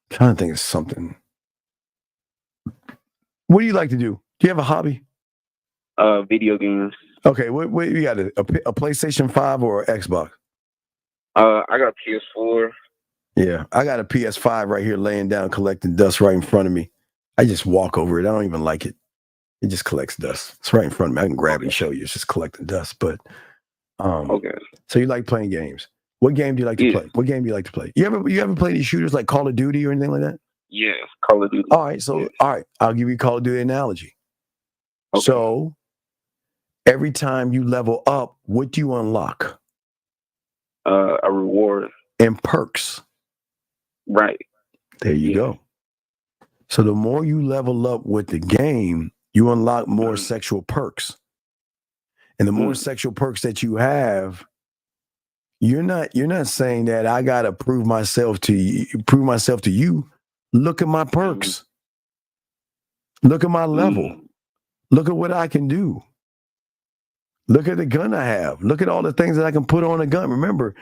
trying to think of something. What do you like to do? Do you have a hobby? Video games. Okay, what you got? A PlayStation 5 or an Xbox? I got a PS4. Yeah, I got a PS5 right here laying down, collecting dust right in front of me. I just walk over it. I don't even like it. It just collects dust. It's right in front of me. I can grab it and show you. It's just collecting dust. But so you like playing games? What game do you like to play? What game do you like to play? You ever play any shooters like Call of Duty or anything like that? Yeah, Call of Duty. All right. I'll give you a Call of Duty analogy. Okay. So every time you level up, what do you unlock? A reward and perks. Right. There you go. So the more you level up with the game, you unlock more sexual perks. And the more sexual perks that you have, you're not saying that I gotta prove myself to you. Look at my perks. Look at my level. Look at what I can do. Look at the gun I have. Look at all the things that I can put on a gun. Remember,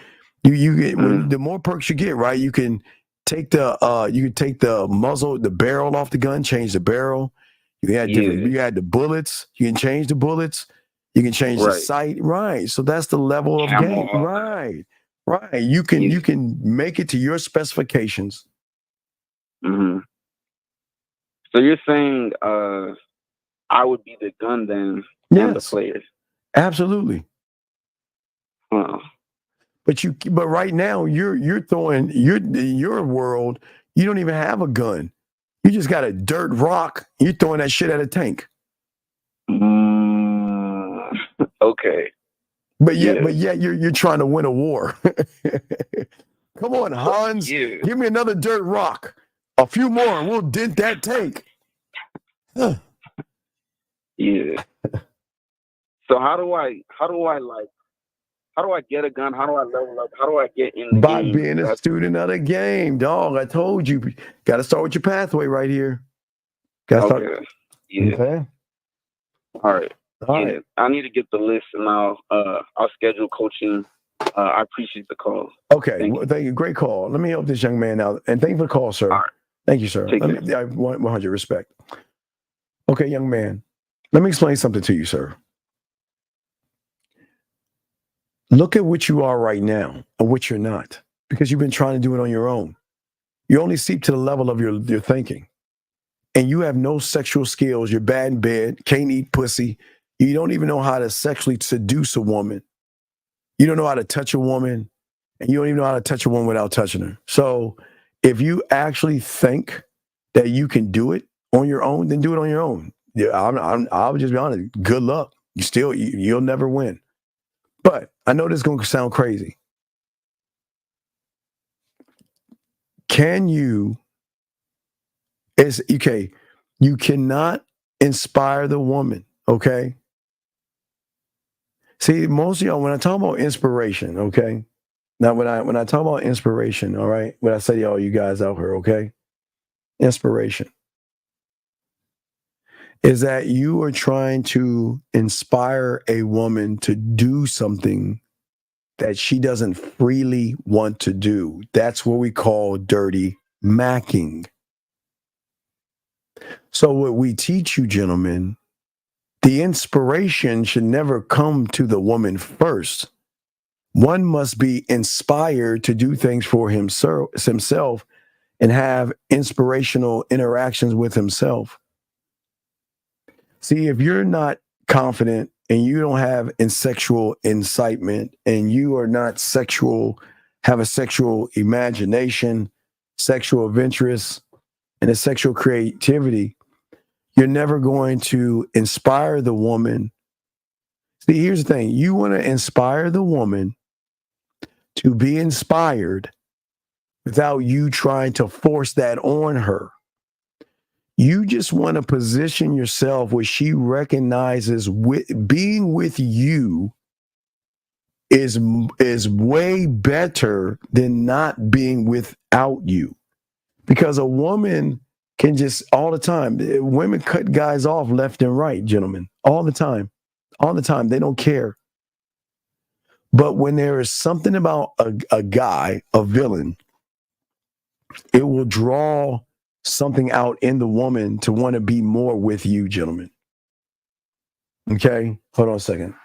you get the more perks you get, right? You can take the muzzle, the barrel off the gun, change the barrel. You had you had the bullets. You can change the bullets. You can change the sight. Right. So that's the level of game. Right. Right. You can make it to your specifications. Mm-hmm. So you're saying I would be the gun then and the players. Absolutely. Huh. But right now you're throwing your world, you don't even have a gun. You just got a dirt rock. You're throwing that shit at a tank. Okay. But yet you're trying to win a war. Come on, Hans. Yeah. Give me another dirt rock. A few more and we'll dent that tank. Yeah. So how do I get a gun? How do I level up? How do I get in the By game? being a student of the game, dog. I told you. Got to start with your pathway right here. Got to start. Yeah. Okay. All right. I need to get the list and I'll schedule coaching. I appreciate the call. Okay. Thank you. Great call. Let me help this young man out. And thank you for the call, sir. All right. Thank you, sir. I want 100 respect. Okay, young man. Let me explain something to you, sir. Look at what you are right now and what you're not, because you've been trying to do it on your own. You only seep to the level of your thinking. And you have no sexual skills. You're bad in bed, can't eat pussy. You don't even know how to sexually seduce a woman. You don't know how to touch a woman, and you don't even know how to touch a woman without touching her. So if you actually think that you can do it on your own, then do it on your own. Yeah, I'll just be honest. Good luck. You'll never win. But I know this is going to sound crazy. You cannot inspire the woman, okay? See, most of y'all, when I talk about inspiration, okay? Now, when I talk about inspiration, all right, when I say to all you guys out here, okay? Inspiration is that you are trying to inspire a woman to do something that she doesn't freely want to do. That's what we call dirty macking. So what we teach you, gentlemen, the inspiration should never come to the woman first. One must be inspired to do things for himself and have inspirational interactions with himself. See, if you're not confident and you don't have sexual incitement and you are not have a sexual imagination, sexual adventurous, and a sexual creativity, you're never going to inspire the woman. See, here's the thing. You want to inspire the woman to be inspired without you trying to force that on her. You just want to position yourself where she recognizes being with you is way better than not being without you. Because a woman can just all the time, women cut guys off left and right, gentlemen, all the time. All the time. They don't care. But when there is something about a guy, a villain, it will draw something out in the woman to want to be more with you, gentlemen. Okay, hold on a second.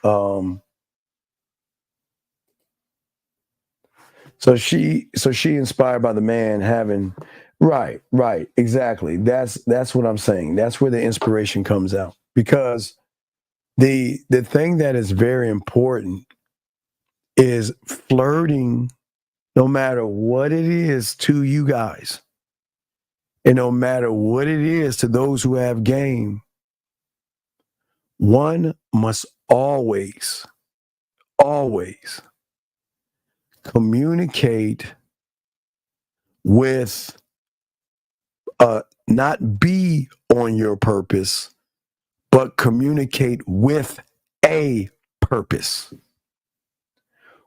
So she inspired by the man having right, exactly. That's what I'm saying. That's where the inspiration comes out, because the thing that is very important is flirting, no matter what it is to you guys. And no matter what it is to those who have game, one must always communicate with, not be on your purpose, but communicate with a purpose.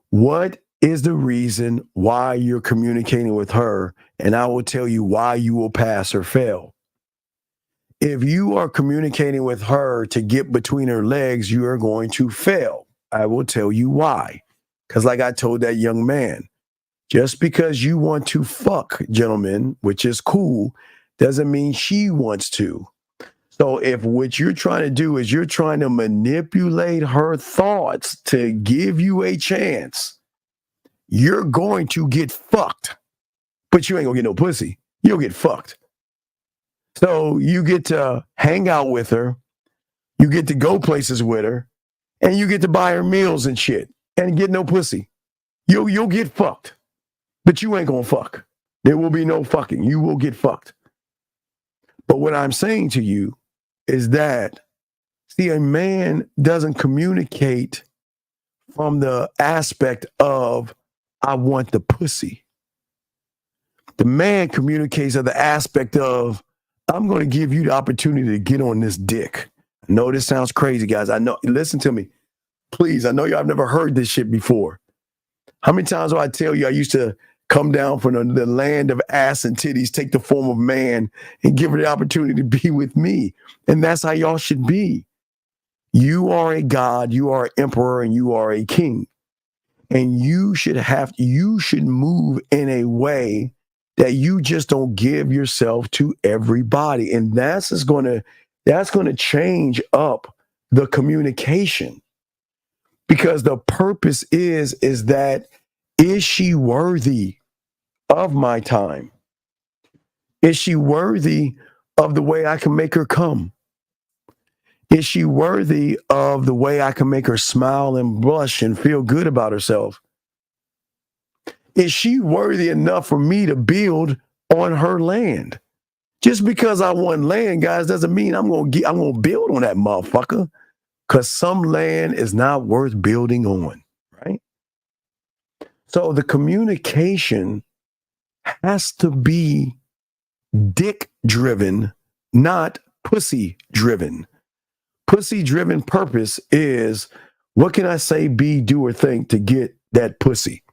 What is the reason why you're communicating with her? And I will tell you why you will pass or fail. If you are communicating with her to get between her legs, you are going to fail. I will tell you why. Because like I told that young man, Just because you want to fuck, gentlemen, which is cool, doesn't mean she wants to. So if what you're trying to do is you're trying to manipulate her thoughts to give you a chance, you're going to get fucked. But you ain't gonna get no pussy. You'll get fucked. So you get to hang out with her, you get to go places with her, and you get to buy her meals and shit and get no pussy. You'll get fucked. But you ain't gonna fuck. There will be no fucking. You will get fucked. But what I'm saying to you is that, see, a man doesn't communicate from the aspect of, I want the pussy. The man communicates of the aspect of, I'm going to give you the opportunity to get on this dick. I know this sounds crazy, guys. I know. Listen to me. Please, I know y'all have never heard this shit before. How many times do I tell you I used to come down from the land of ass and titties, take the form of man, and give her the opportunity to be with me? And that's how y'all should be. You are a god, you are an emperor, and you are a king. And you should move in a way that you just don't give yourself to everybody. And that's going to change up the communication. Because the purpose is that, is she worthy of my time? Is she worthy of the way I can make her come? Is she worthy of the way I can make her smile and blush and feel good about herself? Is she worthy enough for me to build on her land? Just because I want land, guys, doesn't mean I'm gonna build on that motherfucker. Because some land is not worth building on, right? So the communication has to be dick-driven, not pussy-driven. Pussy-driven purpose is, what can I say, be, do, or think to get that pussy?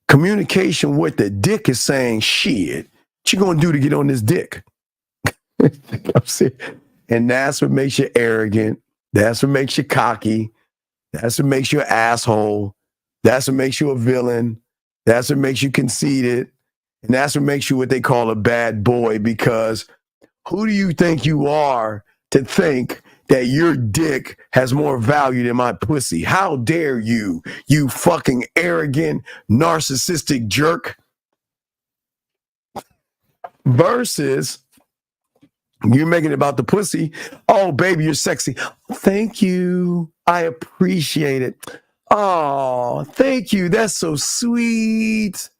Communication with the dick is saying, shit, what you gonna do to get on this dick? I'm saying, and that's what makes you arrogant. That's what makes you cocky. That's what makes you an asshole. That's what makes you a villain. That's what makes you conceited. And that's what makes you what they call a bad boy, because who do you think you are to think that your dick has more value than my pussy? How dare you, you fucking arrogant, narcissistic jerk? Versus you're making it about the pussy. Oh, baby, you're sexy. Thank you. I appreciate it. Oh, thank you. That's so sweet.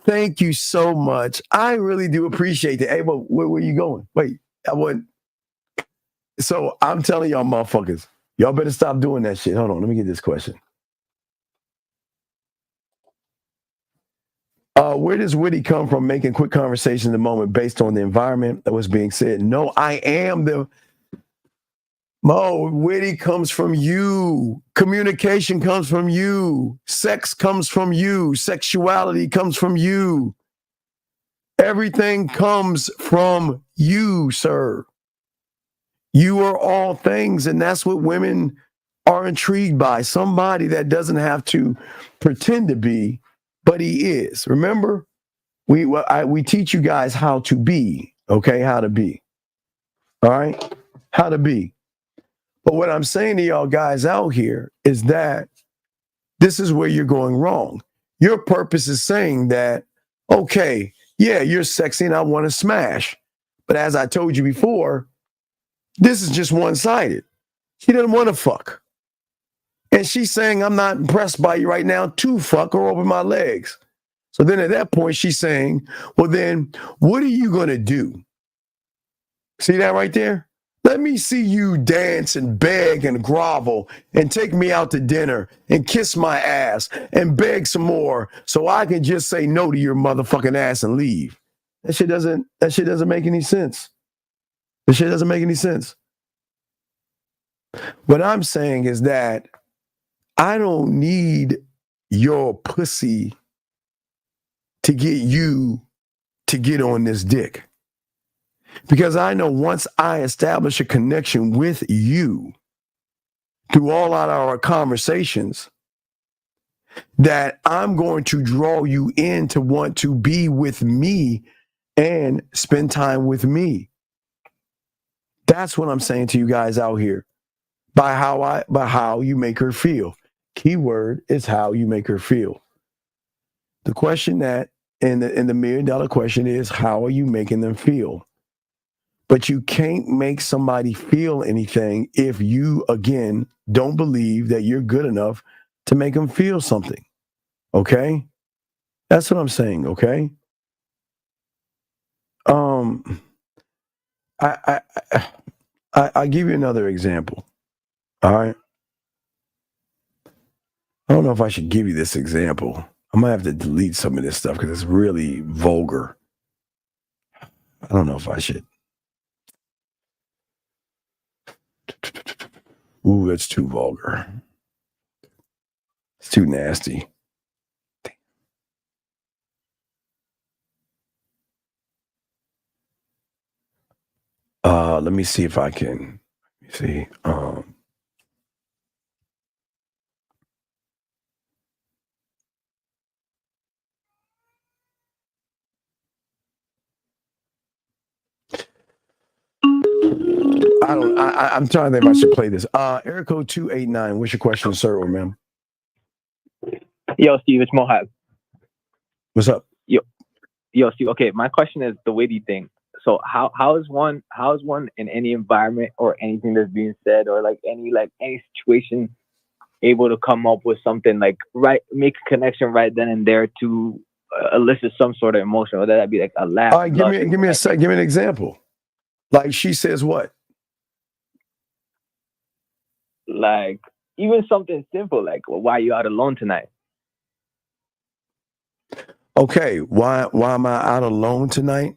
Thank you so much. I really do appreciate that. Hey, but where you going? Wait, I wasn't. So I'm telling y'all motherfuckers, y'all better stop doing that shit. Hold on, let me get this question. Where does Witty come from making quick conversation in the moment based on the environment that was being said? No, I am the... Mo, Witty comes from you. Communication comes from you. Sex comes from you. Sexuality comes from you. Everything comes from you, sir. You are all things, and that's what women are intrigued by. Somebody that doesn't have to pretend to be, but he is. Remember, we teach you guys how to be, okay? How to be. All right? How to be. But what I'm saying to y'all guys out here is that this is where you're going wrong. Your purpose is saying that, okay, yeah, you're sexy and I want to smash. But as I told you before, this is just one-sided. She doesn't want to fuck. And she's saying, I'm not impressed by you right now to fuck or open my legs. So then at that point, she's saying, well, then what are you going to do? See that right there? Let me see you dance and beg and grovel and take me out to dinner and kiss my ass and beg some more so I can just say no to your motherfucking ass and leave. That shit doesn't make any sense. That shit doesn't make any sense. What I'm saying is that I don't need your pussy to get you to get on this dick. Because I know once I establish a connection with you through all of our conversations, that I'm going to draw you in to want to be with me and spend time with me. That's what I'm saying to you guys out here. By how you make her feel. Keyword is how you make her feel. The question that and the $1 million question is, how are you making them feel? But you can't make somebody feel anything if you, again, don't believe that you're good enough to make them feel something. Okay? That's what I'm saying, okay? I give you another example. All right? I don't know if I should give you this example. I might have to delete some of this stuff because it's really vulgar. I don't know if I should. Ooh, that's too vulgar. It's too nasty. Let me see if I can. Let me see. I'm trying to think if I should play this. Area code 289. What's your question, sir or ma'am? Yo, Steve, it's Mohab. What's up? Yo, Steve. Okay, my question is the weighty thing. So how is one in any environment or anything that's being said or any situation able to come up with something make a connection right then and there to elicit some sort of emotion, whether that be like a laugh. All right, give me an example. Like she says what? Like even something simple like, well, why are you out alone tonight? Okay, why am I out alone tonight?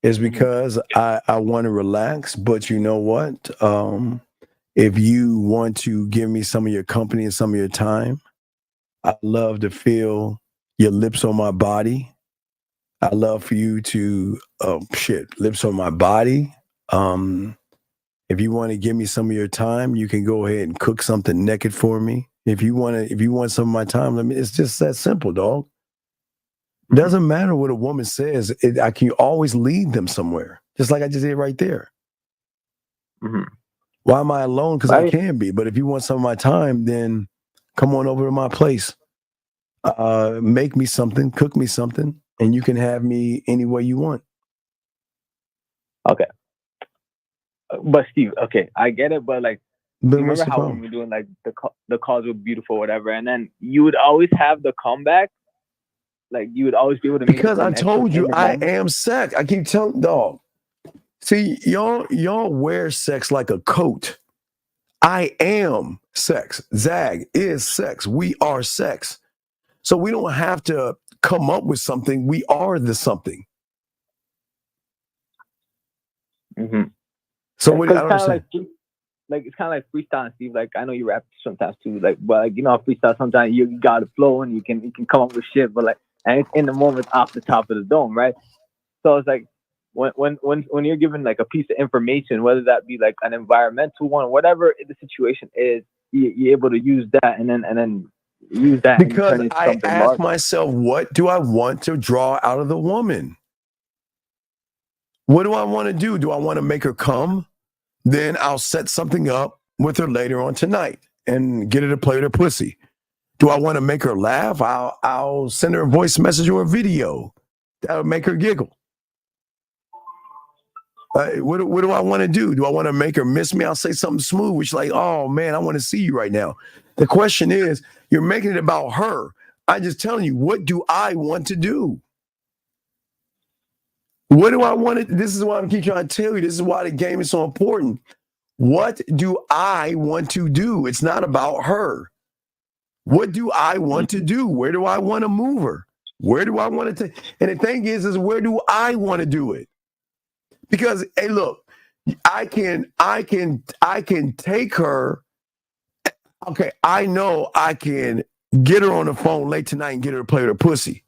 Is because I want to relax, but you know what? If you want to give me some of your company and some of your time, I love to feel your lips on my body. I love for you to lips on my body. If you want to give me some of your time, you can go ahead and cook something naked for me. If you want some of my time, it's just that simple, dog. Doesn't matter what a woman says. I can always lead them somewhere, just like I just did right there. Mm-hmm. Why am I alone? Because I can be. But if you want some of my time, then come on over to my place. Make me something, cook me something, and you can have me any way you want. Okay. But Steve, okay, I get it, but remember how when we were doing the calls were beautiful, whatever, and then you would always have the comeback. Like you would always be able to make because I told you I am sex. I keep telling dog. See, y'all wear sex like a coat. I am sex. Zag is sex. We are sex. So we don't have to come up with something. We are the something. Mm-hmm. So what? I don't understand. It's kind of like freestyle, Steve. Like I know you rap sometimes too. But freestyle sometimes you got a flow and you can come up with shit. But and it's in the moment off the top of the dome, right? So it's like when you're given like a piece of information, whether that be like an environmental one, whatever the situation is, you're able to use that and then use that because I ask myself, what do I want to draw out of the woman? What do I want to do? Do I want to make her come? Then I'll set something up with her later on tonight and get her to play with her pussy. Do I want to make her laugh? I'll send her a voice message or a video that'll make her giggle. What do I want to do? Do I want to make her miss me? I'll say something smooth, which like, oh man, I want to see you right now. The question is, you're making it about her. I'm just telling you, what do I want to do? What do I want to? This is why I keep trying to tell you. This is why the game is so important. What do I want to do? It's not about her. What do I want to do? Where do I want to move her? Where do I want to take? And the thing is where do I want to do it? Because hey, look, I can take her. Okay, I know I can get her on the phone late tonight and get her to play with her pussy.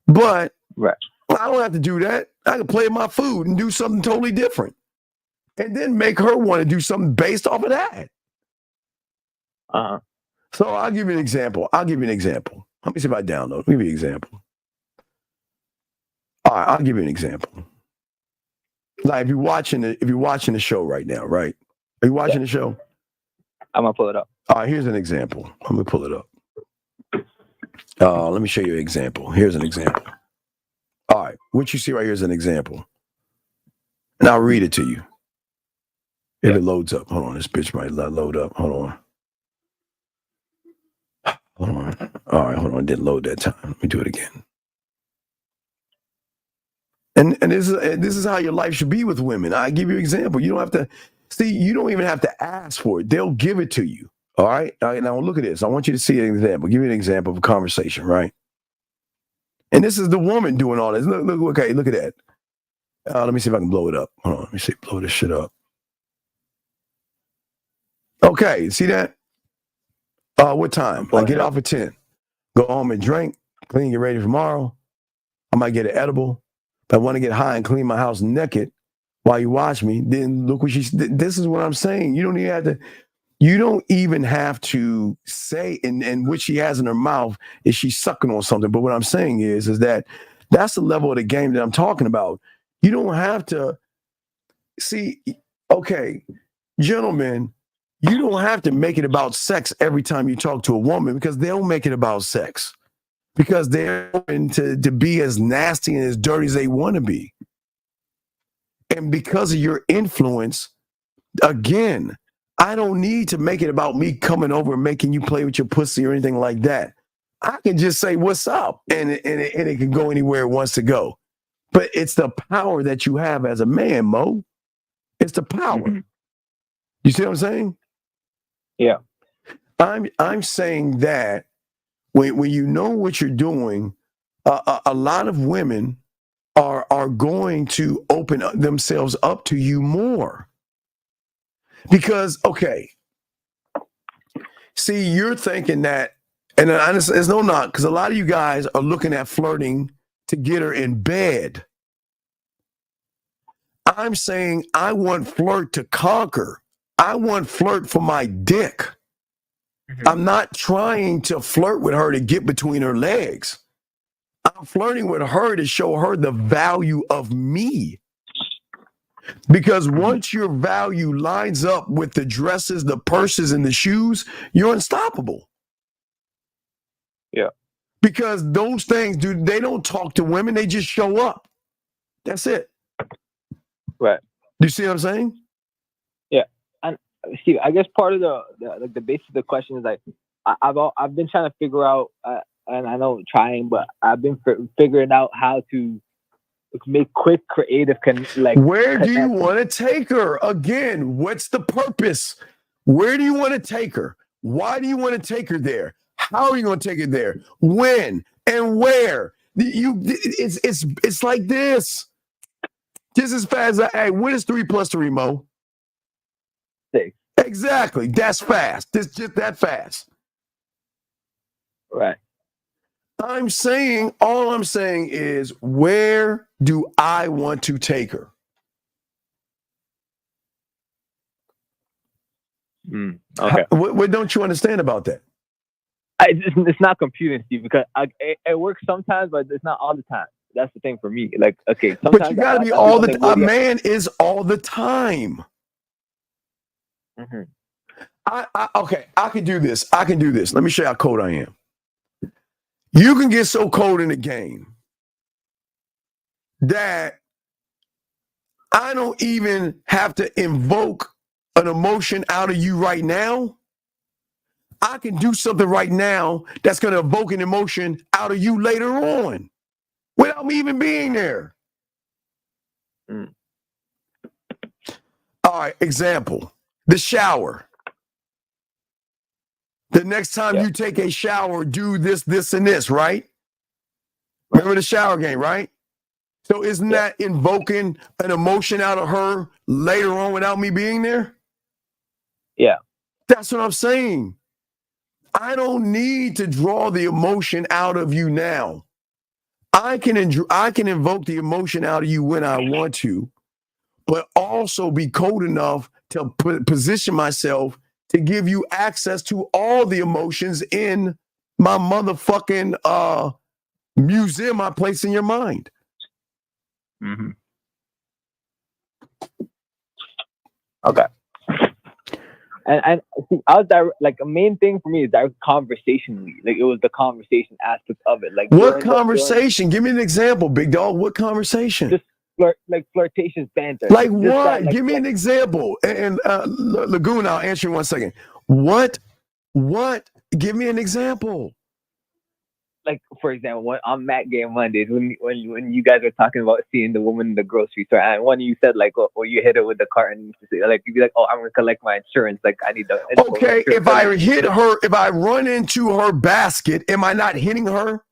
But right. I don't have to do that. I can play my food and do something totally different. And then make her want to do something based off of that. Uh-huh. So I'll give you an example. Let me see if I download. Let me give you an example. All right, I'll give you an example. Like if you're watching the show right now, right? Are you watching the show? I'm gonna pull it up. All right, here's an example. I'm gonna pull it up. Let me show you an example. Here's an example. All right, what you see right here is an example. And I'll read it to you. If it loads up. Hold on, this bitch might not load up. Hold on. All right, hold on. It didn't load that time. Let me do it again. And this is how your life should be with women. I give you an example. You don't have to see. You don't even have to ask for it. They'll give it to you. All right. Now look at this. I want you to see an example. Give you an example of a conversation, right? And this is the woman doing all this. Look at that. Let me see if I can blow it up. Hold on. Let me see. Blow this shit up. Okay. See that? What time? I get off at 10. Go home and drink. Clean, get ready for tomorrow. I might get an edible. If I want to get high and clean my house naked while you watch me, then look what this is what I'm saying. You don't even have to say, and what she has in her mouth is she's sucking on something. But what I'm saying is that that's the level of the game that I'm talking about. You don't have to see, okay, gentlemen, you don't have to make it about sex every time you talk to a woman because they'll make it about sex because they're going to be as nasty and as dirty as they want to be. And because of your influence, again, I don't need to make it about me coming over and making you play with your pussy or anything like that. I can just say, what's up? And it can go anywhere it wants to go. But it's the power that you have as a man, Mo. It's the power. Mm-hmm. You see what I'm saying? Yeah. I'm saying that when you know what you're doing, a lot of women are going to open themselves up to you more. Because, okay, see, you're thinking that, and there's no knock, because a lot of you guys are looking at flirting to get her in bed. I'm saying I want flirt to conquer. I want flirt for my dick. Mm-hmm. I'm not trying to flirt with her to get between her legs. I'm flirting with her to show her the value of me. Because once your value lines up with the dresses, the purses, and the shoes, you're unstoppable. Yeah. Because those things, dude, they don't talk to women. They just show up. That's it. Right. Do you see what I'm saying? Yeah. And see, I guess part of the base of the question is like, I've been trying to figure out, and I know trying, but I've been figuring out how to make quick creative where do you want to take her? Again, what's the purpose? Where do you want to take her? Why do you want to take her there? How are you going to take her there? When and where? It's like this. Just as fast as what is 3 + 3, Mo? 6. Exactly. That's fast. It's just that fast. Right. All I'm saying is, where do I want to take her? Okay. What don't you understand about that? It's not computing, Steve, because it works sometimes, but it's not all the time. That's the thing for me. Like, okay, sometimes but you got to be all the time. A man is all the time. Mm-hmm. I can do this. Let me show you how cold I am. You can get so cold in the game that I don't even have to invoke an emotion out of you right now. I can do something right now that's going to evoke an emotion out of you later on without me even being there. Mm. All right, example, the shower. The next time you take a shower, do this, and this, right? Remember the shower game, right? So isn't that invoking an emotion out of her later on without me being there? Yeah. That's what I'm saying. I don't need to draw the emotion out of you now. I can invoke the emotion out of you when I want to, but also be cold enough to position myself to give you access to all the emotions in my motherfucking museum I place in your mind. Mm-hmm. Okay. And see, I was like a main thing for me is that conversationally, like it was the conversation aspect of it. Like what conversation? Give me an example, big dog. What conversation? Just like flirtatious banter. Like just what? That, Give me an example. And Lagoon, I'll answer in 1 second. What? Give me an example. Like, for example, on Matt Game Mondays, when you guys were talking about seeing the woman in the grocery store, and one of you said, like, oh, you hit her with the cart, and like, you'd be like, oh, I'm going to collect my insurance. Like, I need the okay, if I hit her, if I run into her basket, am I not hitting her?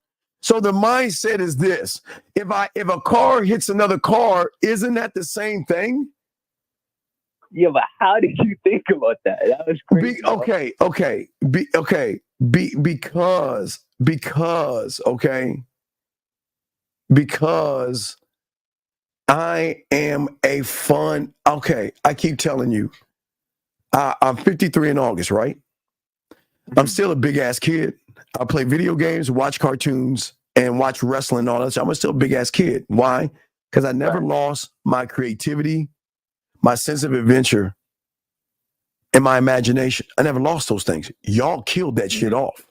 So the mindset is this. If a car hits another car, isn't that the same thing? Yeah, but how did you think about that? That was crazy. Because I am a fun, I keep telling you, I'm 53 in August, right? I'm still a big ass kid. I play video games, watch cartoons, and watch wrestling and all that. So I'm still a big ass kid. Why? Because I never lost my creativity, my sense of adventure, and my imagination. I never lost those things. Y'all killed that shit off.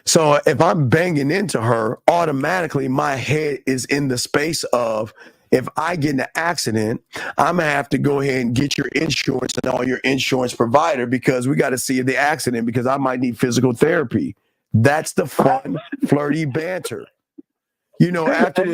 So if I'm banging into her, automatically my head is in the space of, if I get in an accident, I'm going to have to go ahead and get your insurance and all your insurance provider, because we got to see the accident, because I might need physical therapy. That's the fun, flirty banter. You know, after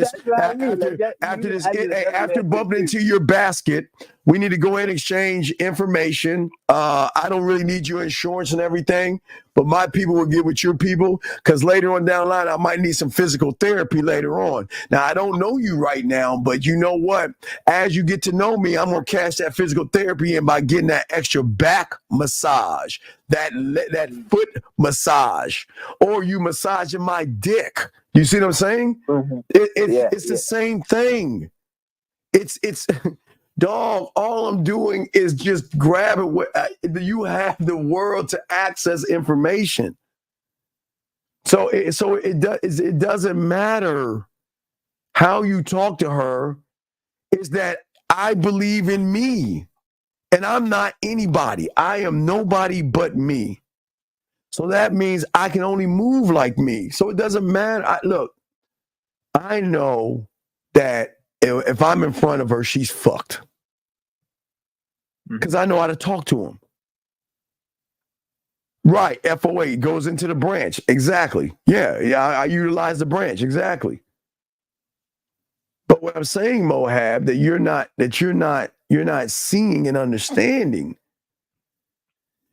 bumping into your basket, we need to go ahead and exchange information. I don't really need your insurance and everything, but my people will get with your people, because later on down the line, I might need some physical therapy later on. Now, I don't know you right now, but you know what? As you get to know me, I'm going to cash that physical therapy in by getting that extra back massage, that foot massage, or you massaging my dick. You see what I'm saying? Mm-hmm. It's the same thing. It's dog. All I'm doing is just grabbing what you have the world to access information. So it doesn't matter how you talk to her. Is that I believe in me, and I'm not anybody. I am nobody but me. So that means I can only move like me. So it doesn't matter. Look, I know that if I'm in front of her, she's fucked. Because I know how to talk to him. Right, FOA goes into the branch. Exactly. Yeah, I utilize the branch. Exactly. But what I'm saying, Mohab, that you're not seeing and understanding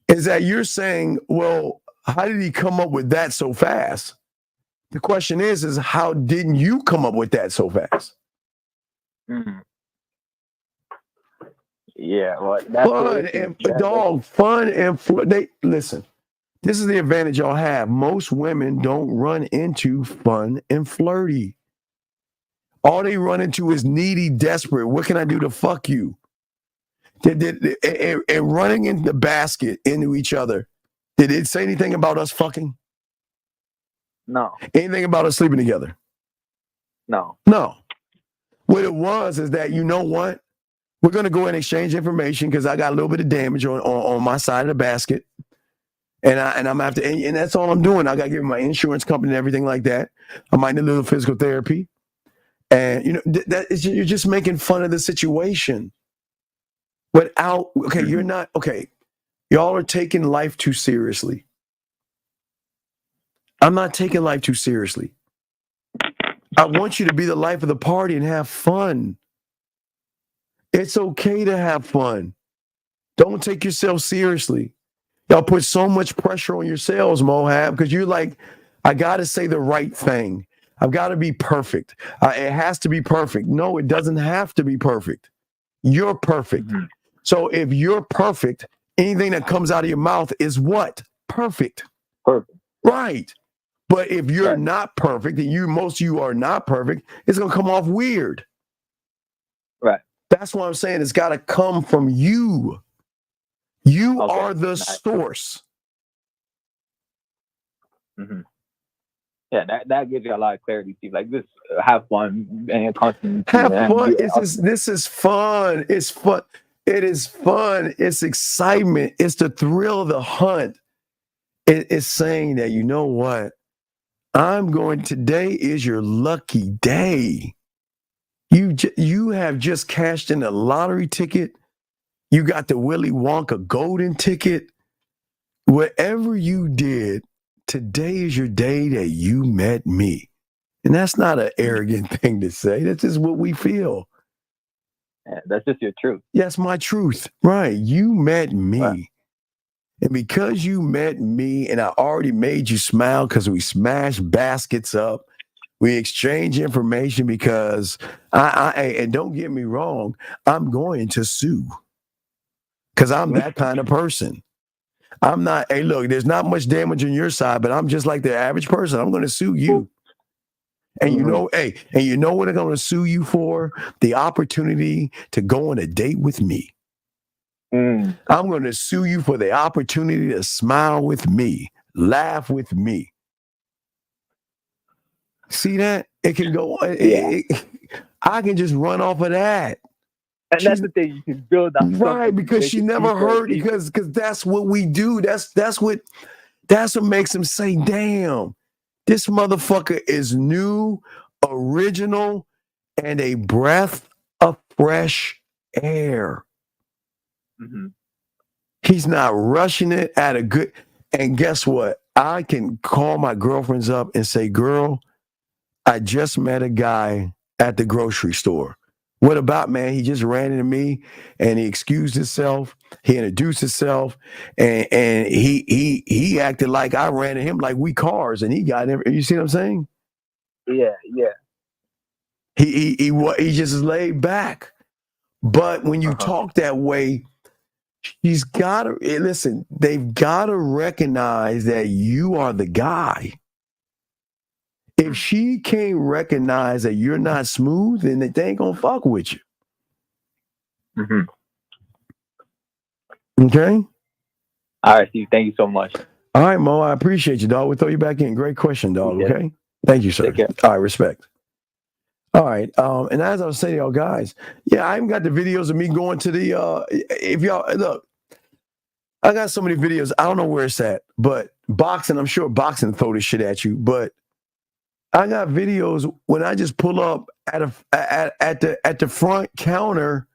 is that you're saying, well, how did he come up with that so fast? The question is how didn't you come up with that so fast? Mm-hmm. Yeah, well, that's fun and listen. This is the advantage y'all have. Most women don't run into fun and flirty. All they run into is needy, desperate. What can I do to fuck you? And running into the basket into each other. Did it say anything about us fucking? No. Anything about us sleeping together? No. What it was is that, you know what? We're going to go and exchange information, because I got a little bit of damage on my side of the basket. And I'm going to have to, and that's all I'm doing. I got to give my insurance company and everything like that. I might need a little physical therapy. And, you know, you're just making fun of the situation. You're not, y'all are taking life too seriously. I'm not taking life too seriously. I want you to be the life of the party and have fun. It's okay to have fun. Don't take yourself seriously. Y'all put so much pressure on yourselves, Mohab, because you're like, I got to say the right thing. I've got to be perfect. It has to be perfect. No, it doesn't have to be perfect. You're perfect. Mm-hmm. So if you're perfect, anything that comes out of your mouth is what? Perfect. Perfect. Right. But if you're not perfect, and most of you are not perfect, it's going to come off weird. Right. That's why I'm saying it's got to come from you. You Okay. are the Nice. source. Mm-hmm. Yeah, that gives you a lot of clarity, Steve. Like, just have fun and constantly Have fun. yeah, This is fun. It's fun. It is fun. It's excitement. It's the thrill of the hunt. It's saying that, you know what? Today is your lucky day. You have just cashed in a lottery ticket. You got the Willy Wonka golden ticket. Whatever you did, today is your day that you met me. And that's not an arrogant thing to say. That's just what we feel. Yeah, that's just your truth. That's my truth. Right. You met me. Right. And because you met me and I already made you smile because we smashed baskets up, we exchange information because and don't get me wrong, I'm going to sue because I'm that kind of person. I'm not, hey, look, there's not much damage on your side, but I'm just like the average person. I'm going to sue you. And you know, and you know what I'm going to sue you for? The opportunity to go on a date with me. I'm going to sue you for the opportunity to smile with me, laugh with me. See that? It can go. I can just run off of that. And that's the thing, you can build on right because she never heard because that's what we do. That's what makes them say, "Damn, this motherfucker is new, original, and a breath of fresh air." Mm-hmm. He's not rushing it at a good. And guess what? I can call my girlfriends up and say, "Girl, I just met a guy at the grocery store. What about, man? He just ran into me and he excused himself. He introduced himself and he acted like I ran into him like we cars and he got him. You see what I'm saying? Yeah. He just is laid back. But when you talk that way, he's got to listen. They've got to recognize that you are the guy. If she can't recognize that you're not smooth, then they ain't gonna fuck with you. Mm-hmm. Okay. All right, Steve. Thank you so much. All right, Mo. I appreciate you, dog. We'll throw you back in. Great question, dog. Yeah. Okay. Thank you, sir. Take care. All right, respect. All right. And as I was saying, y'all guys, yeah, I even got the videos of me going to the if y'all look, I got so many videos. I don't know where it's at, but boxing, I'm sure boxing throw this shit at you, but I got videos when I just pull up at the front counter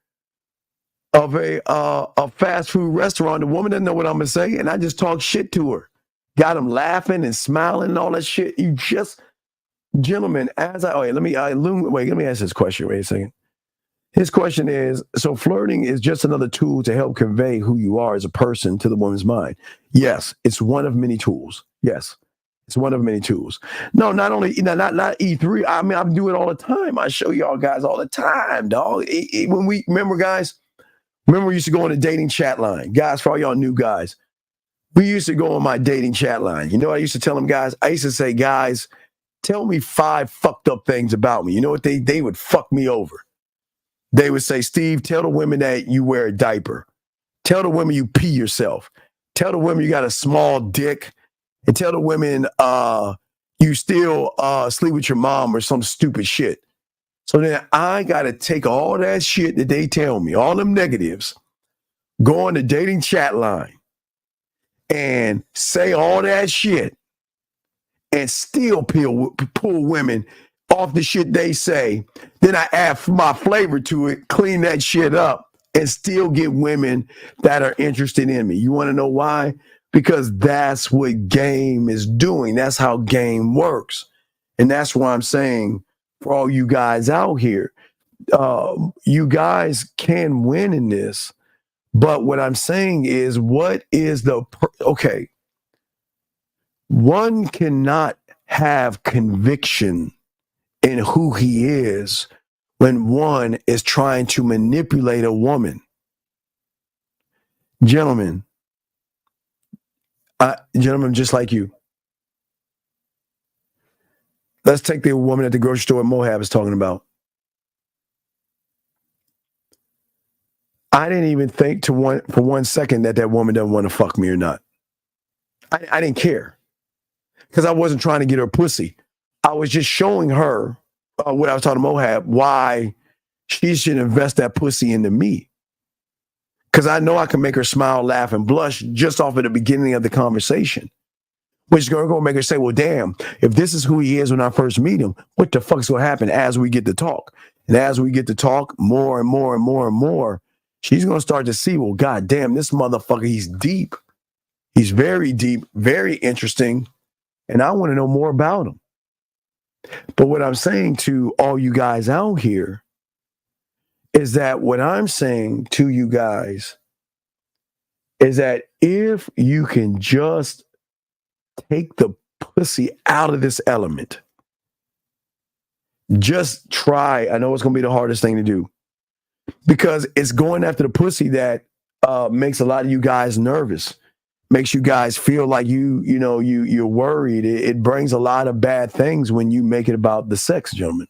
of a fast food restaurant. The woman doesn't know what I'm gonna say, and I just talk shit to her. Got them laughing and smiling and all that shit. You just, gentlemen, let me ask this question. Wait a second. His question is, so flirting is just another tool to help convey who you are as a person to the woman's mind. Yes, it's one of many tools. Yes. It's one of many tools. No, not only not E3. I mean, I do it all the time. I show y'all guys all the time, dog. When we remember, guys, we used to go on a dating chat line. Guys, for all y'all new guys, we used to go on my dating chat line. You know what I used to tell them, guys? I used to say, guys, tell me 5 fucked up things about me. You know what they would fuck me over. They would say, Steve, tell the women that you wear a diaper. Tell the women you pee yourself. Tell the women you got a small dick. And tell the women you still sleep with your mom or some stupid shit. So then I got to take all that shit that they tell me, all them negatives, go on the dating chat line and say all that shit and still pull women off the shit they say. Then I add my flavor to it, clean that shit up, and still get women that are interested in me. You want to know why? Because that's what game is doing. That's how game works. And that's why I'm saying for all you guys out here, you guys can win in this. But what I'm saying is, okay, one cannot have conviction in who he is when one is trying to manipulate a woman. Gentlemen, just like you. Let's take the woman at the grocery store Mohab is talking about. I didn't even think for 1 second that woman doesn't want to fuck me or not. I didn't care because I wasn't trying to get her pussy. I was just showing her what I was talking to Mohab, why she should invest that pussy into me. Because I know I can make her smile, laugh, and blush just off at the beginning of the conversation. Which is going to make her say, well, damn, if this is who he is when I first meet him, what the fuck's going to happen as we get to talk? And as we get to talk more and more and more and more, she's going to start to see, well, God damn, this motherfucker, he's deep. He's very deep, very interesting. And I want to know more about him. But what I'm saying to all you guys out here is that what I'm saying to you guys is that if you can just take the pussy out of this element, just try. I know it's going to be the hardest thing to do because it's going after the pussy that makes a lot of you guys nervous, makes you guys feel like you're worried. It brings a lot of bad things when you make it about the sex, gentlemen.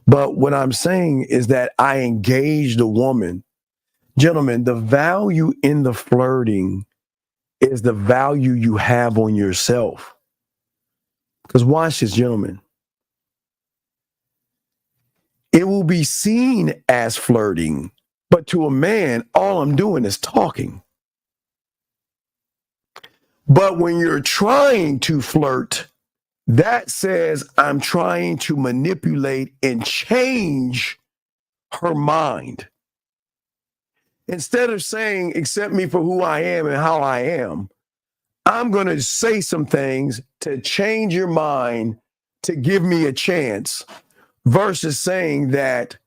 But what I'm saying is that I engaged a woman. Gentlemen, the value in the flirting is the value you have on yourself. Because watch this, gentlemen. It will be seen as flirting, but to a man, all I'm doing is talking. But when you're trying to flirt, that says I'm trying to manipulate and change her mind. Instead of saying, accept me for who I am and how I am, I'm going to say some things to change your mind, to give me a chance, versus saying that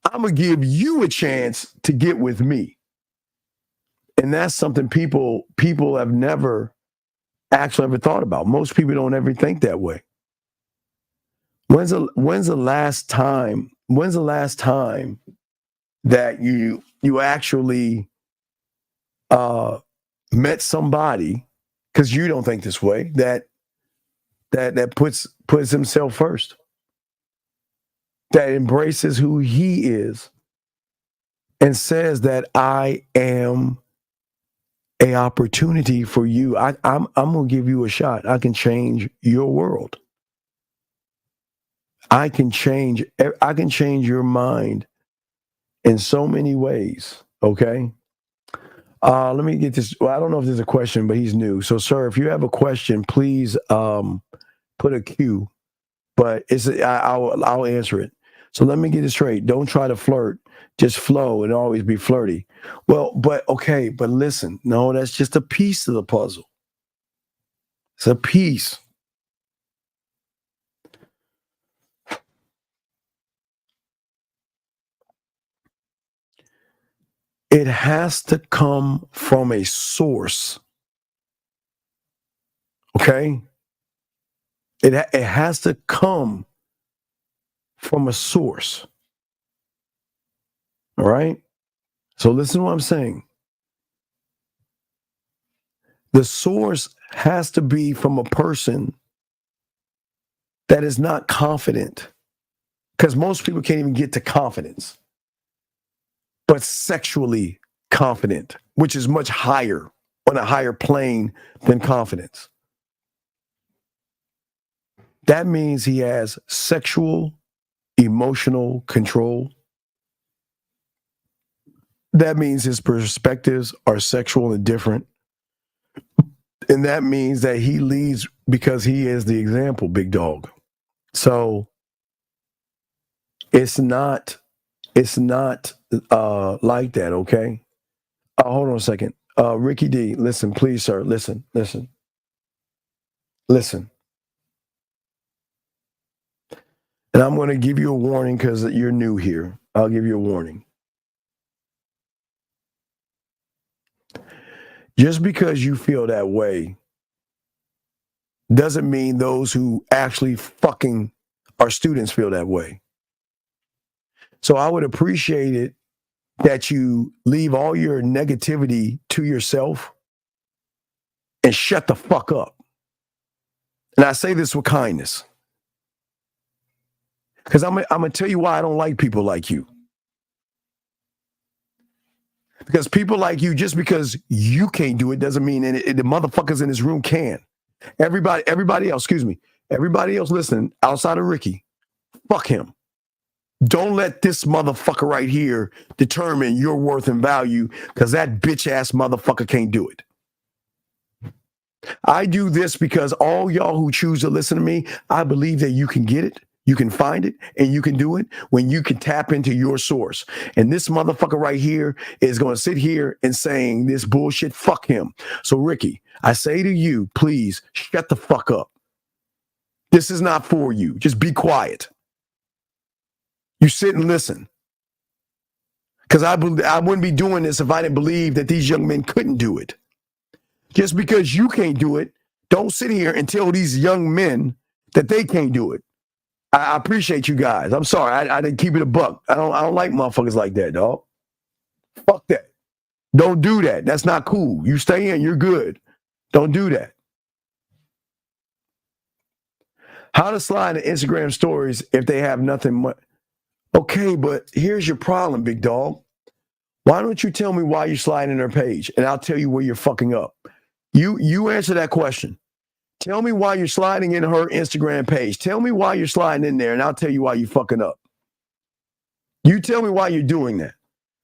I'm going to give you a chance to get with me. And that's something people have never actually ever thought about. Most people don't ever think that way. When's the last time that you actually met somebody, because you don't think this way, that puts himself first, that embraces who he is and says that I am a opportunity for you. I'm gonna give you a shot. I can change your world. I can change your mind in so many ways. Okay. Let me get this. Well, I don't know if there's a question, but he's new. So, sir, if you have a question, please put a Q. But I'll answer it. So let me get it straight. Don't try to flirt. Just flow and always be flirty. Well, but listen. No, that's just a piece of the puzzle. It's a piece. It has to come from a source. Okay? It has to come from a source. All right? So listen to what I'm saying. The source has to be from a person that is not confident. Because most people can't even get to confidence. But sexually confident, which is much higher, on a higher plane than confidence. That means he has sexual, emotional control. That means his perspectives are sexual and different. And that means that he leads because he is the example, big dog. So it's not like that, okay? Hold on a second. Ricky D, listen, please, sir. Listen. And I'm going to give you a warning because you're new here. I'll give you a warning. Just because you feel that way doesn't mean those who actually fucking are students feel that way. So I would appreciate it that you leave all your negativity to yourself and shut the fuck up. And I say this with kindness. Because I'm going to tell you why I don't like people like you. Because people like you, just because you can't do it doesn't mean the motherfuckers in this room can. Everybody else, everybody else listening outside of Ricky, fuck him. Don't let this motherfucker right here determine your worth and value, because that bitch ass motherfucker can't do it. I do this because all y'all who choose to listen to me, I believe that you can get it, you can find it, and you can do it when you can tap into your source. And this motherfucker right here is going to sit here and saying this bullshit, fuck him. So Ricky, I say to you, please shut the fuck up. This is not for you. Just be quiet. You sit and listen. Because I wouldn't be doing this if I didn't believe that these young men couldn't do it. Just because you can't do it, don't sit here and tell these young men that they can't do it. I appreciate you guys. I'm sorry. I didn't keep it a buck. I don't like motherfuckers like that, dog. Fuck that. Don't do that. That's not cool. You stay in, you're good. Don't do that. How to slide in Instagram stories if they have nothing. Okay, but here's your problem, big dog. Why don't you tell me why you're sliding their page, and I'll tell you where you're fucking up. You answer that question. Tell me why you're sliding in her Instagram page. Tell me why you're sliding in there, and I'll tell you why you're fucking up. You tell me why you're doing that.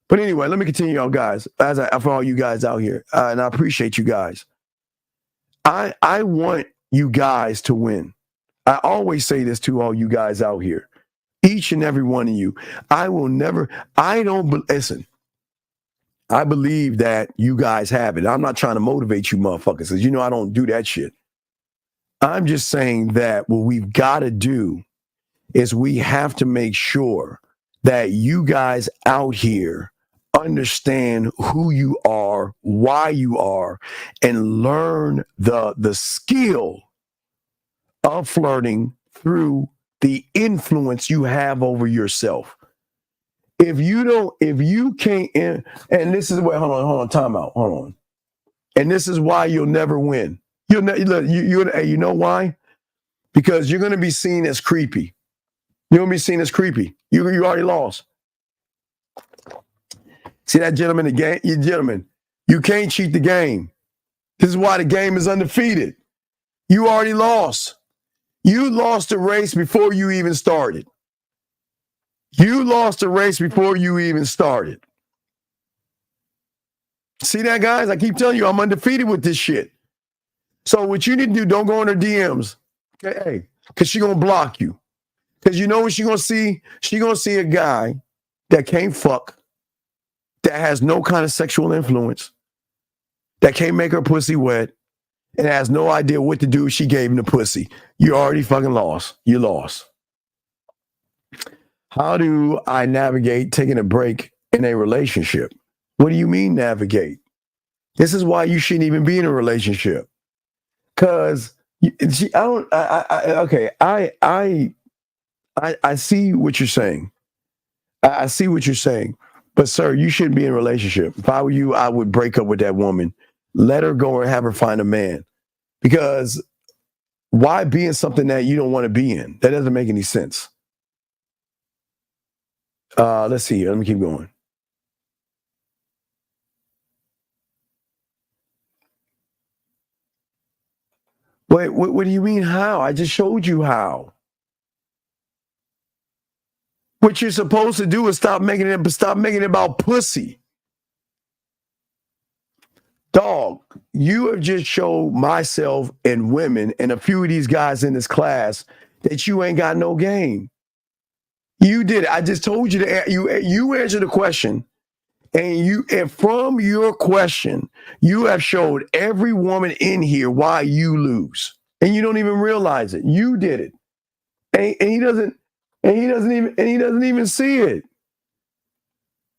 But anyway, let me continue on, guys, for all you guys out here, and I appreciate you guys. I want you guys to win. I always say this to all you guys out here. Each and every one of you. Listen, I believe that you guys have it. I'm not trying to motivate you motherfuckers, because you know I don't do that shit. I'm just saying that what we've got to do is we have to make sure that you guys out here understand who you are, why you are, and learn the skill of flirting through the influence you have over yourself. If you can't, and this is what, hold on, time out, hold on. And this is why you'll never win. You know why? Because you're going to be seen as creepy. You're going to be seen as creepy. You already lost. See that gentleman, you can't cheat the game. This is why the game is undefeated. You already lost. You lost the race before you even started. You lost the race before you even started. See that, guys? I keep telling you, I'm undefeated with this shit. So what you need to do, don't go in her DMs. Okay, hey, because she's going to block you. Because you know what she's going to see? She's going to see a guy that can't fuck, that has no kind of sexual influence, that can't make her pussy wet, and has no idea what to do if she gave him the pussy. You already fucking lost. You lost. How do I navigate taking a break in a relationship? What do you mean navigate? This is why you shouldn't even be in a relationship. Because I see what you're saying. I see what you're saying. But sir, you shouldn't be in a relationship. If I were you, I would break up with that woman. Let her go and have her find a man. Because why be in something that you don't want to be in? That doesn't make any sense. Let's see here. Let me keep going. Wait, what do you mean how? I just showed you how. What you're supposed to do is stop making it about pussy. Dog, you have just showed myself and women and a few of these guys in this class that you ain't got no game. You did it. I just told you you answered the question, and from your question, you have showed every woman in here why you lose, and you don't even realize it. You did it, and he doesn't even see it.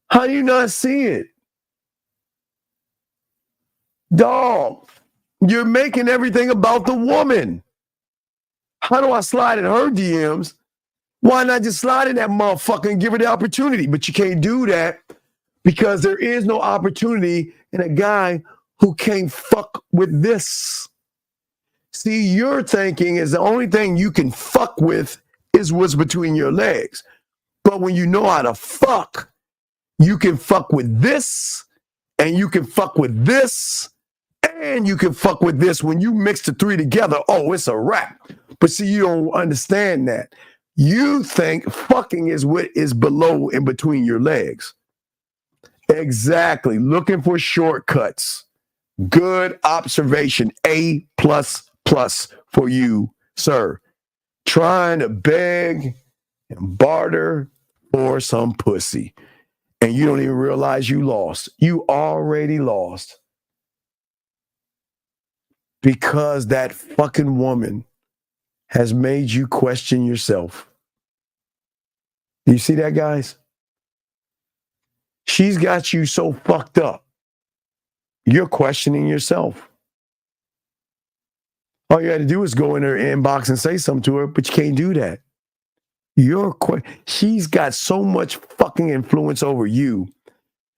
How do you not see it? Dog, you're making everything about the woman. How do I slide in her DMs? Why not just slide in that motherfucker and give her the opportunity? But you can't do that because there is no opportunity in a guy who can't fuck with this. See, your thinking is the only thing you can fuck with is what's between your legs. But when you know how to fuck, you can fuck with this and you can fuck with this, and you can fuck with this. When you mix the three together, oh, it's a wrap. But see, you don't understand that. You think fucking is what is below in between your legs. Exactly. Looking for shortcuts. Good observation. A++ for you, sir. Trying to beg and barter for some pussy. And you don't even realize you lost. You already lost. Because that fucking woman has made you question yourself. Do you see that, guys? She's got you so fucked up. You're questioning yourself. All you had to do is go in her inbox and say something to her, but you can't do that. She's got so much fucking influence over you.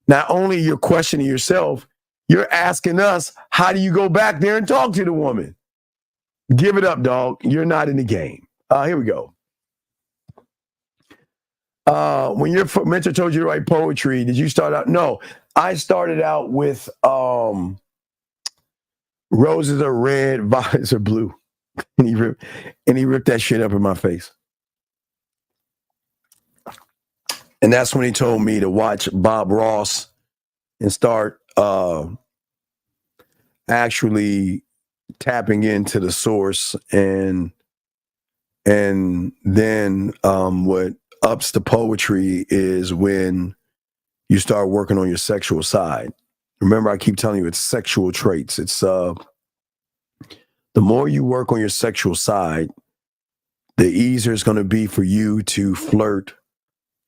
Not only you're questioning yourself, you're asking us, how do you go back there and talk to the woman? Give it up, dog. You're not in the game. Here we go. When your mentor told you to write poetry, did you start out? No, I started out with roses are red, violets are blue. And he ripped that shit up in my face. And that's when he told me to watch Bob Ross and start actually tapping into the source. And then what ups the poetry is when you start working on your sexual side. Remember, I keep telling you it's sexual traits. It's the more you work on your sexual side, the easier it's going to be for you to flirt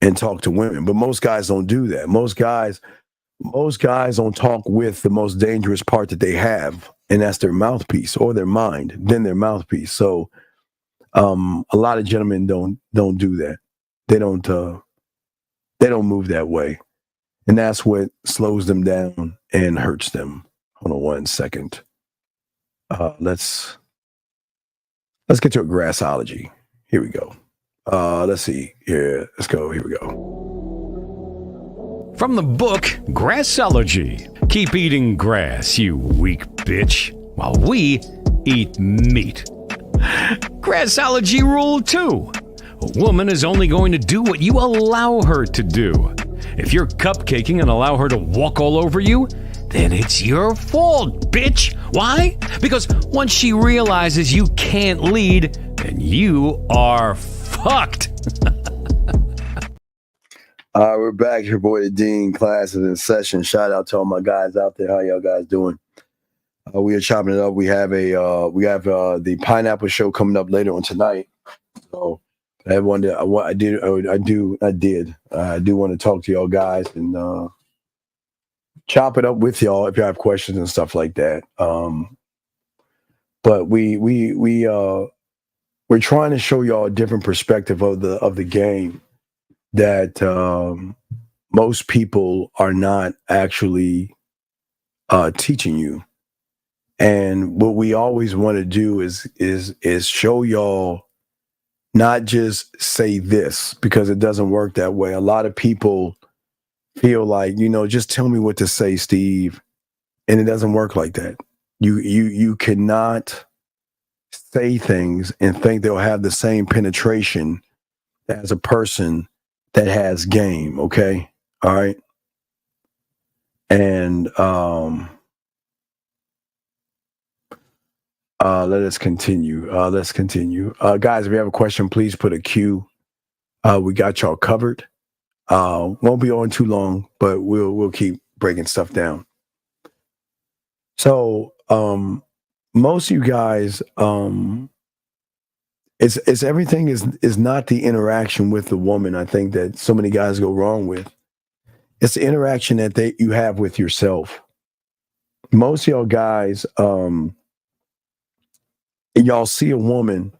and talk to women. But most guys don't do that. Most guys don't talk with the most dangerous part that they have, and that's their mouthpiece or their mind, then their mouthpiece. So a lot of gentlemen don't do that. They don't move that way. And that's what slows them down and hurts them. Hold on 1 second. Let's get to a grassology. Here we go. Let's see. Here, let's go. Here we go. From the book Grassology. Keep eating grass, you weak bitch, while we eat meat. Grassology rule 2. A woman is only going to do what you allow her to do. If you're cupcaking and allow her to walk all over you, then it's your fault, bitch. Why? Because once she realizes you can't lead, then you are fucked. We're back. Your boy, the Dean. Class is in session. Shout out to all my guys out there. How y'all guys doing? We are chopping it up. We have the Pineapple Show coming up later on tonight. So everyone, I do want to talk to y'all guys and chop it up with y'all if you have questions and stuff like that. But we're trying to show y'all a different perspective of the game that most people are not actually teaching you. And what we always want to do is show y'all, not just say this, because it doesn't work that way. A lot of people feel like, just tell me what to say, Steve. And it doesn't work like that. You cannot say things and think they'll have the same penetration as a person that has game, okay? All right. And let us continue. Let's continue. Guys, if you have a question, please put a Q. We got y'all covered. Won't be on too long, but we'll keep breaking stuff down. So most of you guys, it's everything is not the interaction with the woman. I think that so many guys go wrong with. It's the interaction that you have with yourself. Most of y'all guys, y'all see a woman.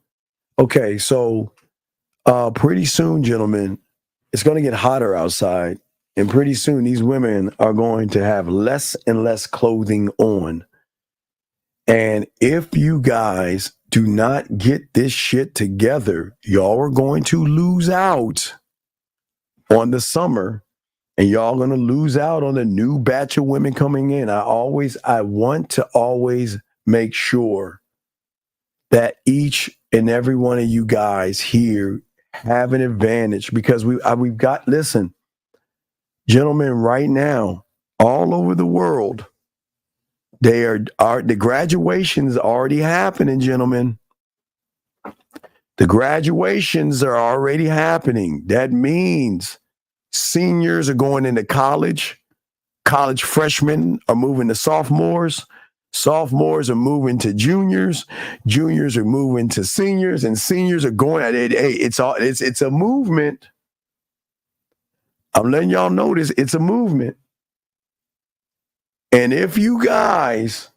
Okay, so pretty soon, gentlemen, it's going to get hotter outside. And pretty soon, these women are going to have less and less clothing on. And if you guys do not get this shit together, y'all are going to lose out on the summer. and y'all gonna lose out on the new batch of women coming in. I want to always make sure that each and every one of you guys here have an advantage, because we've got, listen, gentlemen, right now, all over the world, the graduations already happening, gentlemen. The graduations are already happening. That means seniors are going into college. College freshmen are moving to sophomores. Sophomores are moving to juniors. Juniors are moving to seniors, and seniors are going at it. Hey, it's a movement. I'm letting y'all know this. It's a movement. And if you guys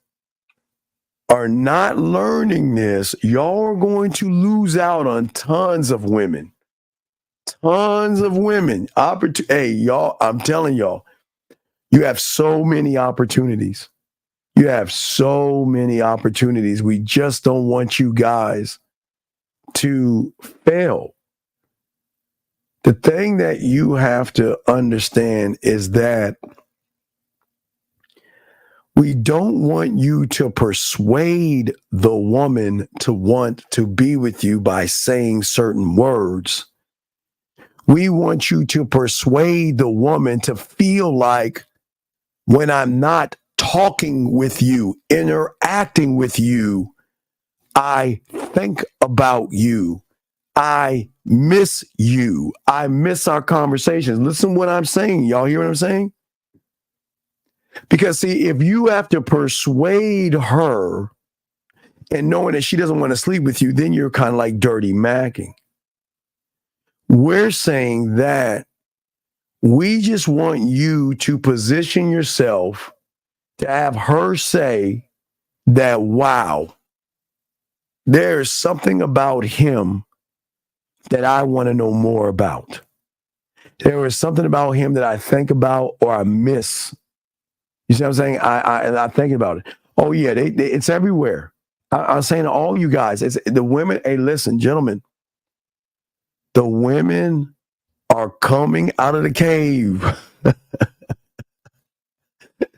are not learning this, y'all are going to lose out on tons of women. Tons of women. Hey, y'all, I'm telling y'all, you have so many opportunities. You have so many opportunities. We just don't want you guys to fail. The thing that you have to understand is that we don't want you to persuade the woman to want to be with you by saying certain words. We want you to persuade the woman to feel like, when I'm not talking with you, interacting with you, I think about you. I miss you. I miss our conversations. Listen to what I'm saying. Y'all hear what I'm saying? Because, see, if you have to persuade her and knowing that she doesn't want to sleep with you, then you're kind of like dirty macking. We're saying that we just want you to position yourself to have her say that, wow, there's something about him that I want to know more about. There is something about him that I think about or I miss. You see what I'm saying? I'm thinking about it. Oh, yeah, it's everywhere. I'm saying to all you guys, it's the women. Hey, listen, gentlemen, the women are coming out of the cave.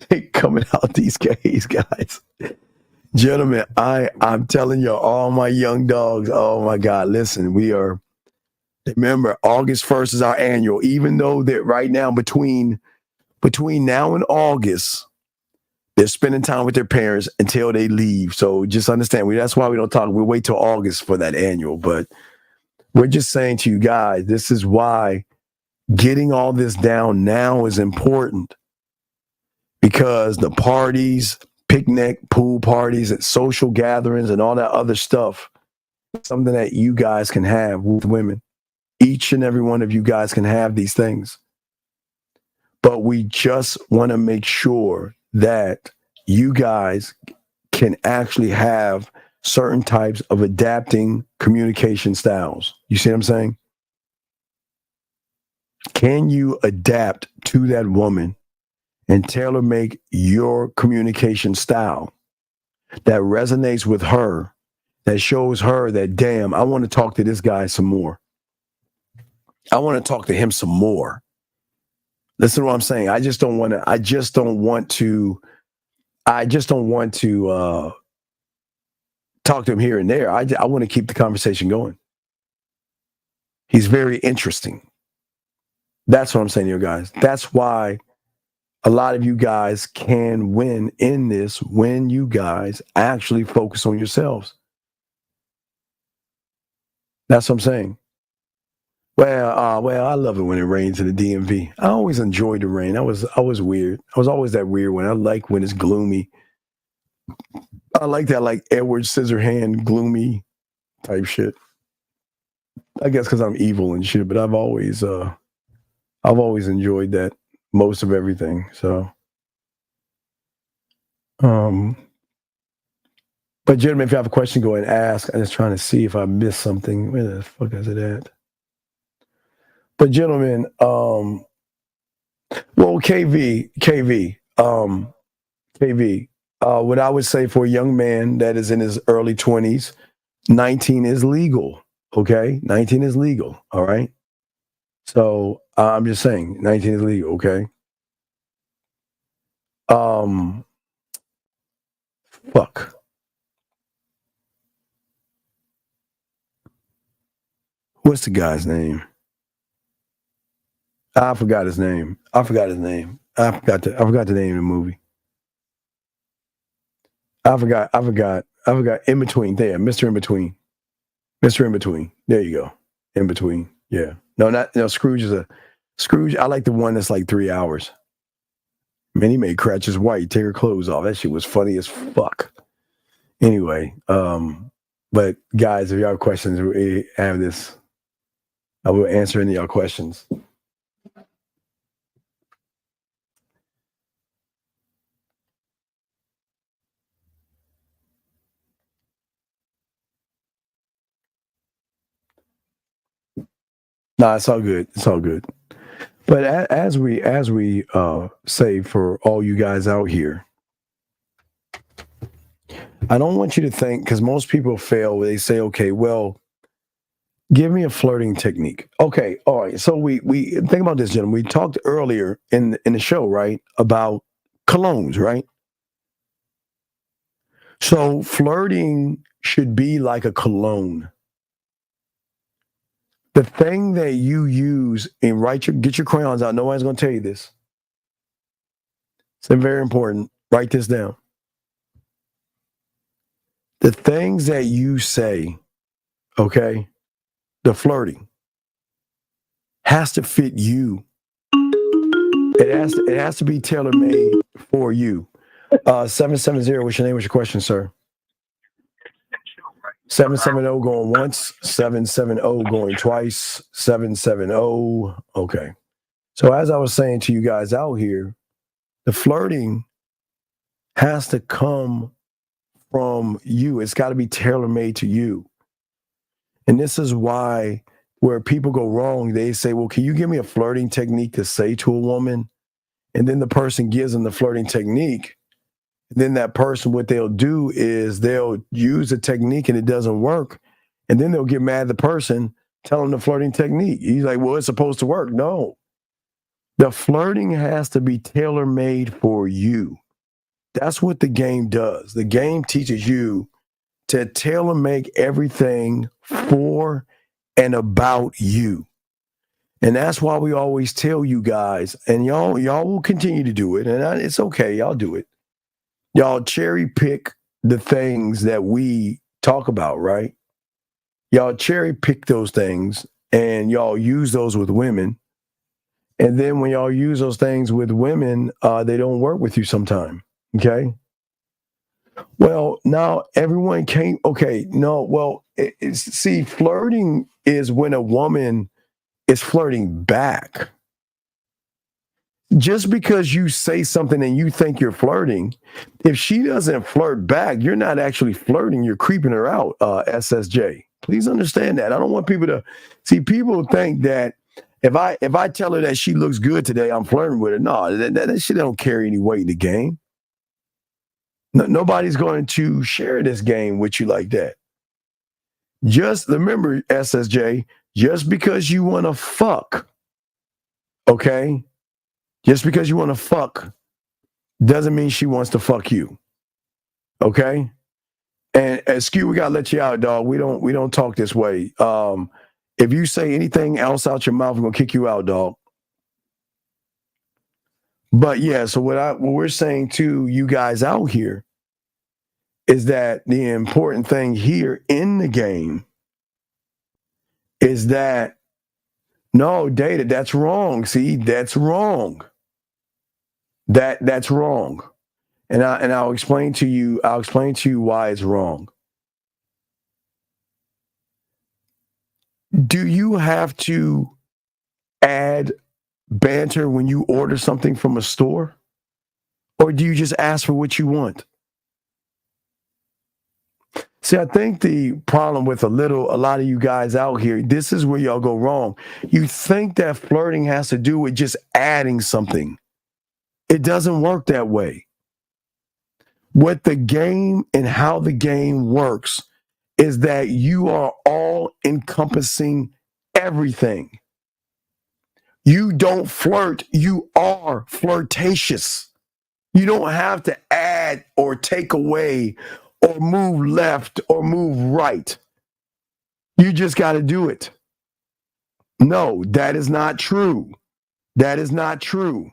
They coming out these caves, guys. Gentlemen, I'm telling you, all my young dogs, oh my God, listen, remember, August 1st is our annual, even though that right now between now and August, they're spending time with their parents until they leave. So just understand, that's why we don't talk. We'll wait till August for that annual. But we're just saying to you guys, this is why getting all this down now is important, because the parties, picnic, pool parties, and social gatherings and all that other stuff, something that you guys can have with women. Each and every one of you guys can have these things. But we just want to make sure that you guys can actually have certain types of adapting communication styles. You see what I'm saying? Can you adapt to that woman and tailor make your communication style that resonates with her, that shows her that, damn, I want to talk to this guy some more. I want to talk to him some more. Listen to what I'm saying. I just don't want to talk to him here and there. I want to keep the conversation going. He's very interesting. That's what I'm saying to you guys. That's why a lot of you guys can win in this when you guys actually focus on yourselves. That's what I'm saying. Well, I love it when it rains in the DMV. I always enjoyed the rain. I was weird. I was always that weird one. I like when it's gloomy. I like that, like Edward Scissorhand gloomy type shit. I guess because I'm evil and shit, but I've always enjoyed that, most of everything. So, but gentlemen, if you have a question, go ahead and ask. I'm just trying to see if I missed something. Where the fuck is it at? But gentlemen, well, KV, what I would say for a young man that is in his early 20s, 19 is legal. Okay, 19 is legal. All right. So I'm just saying, 19 is legal, okay? Fuck. What's the guy's name? I forgot his name. I forgot the name of the movie. I forgot. In Between. There, Mr. In Between. Mr. In Between. There you go. In Between. Yeah. No, Scrooge is Scrooge. I like the one that's like 3 hours. Man, he made Cratchit White take her clothes off. That shit was funny as fuck. Anyway, but guys, if y'all have questions, we have this. I will answer any of y'all questions. Nah, it's all good. It's all good. But as we say for all you guys out here, I don't want you to think, because most people fail. They say, okay, well, give me a flirting technique. Okay, all right. So we think about this, gentlemen. We talked earlier in the show, right, about colognes, right? So flirting should be like a cologne. The thing that you use and get your crayons out. Nobody's going to tell you this. It's very important. Write this down. The things that you say, okay, the flirting has to fit you. It has to be tailor-made for you. 770, what's your name? What's your question, sir? 770 going once, 770 going twice, 770. Okay. So as I was saying to you guys out here, the flirting has to come from you. It's got to be tailor-made to you. And this is why where people go wrong, they say, well, can you give me a flirting technique to say to a woman? And then the person gives them the flirting technique. And then that person, what they'll do is they'll use a technique and it doesn't work. And then they'll get mad at the person, tell them the flirting technique. He's like, well, it's supposed to work. No. The flirting has to be tailor-made for you. That's what the game does. The game teaches you to tailor-make everything for and about you. And that's why we always tell you guys, and y'all will continue to do it, and it's okay, y'all do it. Y'all cherry pick the things that we talk about, right? Y'all cherry pick those things, and y'all use those with women. And then when y'all use those things with women, they don't work with you sometime, okay? Well, now everyone can't, okay, no, well, see, flirting is when a woman is flirting back. Just because you say something and you think you're flirting, if she doesn't flirt back, you're not actually flirting, you're creeping her out, SSJ. Please understand that. I don't want people to, see, people think that if I tell her that she looks good today, I'm flirting with her. No, that shit don't carry any weight in the game. Nobody's going to share this game with you like that. Just remember, SSJ, just because you want to fuck, okay? Just because you want to fuck doesn't mean she wants to fuck you, okay? And Skew, we gotta let you out, dog. We don't talk this way. If you say anything else out your mouth, we're gonna kick you out, dog. But yeah, so what we're saying to you guys out here is that the important thing here in the game is that no, Data, that's wrong. See, that's wrong. That's wrong. And I'll explain to you why it's wrong. Do you have to add banter when you order something from a store? Or do you just ask for what you want? See, I think the problem with a lot of you guys out here, this is where y'all go wrong. You think that flirting has to do with just adding something. It doesn't work that way. What the game and how the game works is that you are all encompassing everything. You don't flirt. You are flirtatious. You don't have to add or take away or move left or move right. You just got to do it. No, that is not true. That is not true.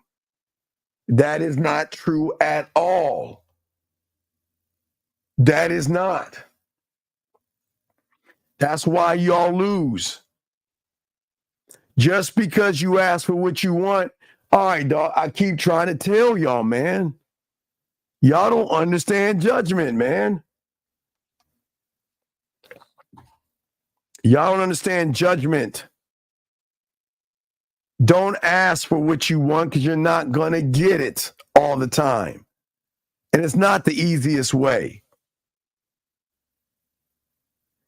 That is not true at all. That is not. That's why y'all lose. Just because you ask for what you want, all right, dog, I keep trying to tell y'all, man. Y'all don't understand judgment, man. Y'all don't understand judgment. Don't ask for what you want because you're not going to get it all the time. And it's not the easiest way.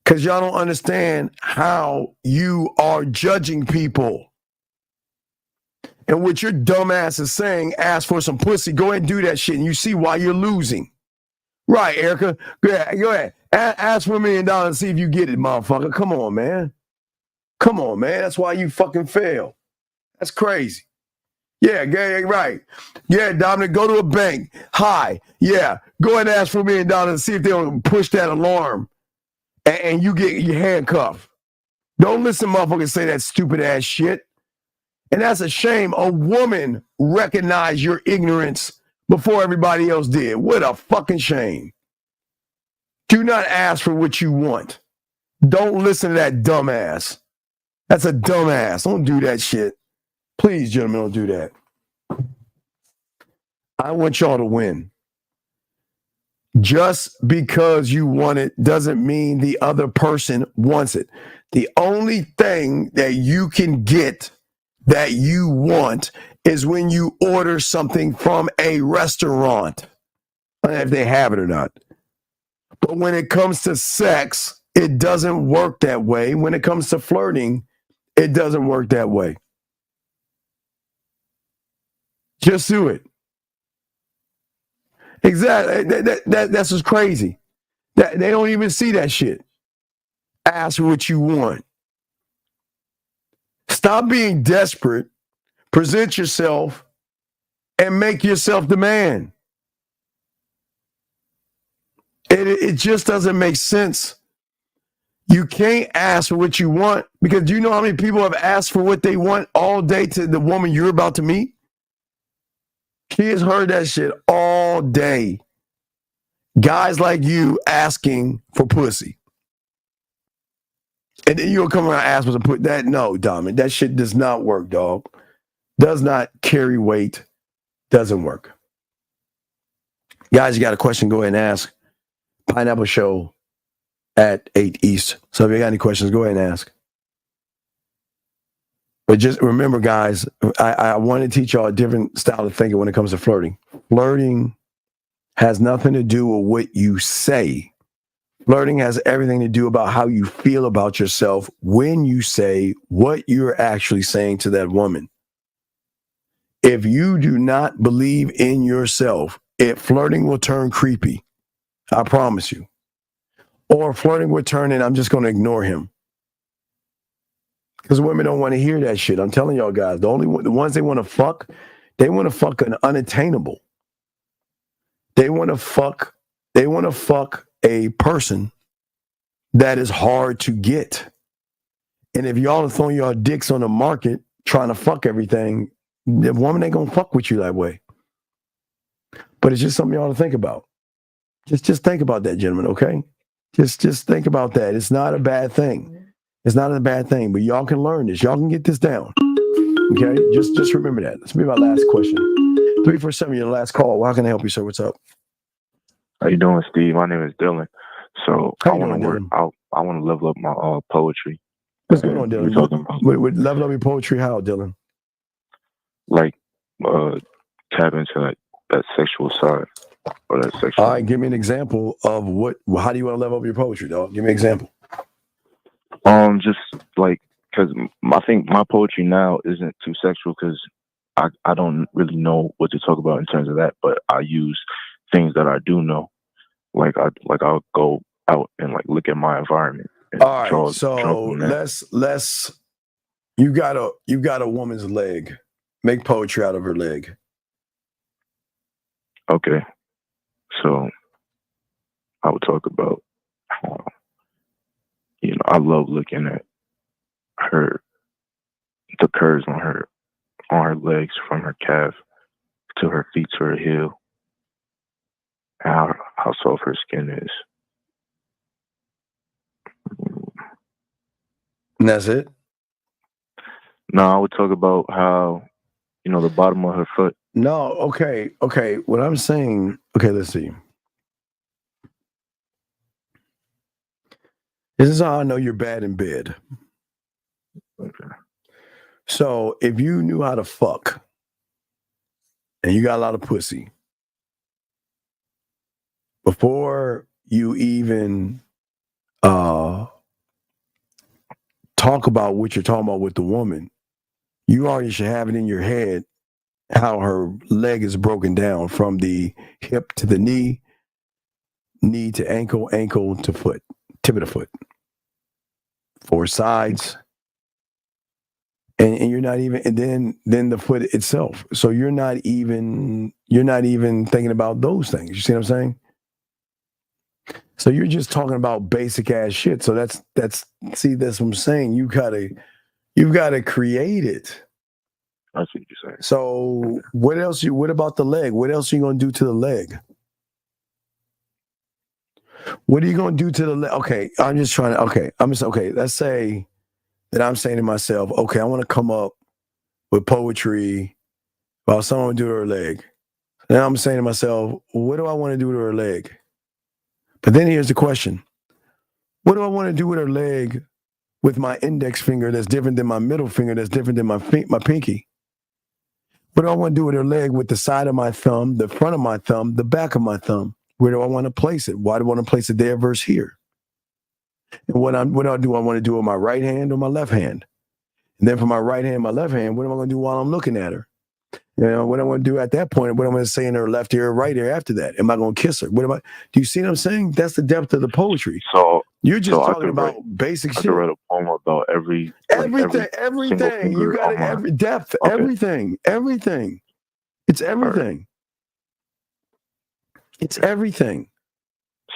Because y'all don't understand how you are judging people. And what your dumbass is saying, ask for some pussy, go ahead and do that shit, and you see why you're losing. Right, Erica? Go ahead. Ask for $1 million and see if you get it, motherfucker. Come on, man. Come on, man. That's why you fucking fail. That's crazy. Yeah, right. Yeah, Dominic, go to a bank. Hi. Yeah, go ahead and ask for $1 million and see if they'll push that alarm and you get your handcuffed. Don't listen, motherfuckers, say that stupid ass shit. And that's a shame. A woman recognized your ignorance before everybody else did. What a fucking shame. Do not ask for what you want. Don't listen to that dumbass. That's a dumbass. Don't do that shit. Please, gentlemen, don't do that. I want y'all to win. Just because you want it doesn't mean the other person wants it. The only thing that you can get that you want is when you order something from a restaurant, if they have it or not. But when it comes to sex, it doesn't work that way. When it comes to flirting, it doesn't work that way. Just do it. Exactly. That's just crazy. They don't even see that shit. Ask for what you want. Stop being desperate. Present yourself and make yourself the man. It just doesn't make sense. You can't ask for what you want because do you know how many people have asked for what they want all day to the woman you're about to meet? Kids heard that shit all day. Guys like you asking for pussy. And then you'll come around and ask for some pussy. No, Dominic, that shit does not work, dog. Does not carry weight. Doesn't work. Guys, you got a question, go ahead and ask. Pineapple Show at 8 East. So if you got any questions, go ahead and ask. But just remember, guys, I want to teach y'all a different style of thinking when it comes to flirting. Flirting has nothing to do with what you say. Flirting has everything to do about how you feel about yourself when you say what you're actually saying to that woman. If you do not believe in yourself, flirting will turn creepy. I promise you. Or flirting will turn and I'm just going to ignore him. Because women don't want to hear that shit. I'm telling y'all guys, the ones they want to fuck an unattainable. They want to fuck a person that is hard to get. And if y'all are throwing your dicks on the market trying to fuck everything, the woman ain't gonna fuck with you that way. But it's just something y'all to think about. Just think about that, gentlemen, okay? Just think about that. It's not a bad thing. It's not a bad thing, but y'all can learn this. Y'all can get this down. Okay? Just remember that. Let's be my last question. 347, your last call. How can I help you, sir? What's up? How you doing, Steve? My name is Dylan. So I want to level up my poetry. What's going on, Dylan? With level up your poetry, how, Dylan? Like tap into that sexual side or that sexual. All right, give me an example of how do you want to level up your poetry, dog? Give me an example. Just like, because I think my poetry now isn't too sexual because I don't really know what to talk about in terms of that, but I use things that I do know. I'll go out and like look at my environment. And all right, so let's You got a woman's leg. Make poetry out of her leg. Okay. So I would talk about how, I love looking at the curves on her legs from her calf to her feet to her heel, and how soft her skin is. And that's it? No, I would talk about how, the bottom of her foot. No, okay. What I'm saying, okay, let's see. This is how I know you're bad in bed. Okay. So if you knew how to fuck and you got a lot of pussy, before you even talk about what you're talking about with the woman, you already should have it in your head how her leg is broken down from the hip to the knee to ankle, ankle to foot, tip of the foot, 4 sides. And you're not even, and then the foot itself. So you're not even thinking about those things. You see what I'm saying? So you're just talking about basic ass shit. So that's what I'm saying. You've got to create it. I see what you're saying. So what about the leg? What else are you going to do to the leg? What are you going to do to the leg? Okay, let's say that I'm saying to myself, okay, I want to come up with poetry about someone do to her leg. Now I'm saying to myself, what do I want to do to her leg? But then here's the question. What do I want to do with her leg with my index finger that's different than my middle finger, that's different than my pinky? What do I want to do with her leg with the side of my thumb, the front of my thumb, the back of my thumb? Where do I want to place it? Why do I want to place it there versus here? And what do I want to do with my right hand or my left hand? And then for my right hand, my left hand, what am I going to do while I'm looking at her? What I'm going to do at that point, what I'm going to say in her left ear or right ear after that? Am I going to kiss her? Do you see what I'm saying? That's the depth of the poetry. So you're just talking about basic shit. I could write a poem about everything. You got every depth, okay. everything. It's everything. Right. It's everything.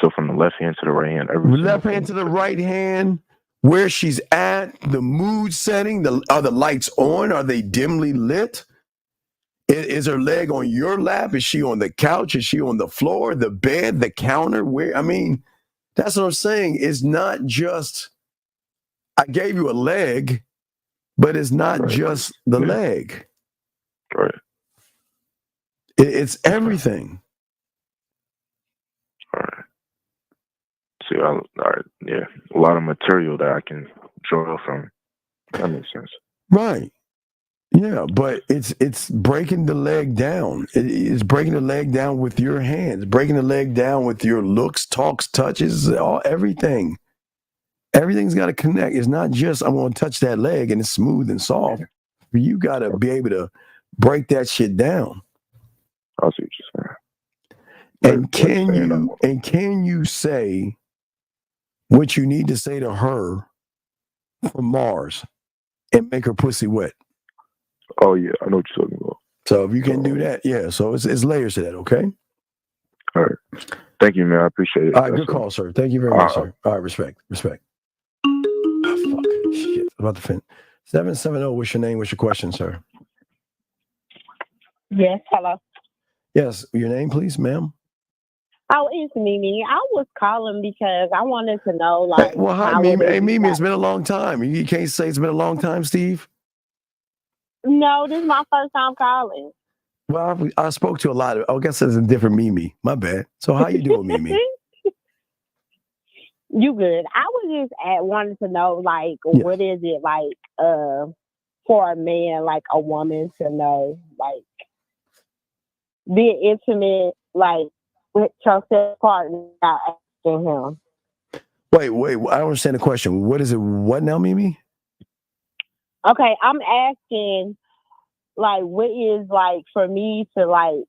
So from the left hand to the right hand, left hand to the right hand, where she's at, the mood setting, are the lights on? Are they dimly lit? Is her leg on your lap? Is she on the couch? Is she on the floor, the bed, the counter? That's what I'm saying. It's not just, I gave you a leg, but it's not just the leg. Right. It's everything. All right. See, all right, yeah. A lot of material that I can draw from. That makes sense. Right. Yeah, but it's breaking the leg down. It's breaking the leg down with your hands, breaking the leg down with your looks, talks, touches, everything. Everything's got to connect. It's not just I'm going to touch that leg and it's smooth and soft. You got to be able to break that shit down. I see what you're saying. Can you say what you need to say to her from Mars and make her pussy wet? Oh yeah, I know what you're talking about. So if you can do that, yeah. So it's layers to that, okay? All right. Thank you, man. I appreciate it. All right, good call, sir. Thank you very much, sir. All right, respect. Oh, fuck. Shit. I'm about to fin. 770, what's your name? What's your question, sir? Yes, hello. Yes, your name, please, ma'am. Oh, it's Mimi. I was calling because I wanted to know, like, hi, Mimi. Hey, Mimi, it's been a long time. You can't say it's been a long time, Steve? No, this is my first time calling. Well, I spoke to a lot of, I guess it's a different Mimi. My bad. So how you doing, Mimi? You good. I was just wanting to know, like, what is it like for a man, like a woman to know, like, being intimate, like, with your sex partner without asking him. Wait, I don't understand the question. What is it? What now, Mimi? Okay, I'm asking, like, what is, like, for me to, like,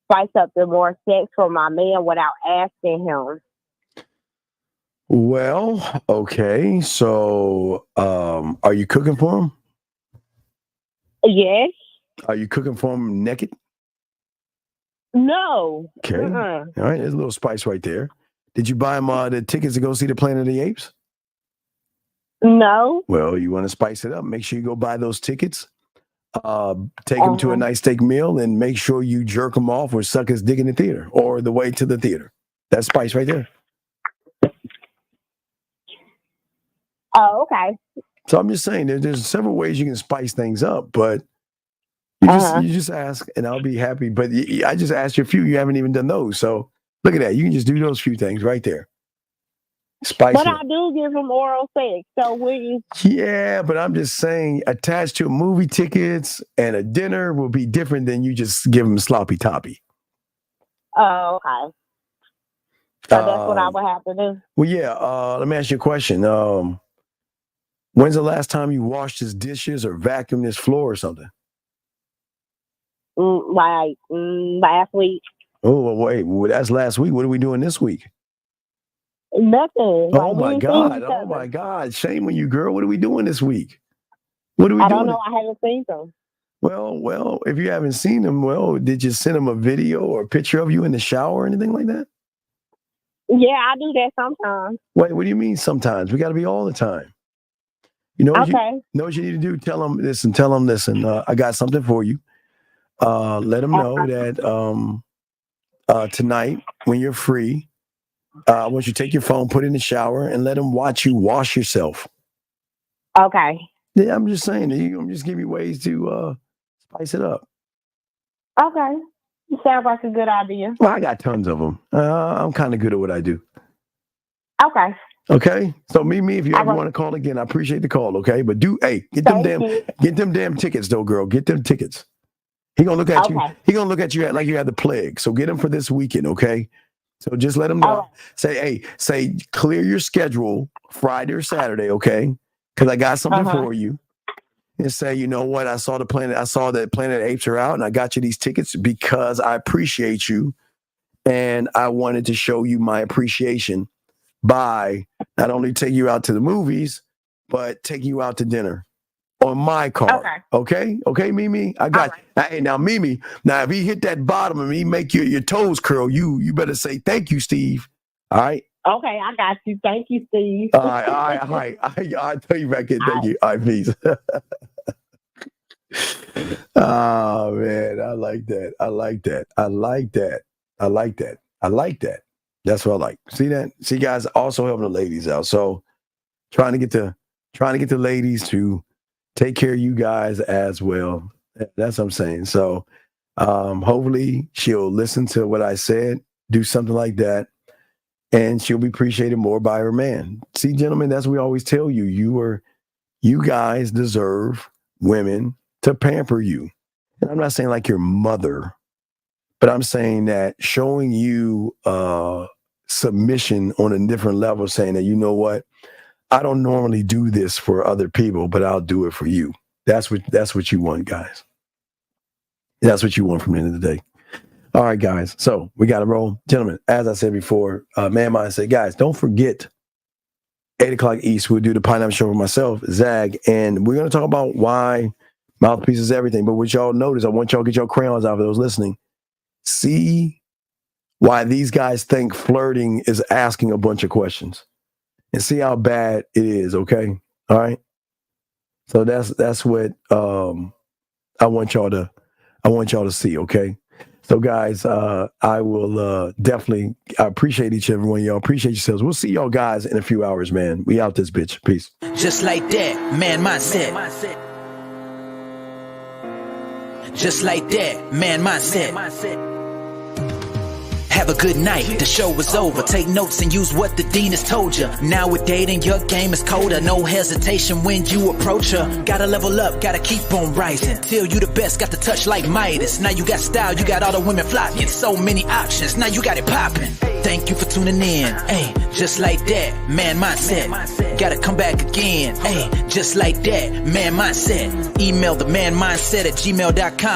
spice up the more sex for my man without asking him? Well, okay. So, are you cooking for him? Yes. Are you cooking for him naked? No. Okay. All right. There's a little spice right there. Did you buy him the tickets to go see the Planet of the Apes? No. Well, you want to spice it up. Make sure you go buy those tickets. Take him to a nice steak meal and make sure you jerk him off or suck his dick in the theater or the way to the theater. That's spice right there. Oh, okay. So I'm just saying there's several ways you can spice things up, but you just ask and I'll be happy. But I just asked you a few. You haven't even done those. So look at that. You can just do those few things right there. Spice But it. I do give him oral sex. So we. Yeah, but I'm just saying attached to movie tickets and a dinner will be different than you just give them sloppy toppy. Oh, okay. So that's what I would have to do. Well, yeah. Let me ask you a question. When's the last time you washed his dishes or vacuumed his floor or something? Last week. Oh, well, wait. Well, that's last week. What are we doing this week? Nothing. Oh, my God. Oh, my God. Shame on you, girl. What are we doing this week? What are we doing? I don't know. I haven't seen them. Well, if you haven't seen them, did you send them a video or a picture of you in the shower or anything like that? Yeah, I do that sometimes. Wait, what do you mean sometimes? We got to be all the time. You know what Okay. you know what you need to do? Tell them, listen, I got something for you. Let them know that tonight when you're free, I want you to take your phone, put it in the shower, and let them watch you wash yourself. Okay. Yeah, I'm just saying. I'm just giving you ways to spice it up. Okay. Sounds like a good idea. Well, I got tons of them. I'm kind of good at what I do. Okay. Okay. So me, if you ever want to call again, I appreciate the call. Okay, but get them damn tickets though, girl. Get them tickets. He gonna look at you. He gonna look at you like you had the plague. So get him for this weekend. Okay. So just let him know. Say, clear your schedule Friday or Saturday. Okay. Because I got something for you. And say, you know what? I saw that Planet of Apes are out, and I got you these tickets because I appreciate you, and I wanted to show you my appreciation by not only taking you out to the movies, but taking you out to dinner on my card. Okay, Mimi. I got. Hey, now Mimi. Now if he hit that bottom and he make your toes curl, you better say thank you, Steve. All right. Okay, I got you. Thank you, Steve. All right. I'll tell you back in. Thank you. All right, peace. Oh, man. I like that. That's what I like. See that? See, guys, also helping the ladies out. So trying to get the ladies to take care of you guys as well. That's what I'm saying. So hopefully she'll listen to what I said, do something like that. And she'll be appreciated more by her man. See, gentlemen, that's what we always tell you. You guys deserve women to pamper you. And I'm not saying like your mother, but I'm saying that showing you submission on a different level, saying that, you know what, I don't normally do this for other people, but I'll do it for you. That's what you want, guys. That's what you want from the end of the day. All right, guys. So we got to roll. Gentlemen, as I said before, Man Mind said, guys, don't forget 8 o'clock East, we'll do the Pineapple Show with myself, Zag, and we're going to talk about why mouthpiece is everything. But what y'all notice, I want y'all to get your crayons out for those listening. See why these guys think flirting is asking a bunch of questions and see how bad it is, okay? All right? So that's what I want y'all to see, okay? So, guys, I will definitely I appreciate each and every one of y'all. Appreciate yourselves. We'll see y'all guys in a few hours, man. We out this bitch. Peace. Just like that, man mindset. Just like that, man mindset. Have a good night, the show is over. Take notes and use what the dean has told you. Now with dating, your game is colder. No hesitation when you approach her. Gotta level up, gotta keep on rising. Feel you the best, got the touch like Midas. Now you got style, you got all the women flocking. So many options, now you got it popping. Thank you for tuning in. Hey, just like that, man mindset. Gotta come back again. Hey, just like that, man mindset. Email the manmindset@gmail.com.